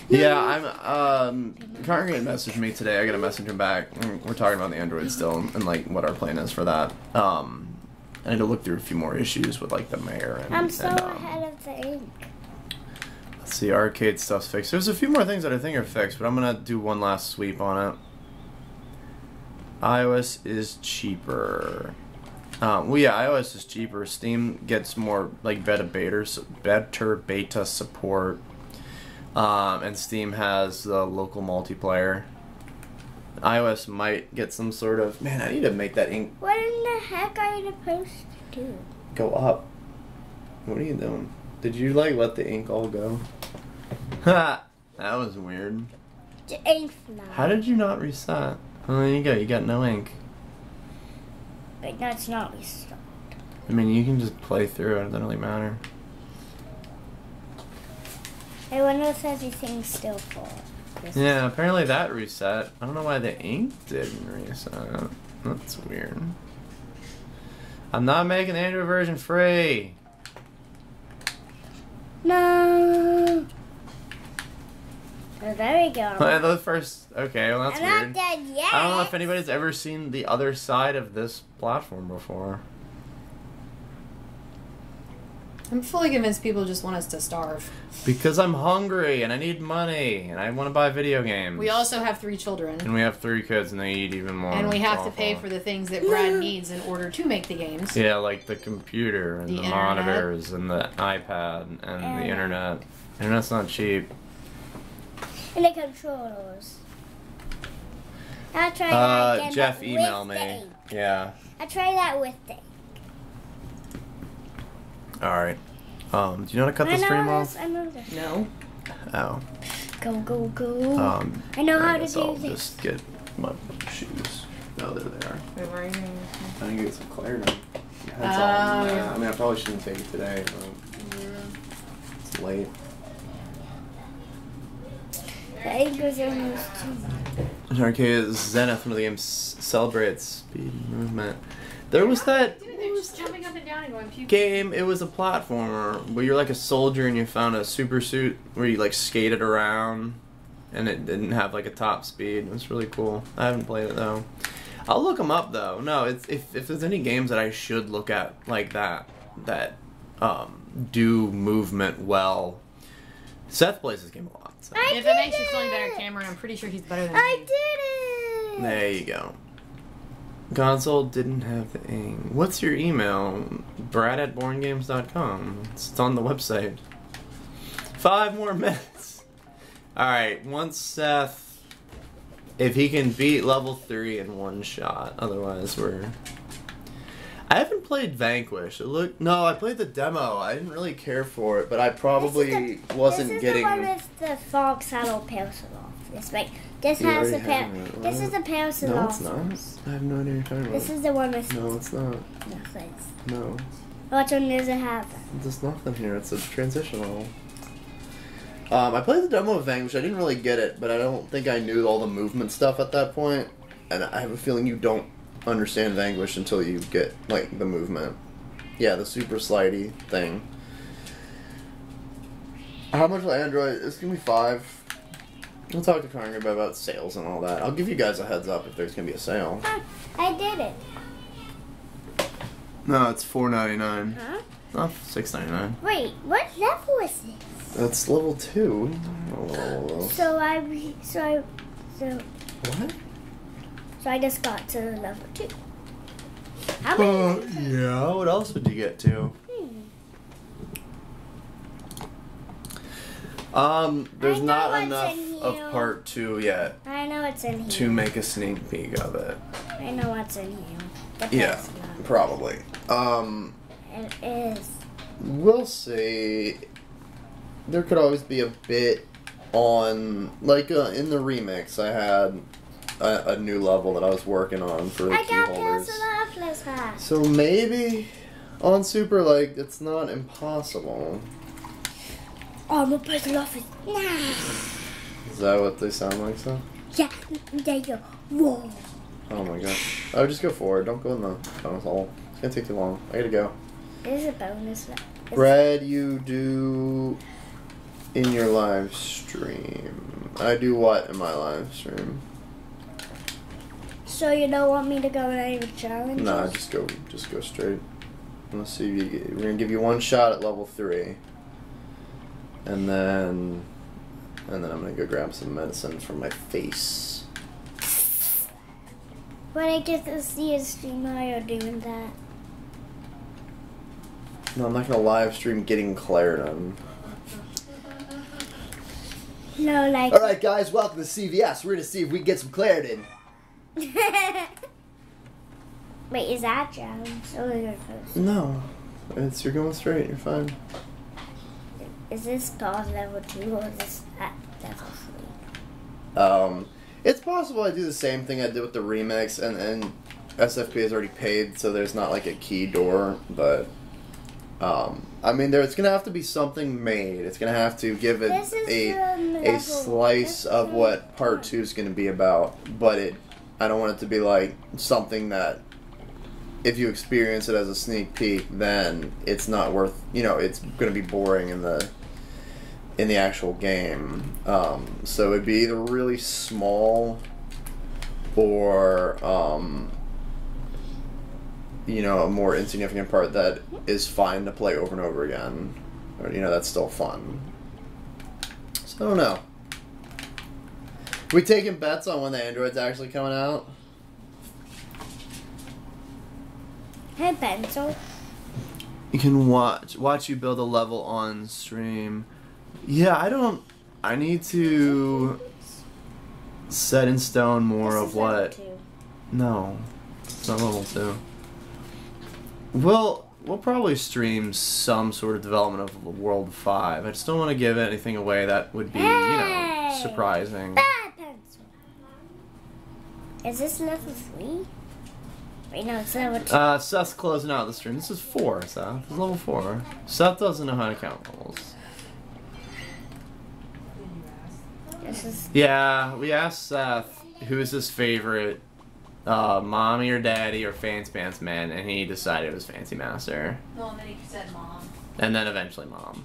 Yeah, I'm, Cargan messaged me today. I got to message him back. We're talking about the Android still and, like, what our plan is for that. I need to look through a few more issues with, like, the mayor and... I'm so and, ahead of the ink. Let's see, arcade stuff's fixed. There's a few more things that I think are fixed, but I'm going to do one last sweep on it. iOS is cheaper. Well, yeah, iOS is cheaper. Steam gets more, like, better beta support. And Steam has the local multiplayer. iOS might get some sort of... Man, I need to make that ink What in the heck are you supposed to do? go up. What are you doing? Did you, like, let the ink all go? Ha! That was weird. The ink now. How did you not reset? Oh, there you go. You got no ink. But that's not restored. I mean, you can just play through it. It doesn't really matter. I wonder if everything's still full. Yeah, apparently that reset. I don't know why the ink didn't reset. That's weird. I'm not making the Android version free. No. Oh, there we go. The first... Okay, well, that's I'm not weird. dead yet. I don't know if anybody's ever seen the other side of this platform before. I'm fully convinced people just want us to starve. Because I'm hungry and I need money and I want to buy video games. We also have 3 children. And we have 3 kids and they eat even more. And we It's have to pay awful. for the things that Brad needs in order to make the games. Yeah, like the computer and The the, internet. monitors and the iPad and the internet. Internet's not cheap. And the controllers. I'll try that again. Jeff, but email with me. the ink. Yeah. I'll try that with the ink. Alright. Do you know how to cut the stream off? I know this. No. Oh. Go, go, go. I I know how to guess do I'll this. just get my shoes. No, there they are. Wait, where are you? I think it's a Clarendon. That's all. I mean, I probably shouldn't take it today, but it's late. The anchor's almost too much. In arcade, Zenith, one of the games celebrates speed and movement. There was that Dude, they're just jumping up and down and going pew. game, it was a platformer where you're like a soldier and you found a super suit where you like skated around and it didn't have like a top speed. It was really cool. I haven't played it though. I'll look them up though. No, it's if there's any games that I should look at like that do movement well. Seth plays this game a lot. So. If it makes you feel any better, Cameron, I'm pretty sure he's better than me. I did it! There you go. Console didn't have the ing. What's your email? brad@borngames.com. It's on the website. 5 more minutes. Alright, once Seth, if he can beat level 3 in one shot, otherwise we're... I haven't played Vanquish. No, I played the demo. I didn't really care for it, but I probably wasn't getting... This is the one with the fog saddle pencil off. This has the This is the pencil No, off. it's not. I have no idea what you're talking about. This is the one with... No, it's not. Nothing. No. What one does it have? There's nothing here. It's a transitional. I played the demo of Vanquish. I didn't really get it, but I don't think I knew all the movement stuff at that point. And I have a feeling you don't understand Vanquish until you get, like, the movement. Yeah, the super slidey thing. How much will Android? It's gonna be 5. We'll talk to Congress about sales and all that. I'll give you guys a heads up if there's gonna be a sale. I did it. No, it's $4.99. Huh? Not $6.99. Wait, what level is this? That's level 2. So What? I just got to level 2. How many? Yeah. What else would you get to? There's I know not what's enough in of here. part 2 yet I know what's in here. to make a sneak peek of it. I know what's in here. The Yeah, first one. probably. It is. We'll see. There could always be a bit on, like, in the remix, I had a new level that I was working on for the I key got holders. pills of Atlas hat. So maybe on Super, like, it's not impossible. Oh, I'm a puzzle office. Nah. Is that what they sound like, so? Yeah, there you go. Whoa. Oh my gosh. Oh, just go forward. Don't go in the bonus hole. It's gonna take too long. I gotta go. This is a bonus. Brad, you do in your live stream. I do what in my live stream? So you don't want me to go in any challenges? Nah, just go straight. Let's see. We're gonna give you one shot at level 3, and then I'm gonna go grab some medicine for my face. But I get to see a streamer doing that. No, I'm not gonna live stream getting Clarendon. No, like. All right, guys, welcome to CVS. We're gonna see if we can get some Clarendon. Wait, is that challenge? Oh, you're close. No, you're going straight. You're fine. Is this called level 2 or is this at level 3? It's possible I do the same thing I did with the remix, and SFP is already paid, so there's not like a key door, but I mean, it's gonna have to be something made. It's gonna have to give it a slice of what part 2 is gonna be about, but I don't want it to be like something that if you experience it as a sneak peek, then it's not worth, it's gonna be boring in the actual game. So it'd be either really small or a more insignificant part that is fine to play over and over again, or that's still fun. So I don't know. We taking bets on when the Android's actually coming out? Hey, pencil. You can watch you build a level on stream. Yeah, I need to set in stone more This of is what. level 2. No, it's not level 2. We'll probably stream some sort of development of World 5. I just don't want to give anything away that would be, Hey! surprising. Bad pencil. Is this level 3? Wait, no, it's level 2. Seth's closing out the stream. This is 4, Seth. This is level 4. Seth doesn't know how to count levels. This is... Yeah, we asked Seth who's his favorite, mommy or daddy or Fancy Pants Man, and he decided it was Fancy Master. Well, and then he said mom. And then eventually mom.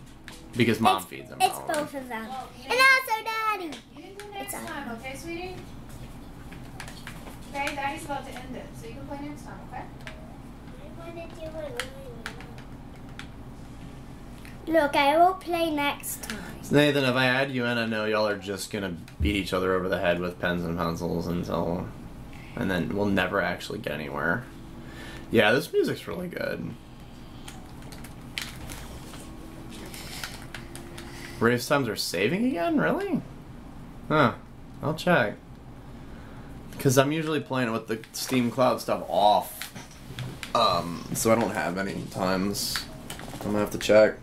Because mom feeds him. It's probably. both of them. And also daddy. You can do next time, okay, sweetie? Okay, Daddy's about to end it, so you can play next time, okay? Look, I will play next time. So Nathan, if I add you in, I know y'all are just gonna beat each other over the head with pens and pencils until... And then we'll never actually get anywhere. Yeah, this music's really good. Race times are saving again? Really? Huh. I'll check. Because I'm usually playing with the Steam Cloud stuff off. So I don't have any times. I'm gonna have to check.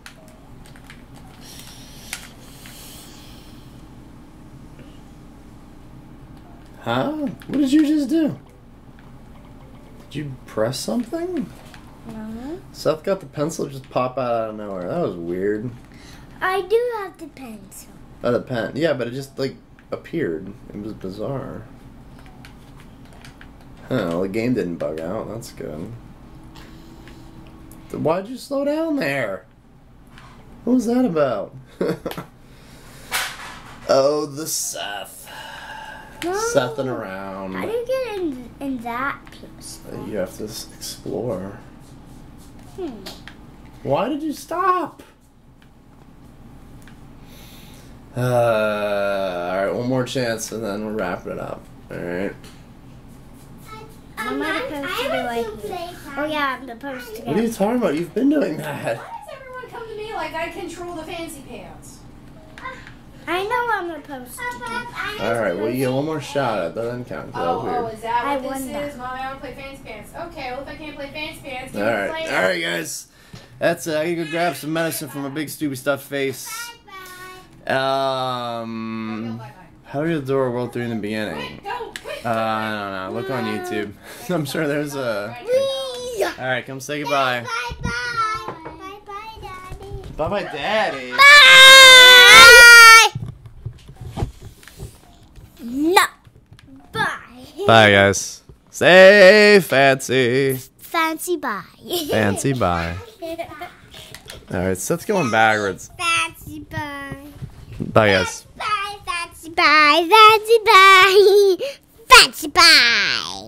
Huh? What did you just do? Did you press something? No. Seth got the pencil just pop out of nowhere. That was weird. I do have the pencil. Oh, the pen. Yeah, but it just, like, appeared. It was bizarre. Huh, well, the game didn't bug out. That's good. Why'd you slow down there? What was that about? Oh, the Seth. No. Sething around. How do you get in that place? You have to explore. Why did you stop? Alright, one more chance and then we're wrapping it up. Alright. What am I supposed to do right here? Oh yeah, I'm supposed to What are you talking about? You've been doing that. Why does everyone come to me like I control the fancy pants? I know what I'm supposed to do. Alright, well, you get one more shot at it. That doesn't count. That was Oh, weird. is that I what won this that. is? Mommy, I want to play fancy pants. Okay, well, if I can't play fancy pants, give me Alright, play. alright, guys. That's it. I gotta go grab some medicine from a big stupid stuffed face. How did the door world through in the beginning? I don't know. Look on YouTube. I'm sure there's a... Alright, come say goodbye. Bye-bye. Bye-bye, Daddy. Bye-bye, Daddy. Bye! No. Bye. Bye, guys. Say fancy. Fancy bye. Fancy bye. Alright, Seth's going backwards. Fancy bye. Bye, guys. Bye, fancy bye, fancy bye. Fancy bye.